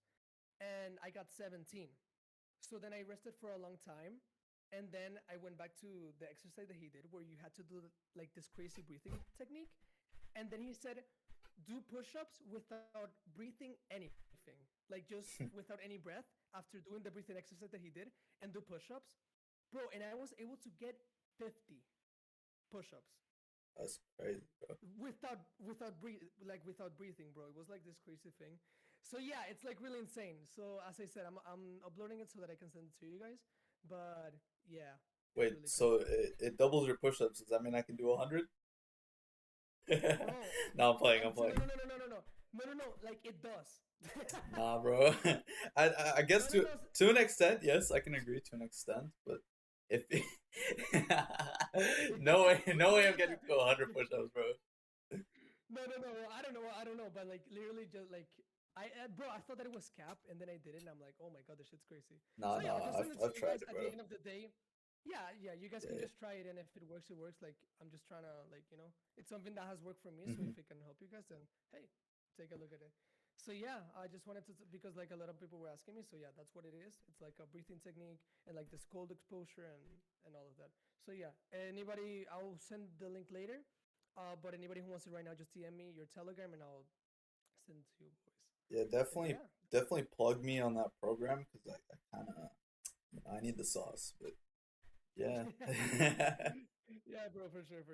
and I got 17. So then I rested for a long time, and then I went back to the exercise that he did, where you had to do like this crazy breathing technique. And then he said, do push-ups without breathing anything, like just without any breath, after doing the breathing exercise that he did, and do push-ups, bro. And I was able to get 50 push-ups. That's crazy, bro. Without breathing, bro. It was like this crazy thing. So yeah, it's like really insane. So as I said, I'm uploading it so that I can send it to you guys. But yeah. Wait, really so it doubles your push-ups. Does that mean I can do 100? No, I'm playing. No. Like it does. Nah, bro. I guess to an extent, yes, I can agree to an extent, but if no way I'm getting to 100 push-ups, bro. No. I don't know, but like literally just like bro, I thought that it was cap, and then I did it, and I'm like, oh my god, this shit's crazy. Nah, so yeah, I'll just send it to I've you tried guys it, at bro. the end of the day. Yeah, you guys can just try it, and if it works, it works. Like I'm just trying to like it's something that has worked for me. So if it can help you guys, then hey, take a look at it. So yeah, I just wanted to because like a lot of people were asking me. So yeah, that's what it is. It's like a breathing technique and like this cold exposure and all of that. So yeah, anybody, I'll send the link later. But anybody who wants it right now, just DM me your Telegram, and I'll send it to you boys. Yeah, definitely plug me on that program, because I kind of I need the sauce, but yeah. Yeah, bro, for sure.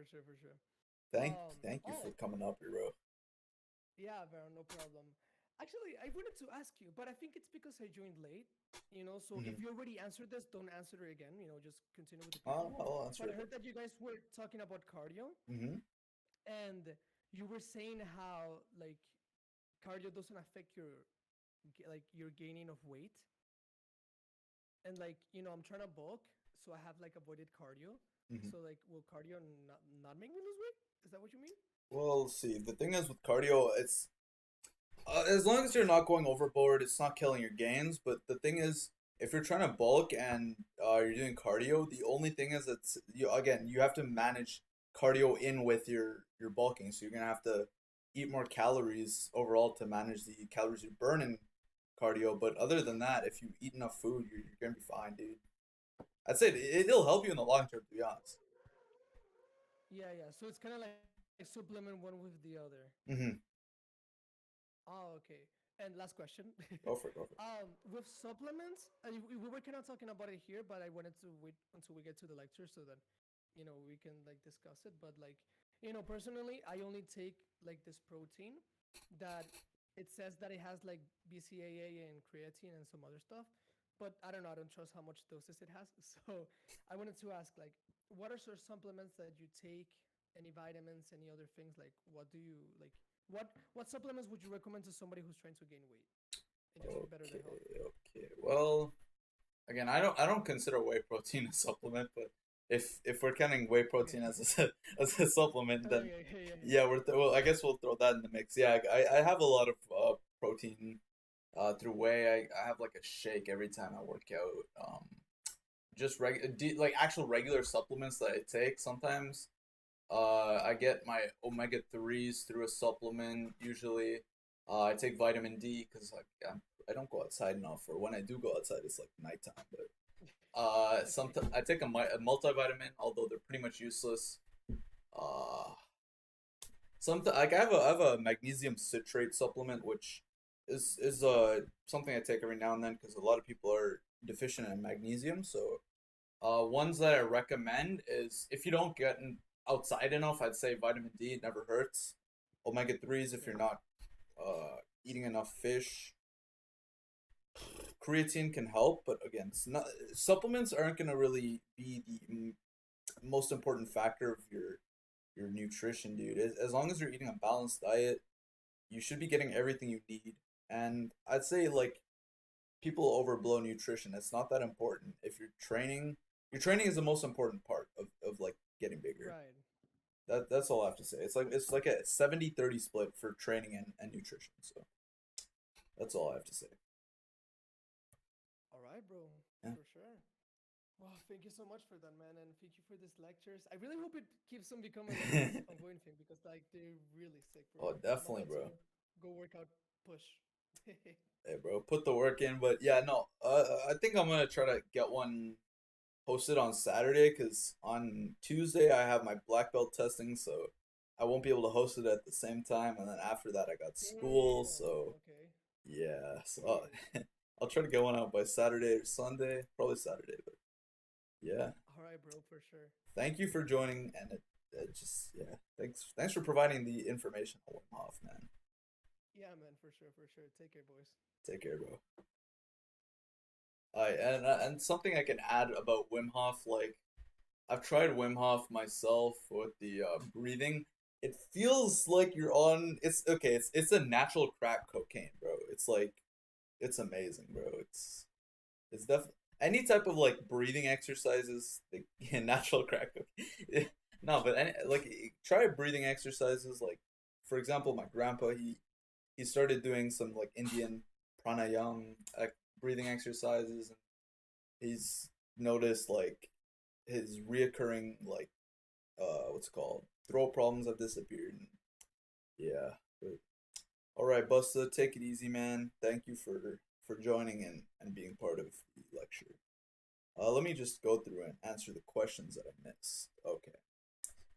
Thank you for coming up here, bro. Yeah, bro, no problem. Actually, I wanted to ask you, but I think it's because I joined late. So if you already answered this, don't answer it again. Just continue with the people. I'll answer But I it. heard that you guys were talking about cardio, and you were saying how like cardio doesn't affect your gaining of weight. And like I'm trying to bulk, so I have like avoided cardio. So like, will cardio not make me lose weight? Is that what you mean? Well, see, the thing is with cardio, it's as long as you're not going overboard, it's not killing your gains. But the thing is, if you're trying to bulk and you're doing cardio, the only thing is you have to manage cardio in with your bulking, so you're gonna have to eat more calories overall to manage the calories you burn in cardio. But other than that, if you eat enough food, you're gonna be fine, dude. I'd say it'll help you in the long term, to be honest. Yeah. So it's kind of like supplement one with the other. Mm-hmm. Oh, okay. And last question. Go for it. With supplements, we were kind of talking about it here, but I wanted to wait until we get to the lecture so that, we can like discuss it. But like, personally, I only take like this protein that it says that it has like BCAA and creatine and some other stuff, but I don't know. I don't trust how much doses it has. So I wanted to ask, like, what are some supplements that you take? Any vitamins? Any other things? Like, what do you like? What supplements would you recommend to somebody who's trying to gain weight and just better their health? Okay. Well, again, I don't consider whey protein a supplement, but if we're counting whey protein as a as a supplement, then yeah, well, I guess we'll throw that in the mix. Yeah, I have a lot of protein through whey. I have like a shake every time I work out. Just like actual regular supplements that I take sometimes. I get my omega-3s through a supplement usually. I take vitamin D because like I don't go outside enough, or when I do go outside, it's like nighttime. But sometimes I take a multivitamin, although they're pretty much useless. Sometimes like I have a magnesium citrate supplement, which is something I take every now and then because a lot of people are deficient in magnesium. So ones that I recommend is if you don't get outside enough, I'd say vitamin D, it never hurts. Omega-3s if you're not eating enough fish. Creatine can help, but again, it's not, supplements aren't going to really be the most important factor of your nutrition, dude. As long as you're eating a balanced diet, you should be getting everything you need. And I'd say like people overblow nutrition. It's not that important. If you're training, your training is the most important part of like getting bigger. Right. That's all I have to say. It's like a 70-30 split for training and nutrition. So that's all I have to say. All right, bro. Yeah. For sure. Well, thank you so much for that, man, and thank you for these lectures. I really hope it keeps on becoming an ongoing thing because like they're really sick, bro. Oh, definitely, bro. Go work out, push. Hey, bro, put the work in. But yeah, no, I think I'm gonna try to get one posted on Saturday because on Tuesday I have my black belt testing, so I won't be able to host it at the same time. And then after that, I got school, so yeah. So I'll try to get one out by Saturday or Sunday, probably Saturday. But yeah. All right, bro, for sure. Thank you for joining, and it just yeah, thanks for providing the information on Winghoff, man. Yeah, man, for sure. Take care, boys. Take care, bro. And something I can add about Wim Hof, like I've tried Wim Hof myself with the breathing. It feels like you're on. It's okay. It's a natural crack cocaine, bro. It's like it's amazing, bro. It's definitely any type of like breathing exercises, like natural crack cocaine. No, but like try breathing exercises. Like for example, my grandpa he started doing some like Indian pranayam breathing exercises, and he's noticed like his reoccurring like what's it called throat problems have disappeared. And yeah, but all right, Busta, take it easy, man. Thank you for joining and being part of the lecture. Let me just go through and answer the questions that I missed. Okay,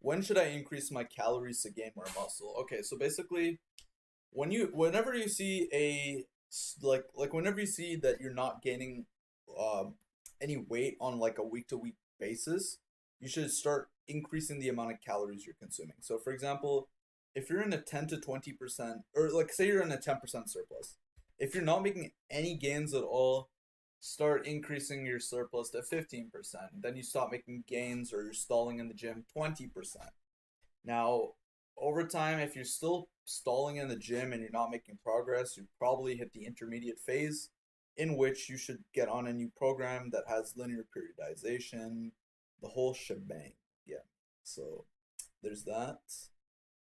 when should I increase my calories to gain more muscle? Okay, so basically whenever you see whenever you see that you're not gaining any weight on like a week to week basis, you should start increasing the amount of calories you're consuming. So for example, if you're in a 10 to 20%, or like say you're in a 10% surplus, if you're not making any gains at all, start increasing your surplus to 15%. Then you stop making gains or you're stalling in the gym, 20%. Now over time, if you're still stalling in the gym and you're not making progress, you probably hit the intermediate phase, in which you should get on a new program that has linear periodization, the whole shebang. Yeah, so there's that.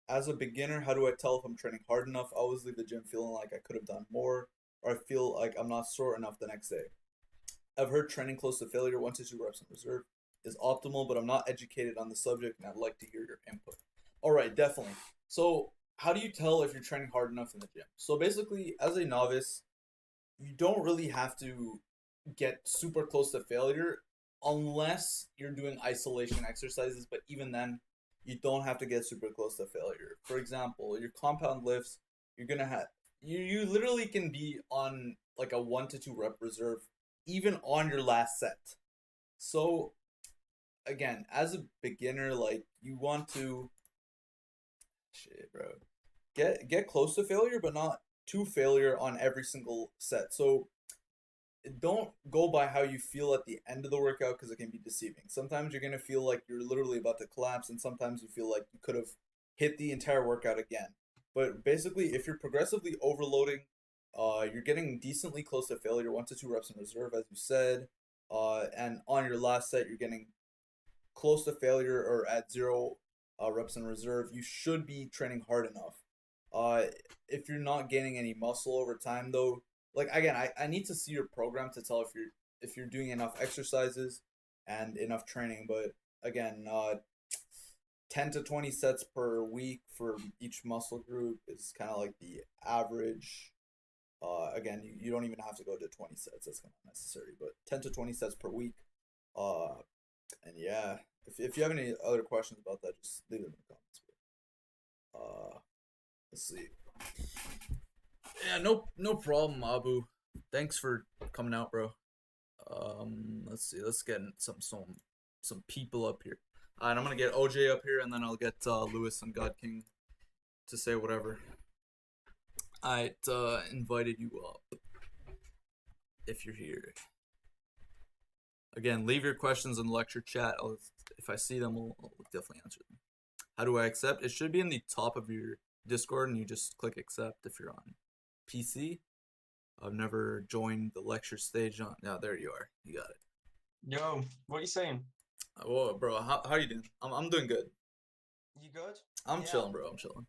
As a beginner, how do I tell if I'm training hard enough? I always leave the gym feeling like I could have done more, or I feel like I'm not sore enough the next day. I've heard training close to failure, 1 to 2 reps in reserve. is optimal, but I'm not educated on the subject and I'd like to hear your input. All right, definitely. So, how do you tell if you're training hard enough in the gym? So, basically, as a novice, you don't really have to get super close to failure unless you're doing isolation exercises, but even then, you don't have to get super close to failure. For example, your compound lifts, you're gonna have you literally can be on like a 1 to 2 rep reserve even on your last set. So again, as a beginner, like you want to shit, bro. Get close to failure, but not to failure on every single set. So don't go by how you feel at the end of the workout because it can be deceiving. Sometimes you're gonna feel like you're literally about to collapse, and sometimes you feel like you could have hit the entire workout again. But basically, if you're progressively overloading, you're getting decently close to failure, 1 to 2 reps in reserve, as you said, and on your last set, you're getting close to failure or at 0 reps in reserve. You should be training hard enough. Uh, if you're not gaining any muscle over time, though, like again, I need to see your program to tell if you're doing enough exercises and enough training. But again, 10 to 20 sets per week for each muscle group is kind of like the average. Again, you don't even have to go to 20 sets. That's kind of necessary, but 10 to 20 sets per week. And yeah, if you have any other questions about that, just leave them in the comments. Let's see. Yeah, no problem, Abu. Thanks for coming out, bro. Let's see. Let's get some people up here. And I'm gonna get OJ up here, and then I'll get Lewis and God King to say whatever. I invited you up if you're here. Again, leave your questions in the lecture chat. If I see them, I'll definitely answer them. How do I accept? It should be in the top of your Discord, and you just click accept if you're on PC. I've never joined the lecture stage on. Yeah, there you are. You got it. Yo, what are you saying? Whoa, bro. How you doing? I'm doing good. You good? I'm chilling, bro. I'm chilling.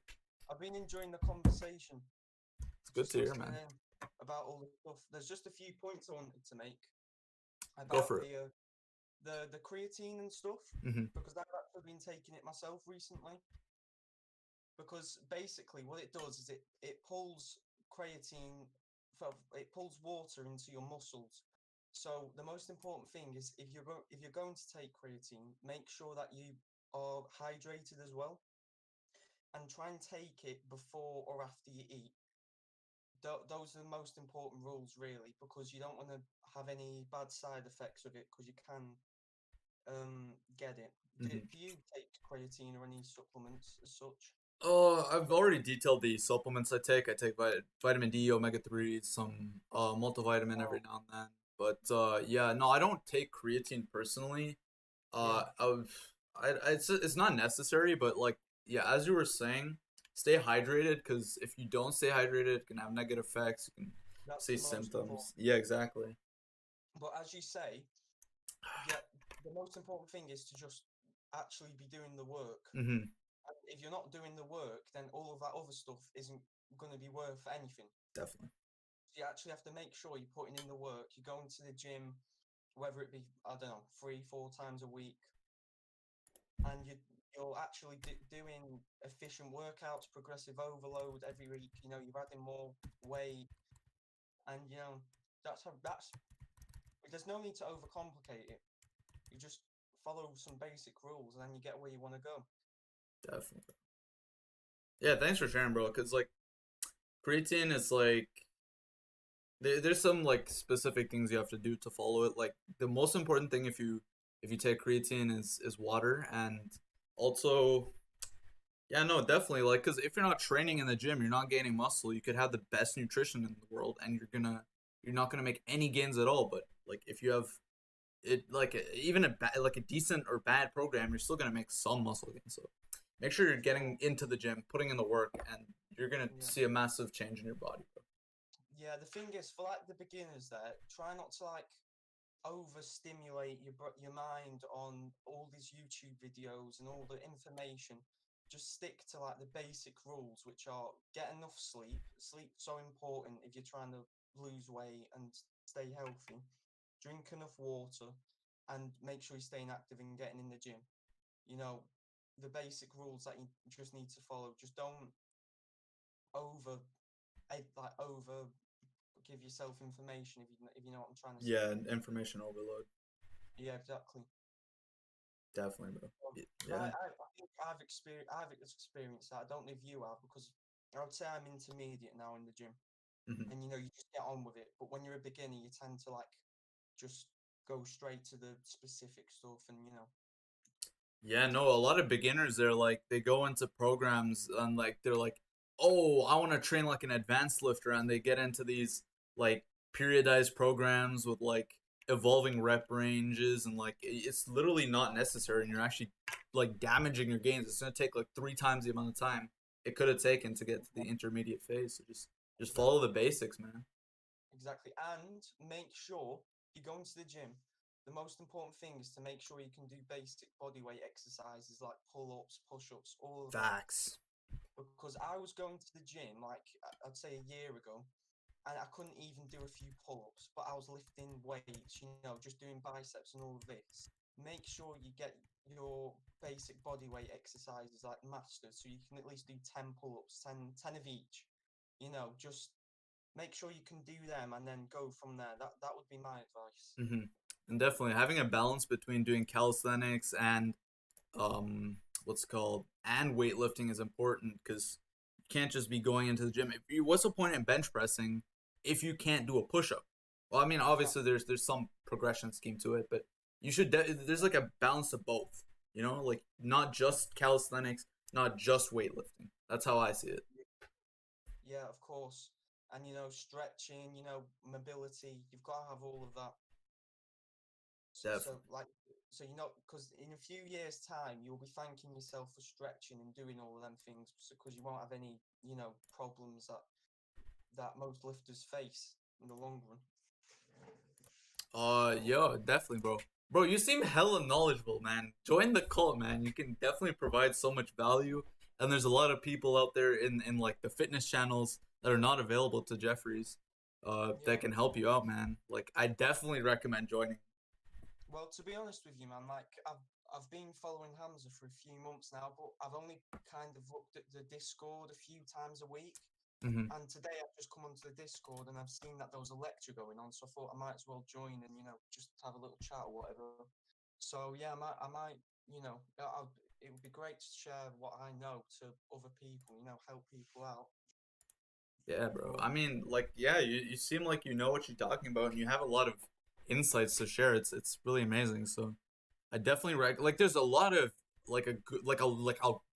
I've been enjoying the conversation. It's good to hear, man. About all the stuff. There's just a few points I wanted to make about Go for it. the creatine and stuff, because I've actually been taking it myself recently. Because basically, what it does is it pulls creatine, it pulls water into your muscles. So the most important thing is if you're going to take creatine, make sure that you are hydrated as well, and try and take it before or after you eat. Those are the most important rules, really, because you don't want to have any bad side effects of it, because you can get it. Do you take creatine or any supplements as such? I've already detailed the supplements I take. I take vitamin D, omega-3, some multivitamin every now and then. But yeah, no, I don't take creatine personally. It's not necessary, but like yeah, as you were saying, stay hydrated, because if you don't stay hydrated, it can have negative effects. You can see symptoms. Yeah, exactly. But as you say, yeah, the most important thing is to just actually be doing the work. And if you're not doing the work, then all of that other stuff isn't going to be worth anything. Definitely. You actually have to make sure you're putting in the work. You're going to the gym, whether it be, I don't know, 3-4 times a week, and you're actually doing efficient workouts, progressive overload every week. You know, you're adding more weight, and you know that's. There's no need to overcomplicate it. You just follow some basic rules, and then you get where you want to go. Definitely. Yeah, thanks for sharing, bro. Cause like creatine is like there's some like specific things you have to do to follow it. Like the most important thing if you take creatine is water, and also yeah, no, definitely, like, because if you're not training in the gym, you're not gaining muscle. You could have the best nutrition in the world, and you're not gonna make any gains at all. But like if you have it like even a decent or bad program, you're still gonna make some muscle gains. So make sure you're getting into the gym, putting in the work, and you're gonna see a massive change in your body, bro. Yeah, the thing is, for like the beginners, there, try not to like overstimulate your mind on all these YouTube videos and all the information. Just stick to like the basic rules, which are get enough sleep. Sleep's so important if you're trying to lose weight and stay healthy. Drink enough water, and make sure you're staying active and getting in the gym. You know, the basic rules that you just need to follow. Just don't over over give yourself information if you know what I'm trying to say. Yeah, information overload. Yeah, exactly. Definitely, bro. I Yeah. think I've experienced that. I don't know if you have, because I would say I'm intermediate now in the gym, Mhm. and you know you just get on with it. But when you're a beginner, you tend to like just go straight to the specific stuff, and you know. Yeah, no, a lot of beginners, they're like, they go into programs and like they're like, oh, I want to train like an advanced lifter, and they get into these like periodized programs with like evolving rep ranges, and like it's literally not necessary, and you're actually like damaging your gains. It's gonna take like 3 times the amount of time it could have taken to get to the intermediate phase. So just follow the basics, man. Exactly, and make sure you go into the gym. The most important thing is to make sure you can do basic bodyweight exercises like pull-ups, push-ups, all of that. Facts. Because I was going to the gym like I'd say a year ago, and I couldn't even do a few pull-ups, but I was lifting weights, you know, just doing biceps and all of this. Make sure you get your basic bodyweight exercises like mastered, so you can at least do 10 pull-ups, 10 of each. You know, just make sure you can do them and then go from there. That would be my advice. And definitely having a balance between doing calisthenics and what's it called, and weightlifting is important, because you can't just be going into the gym. What's the point in bench pressing if you can't do a push-up? Well, I mean, obviously there's some progression scheme to it, but you should there's like a balance of both, you know, like not just calisthenics, not just weightlifting. That's how I see it. Yeah, of course. And you know, stretching, you know, mobility, you've got to have all of that. Definitely. So you know, because in a few years' time, you'll be thanking yourself for stretching and doing all of them things, because you won't have any, you know, problems that most lifters face in the long run. Yeah, definitely, bro. Bro, you seem hella knowledgeable, man. Join the cult, man. You can definitely provide so much value. And there's a lot of people out there in like the fitness channels that are not available to Jeffries, that can help you out, man. Like, I definitely recommend joining. Well, to be honest with you, man, like I've been following Hamza for a few months now, but I've only kind of looked at the Discord a few times a week. Mhm. And today I've just come onto the Discord and I've seen that there was a lecture going on, so I thought I might as well join and you know just have a little chat or whatever. So yeah, I might you know it would be great to share what I know to other people, you know, help people out. Yeah, bro. I mean, like, yeah, you seem like you know what you're talking about, and you have a lot of insights to share. It's really amazing. So I definitely like. There's a lot of like a good like a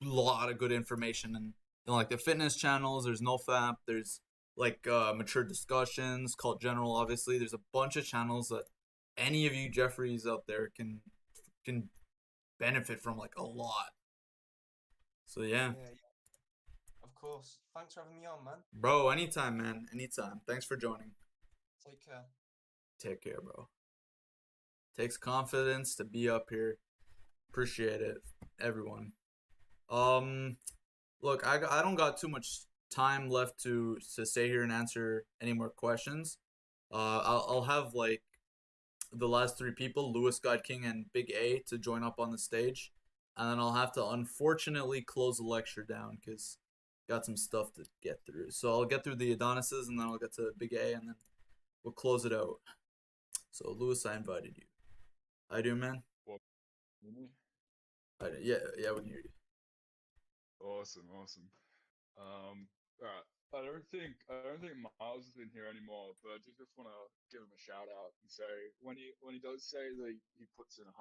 lot of good information in like the fitness channels. There's NoFap. There's like mature discussions, Cult General. Obviously, there's a bunch of channels that any of you Jeffries out there can benefit from like a lot. So yeah. Yeah, of course. Thanks for having me on, man. Bro, anytime, man. Anytime. Thanks for joining. Take care. Take care, bro. Takes confidence to be up here. Appreciate it, everyone. Look, I don't got too much time left to stay here and answer any more questions. I'll have like the last 3 people, Lewis, God King, and Big A, to join up on the stage, and then I'll have to unfortunately close the lecture down because got some stuff to get through. So I'll get through the Adonises, and then I'll get to Big A, and then we'll close it out. So Lewis, I invited you. I do, man. What? Yeah, we can hear you. Awesome. Alright. I don't think Miles is in here anymore, but I just want to give him a shout out and say when he does say that he puts in 110%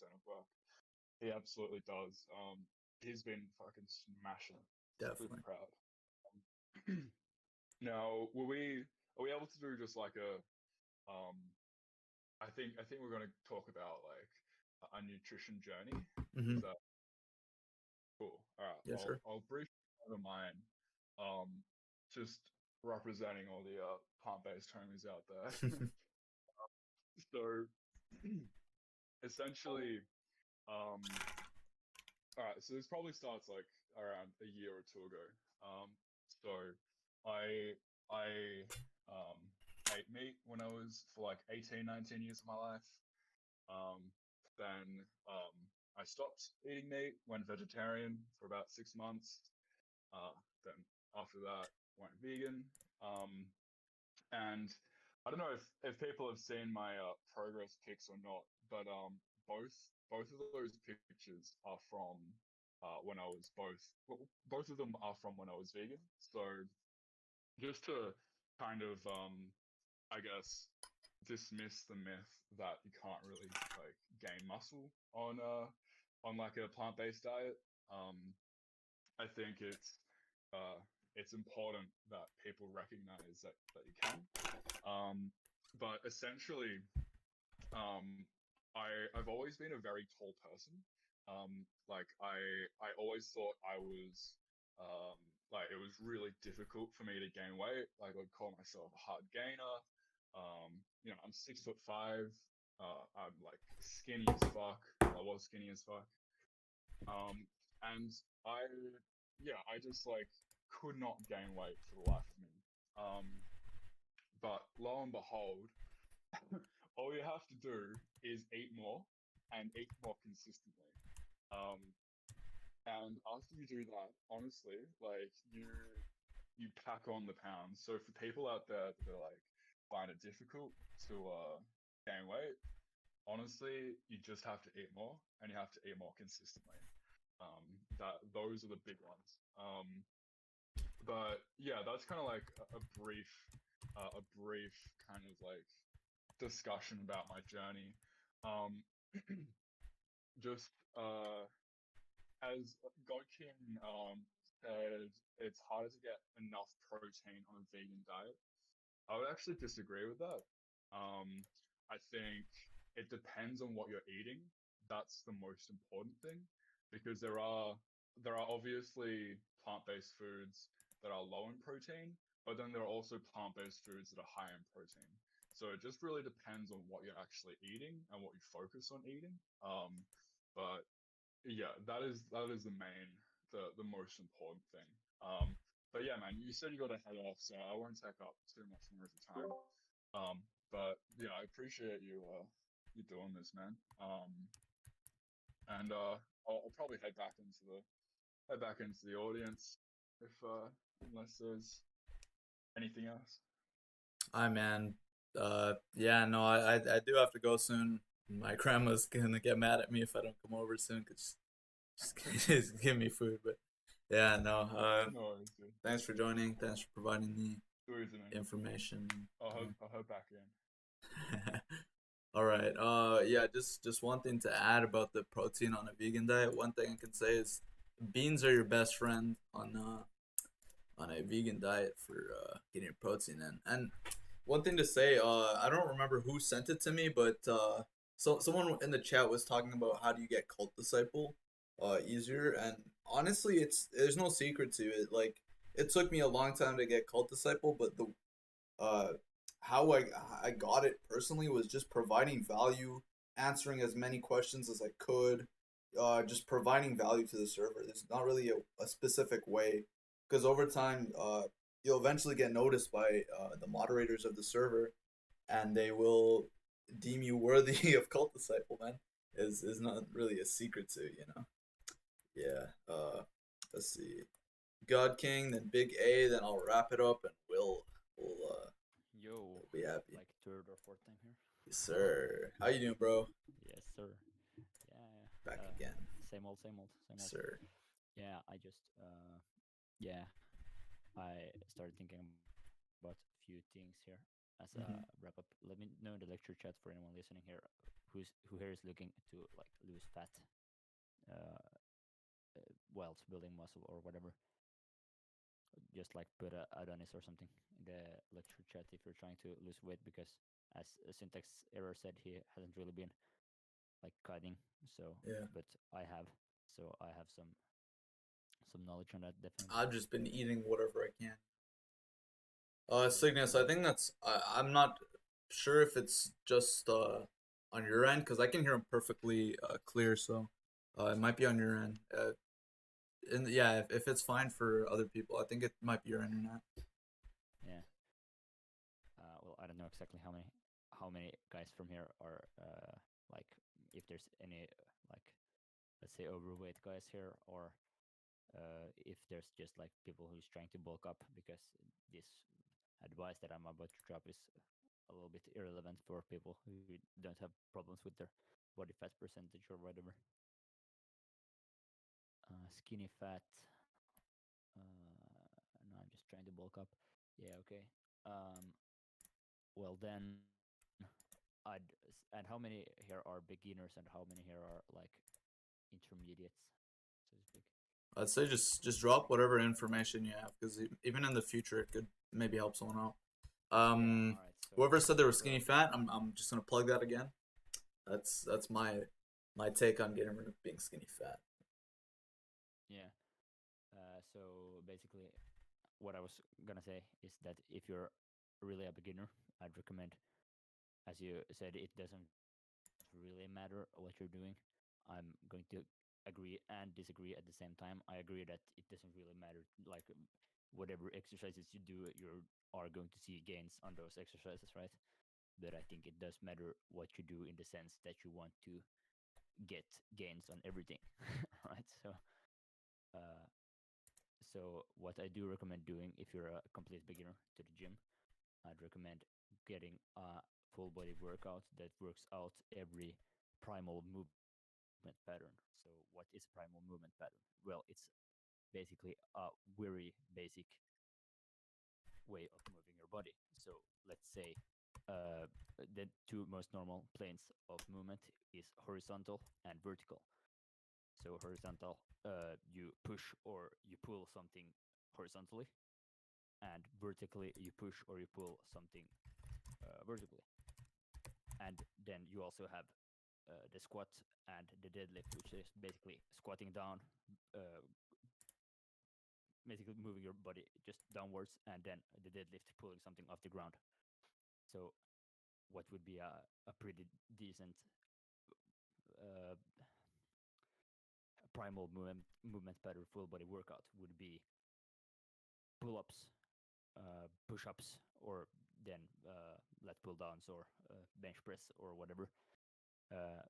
of work, he absolutely does. He's been fucking smashing. Definitely. Super proud. Now, are we able to do just like a I think we're going to talk about like a nutrition journey. Mhm. Is that cool? All right. Yeah, sure. I'll briefly cover mine. Just representing all the plant-based homies out there. So, essentially, all right. So this probably starts like around a year or two ago. So I ate meat when I was for like 18, 19 years of my life. Then I stopped eating meat, went vegetarian for about 6 months. Then after that, went vegan. And I don't know if people have seen my progress pics or not, but both of those pictures are from when I was both of them are from when I was vegan. So just to kind of I guess dismiss the myth that you can't really like gain muscle on like a plant-based diet. I think it's important that people recognize that you can. But essentially, I've always been a very tall person. Like I always thought I was like it was really difficult for me to gain weight. Like I'd call myself a hard gainer. I'm 6'5". I'm like skinny as fuck. I was skinny as fuck. And I I just like could not gain weight for the life of me. But lo and behold, all you have to do is eat more and eat more consistently. Um, and after you do that, honestly, like you pack on the pounds. So for people out there that like find it difficult to gain weight, honestly, you just have to eat more and you have to eat more consistently. Those are the big ones. But yeah, that's kind of like a brief kind of like discussion about my journey. Um, just as God King said, it's harder to get enough protein on a vegan diet. I would actually disagree with that. I think it depends on what you're eating. That's the most important thing, because there are obviously plant-based foods that are low in protein, but then there are also plant-based foods that are high in protein. So it just really depends on what you're actually eating and what you focus on eating. But yeah, that is the most important thing. But yeah, man, you said you got to head off, so I won't take up too much more of your time. But yeah, I appreciate you doing this, man. And I'll probably head back into the audience if unless there's anything else. Hi, man. Yeah, no, I do have to go soon. My grandma's gonna get mad at me if I don't come over soon, cause just give me food. But yeah, no. No worries, dude. Thanks for joining. Thanks for providing the Sure, isn't it? information. I'll head back in. All right. Yeah. Just one thing to add about the protein on a vegan diet. One thing I can say is beans are your best friend on a vegan diet for getting your protein in. And one thing to say, I don't remember who sent it to me, but so someone in the chat was talking about how do you get Cult Disciple easier. And honestly, there's no secret to it. Like it took me a long time to get Cult Disciple, but the how I got it personally was just providing value, answering as many questions as I could, just providing value to the server. There's not really a specific way, because over time, you'll eventually get noticed by the moderators of the server, and they will deem you worthy of Cult Disciple. Man, is not really a secret to Yeah. Let's see, God King, then Big A, then I'll wrap it up, and we'll be happy. Like third or fourth time here. Yes, sir. How you doing, bro? Yes, sir. Yeah. Back again. Same old. Yes, sir. Yeah, I just I started thinking about a few things here as a wrap up. Let me know in the lecture chat for anyone listening here who here is looking to like lose fat, whilst building muscle or whatever. Just like put a Adonis or something in the lecture chat if you're trying to lose weight, because as Syntax Error said, he hasn't really been like cutting. So yeah, but I have, so I have some knowledge on that, definitely. I've just been eating whatever I can. Cygnus, I think that's I'm not sure if it's just on your end, because I can hear him perfectly clear, so it might be on your end. And yeah, if it's fine for other people, I think it might be your internet. Yeah. Well, I don't know exactly how many guys from here are like if there's any like let's say overweight guys here, or if there's just like people who's trying to bulk up, because this advice that I'm about to drop is a little bit irrelevant for people who don't have problems with their body fat percentage or whatever. Skinny fat. No, I'm just trying to bulk up. Yeah, okay. Well then, and how many here are beginners, and how many here are like intermediates, so to speak? I'd say just drop whatever information you have, because even in the future it could maybe help someone out. Whoever said they were skinny fat, I'm just gonna plug that again. That's my take on getting rid of being skinny fat. Yeah. So basically, what I was gonna say is that if you're really a beginner, I'd recommend, as you said, it doesn't really matter what you're doing. I'm going to agree and disagree at the same time. I agree that it doesn't really matter, like whatever exercises you do, you are going to see gains on those exercises, right? But I think it does matter what you do, in the sense that you want to get gains on everything, right? Uh, so what I do recommend doing, if you're a complete beginner to the gym, I'd recommend getting a full body workout that works out every primal movement pattern. So what is primal movement pattern? Well, it's basically a very basic way of moving your body. So let's say the two most normal planes of movement is horizontal and vertical. So horizontal, you push or you pull something horizontally, and vertically you push or you pull something vertically. And then you also have the squat and the deadlift, which is basically squatting down, uh, basically moving your body just downwards, and then the deadlift pulling something off the ground. So what would be a pretty decent uh, primal movement pattern full body workout would be pull-ups, push-ups, or then lat pull downs, or bench press, or whatever. Uh,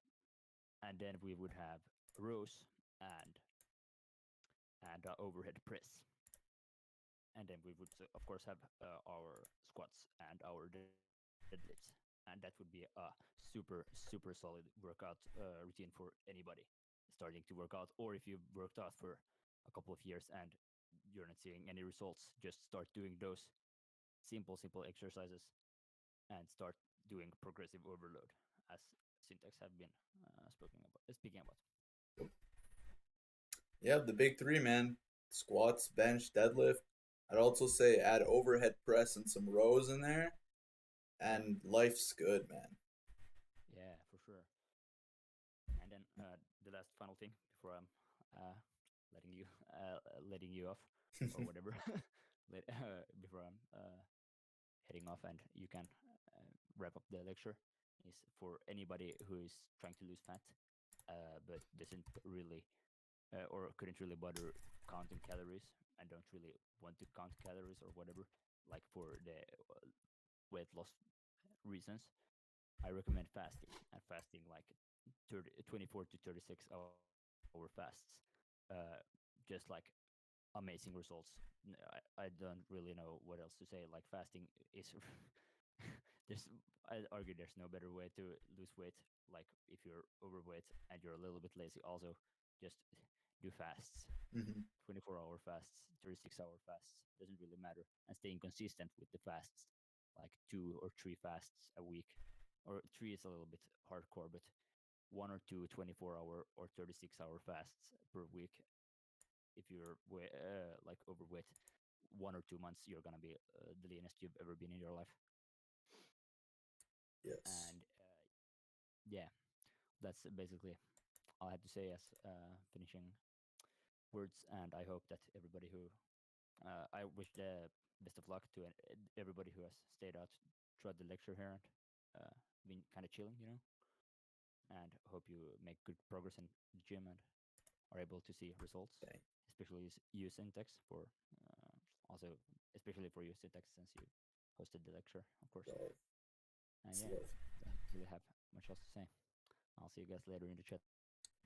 and then we would have rows and overhead press. And then we would of course have our squats and our deadlifts, and that would be a super solid workout routine for anybody starting to work out, or if you've worked out for a couple of years and you're not seeing any results, just start doing those simple exercises and start doing progressive overload, as Syntax have been speaking about. Yeah, the big three, man: squats, bench, deadlift. I'd also say add overhead press and some rows in there, and life's good, man. Yeah, for sure. And then the last final thing before I'm uh, letting you off, or whatever, before I'm heading off, and you can wrap up the lecture, is for anybody who is trying to lose fat, but doesn't really or couldn't really bother counting calories, and don't really want to count calories or whatever, like for the weight loss reasons. I recommend fasting, and fasting like 24 to 36-hour fasts. Just like amazing results. I don't really know what else to say. Like fasting is there's I argue there's no better way to lose weight. Like if you're overweight and you're a little bit lazy, also just do fasts. 24-hour fasts, 36-hour fasts, doesn't really matter. And staying consistent with the fasts, like 2 or 3 fasts a week. Or 3 is a little bit hardcore, but 1 or 2 24-hour or 36-hour fasts per week. If you're like overweight, 1 or 2 months, you're gonna be the leanest you've ever been in your life. Yes. And yeah, that's basically all I have to say as finishing words. And I hope that everybody who I wish the best of luck to everybody who has stayed out throughout the lecture here and been kind of chilling, you know. And hope you make good progress in the gym and are able to see results. Okay. Especially you Syntax for also especially for you Syntax, since you hosted the lecture, of course. And yeah, don't really have much else to say. I'll see you guys later in the chat.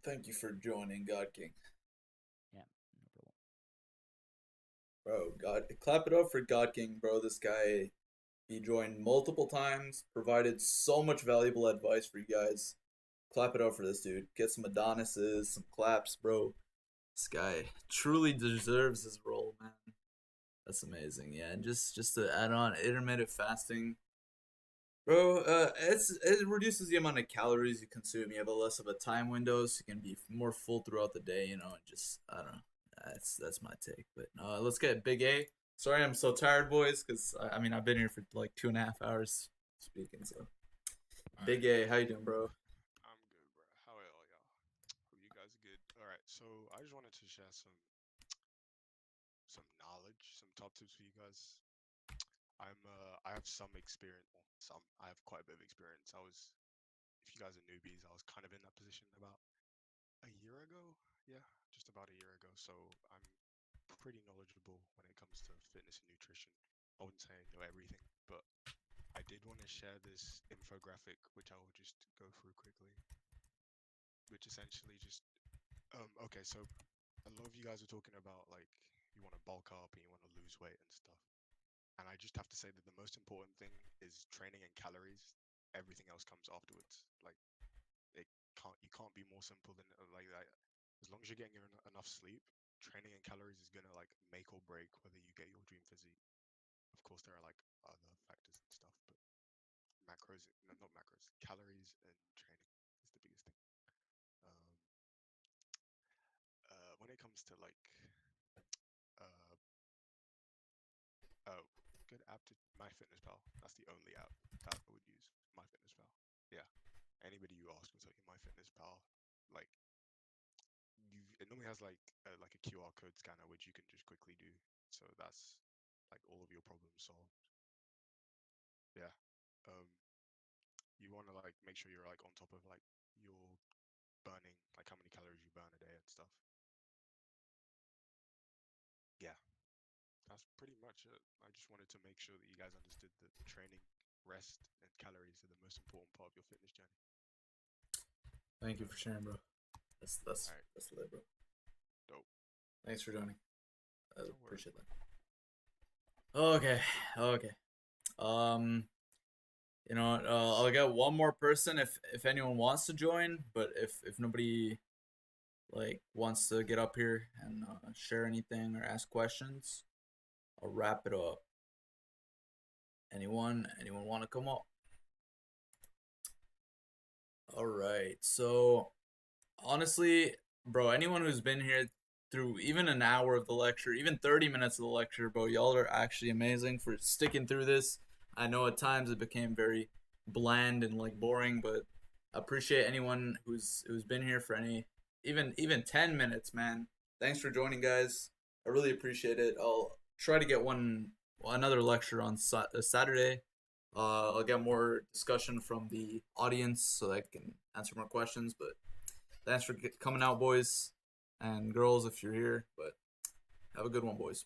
Thank you for joining, God King. Yeah, no problem. Bro, God, clap it up for God King, bro. This guy, he joined multiple times, provided so much valuable advice for you guys. Clap it up for this dude. Get some Adonises, some claps, bro. This guy truly deserves his role, man. That's amazing. Yeah, and just to add on, intermittent fasting, bro. It reduces the amount of calories you consume. You have a less of a time window, so you can be more full throughout the day. You know, just I don't know. That's my take. But let's get Big A. Sorry, I'm so tired, boys, because I mean I've been here for like 2.5 hours speaking. So, Big A, how you doing, bro? I'm good, bro. How are all y'all? Hope you guys are good. All right, so I just wanted to share some knowledge, some top tips for you guys. I have some experience, well, some. I have quite a bit of experience. If you guys are newbies, I was kind of in that position about a year ago. Yeah, just about a year ago. So I'm pretty knowledgeable when it comes to fitness and nutrition. I wouldn't say I know everything, but I did want to share this infographic, which I will just go through quickly, which essentially just okay, so a lot of you guys are talking about like you want to bulk up and you want to lose weight and stuff. And I just have to say that the most important thing is training and calories. Everything else comes afterwards. Like you can't be more simple than like that. As long as you're getting enough sleep, training and calories is gonna like make or break whether you get your dream physique. Of course, there are like other factors and stuff, but macros, no, not macros, calories and training is the biggest thing. When it comes to like uh oh, good app to MyFitnessPal. That's the only app that I would use. MyFitnessPal. Yeah. Anybody you ask will tell you MyFitnessPal. Like it normally has like a QR code scanner which you can just quickly do. So that's like all of your problems solved. Yeah. You want to like make sure you're like on top of like your burning, like how many calories you burn a day and stuff. Yeah. That's pretty much it. I just wanted to make sure that you guys understood that training, rest, and calories are the most important part of your fitness journey. Thank you for sharing, bro. That's lit, bro. Dope. Thanks for joining. I appreciate that. Okay. You know, I'll get one more person if anyone wants to join, but if nobody like wants to get up here and share anything or ask questions, I'll wrap it up. Anyone want to come up? All right. So honestly, bro, anyone who's been here through even an hour of the lecture, even 30 minutes of the lecture, bro, y'all are actually amazing for sticking through this. I know at times it became very bland and like boring, but I appreciate anyone who's been here for even 10 minutes, man. Thanks for joining, guys. I really appreciate it. I'll try to get another lecture on Saturday. I'll get more discussion from the audience so that I can answer more questions, but thanks for coming out, boys and girls, if you're here. But have a good one, boys.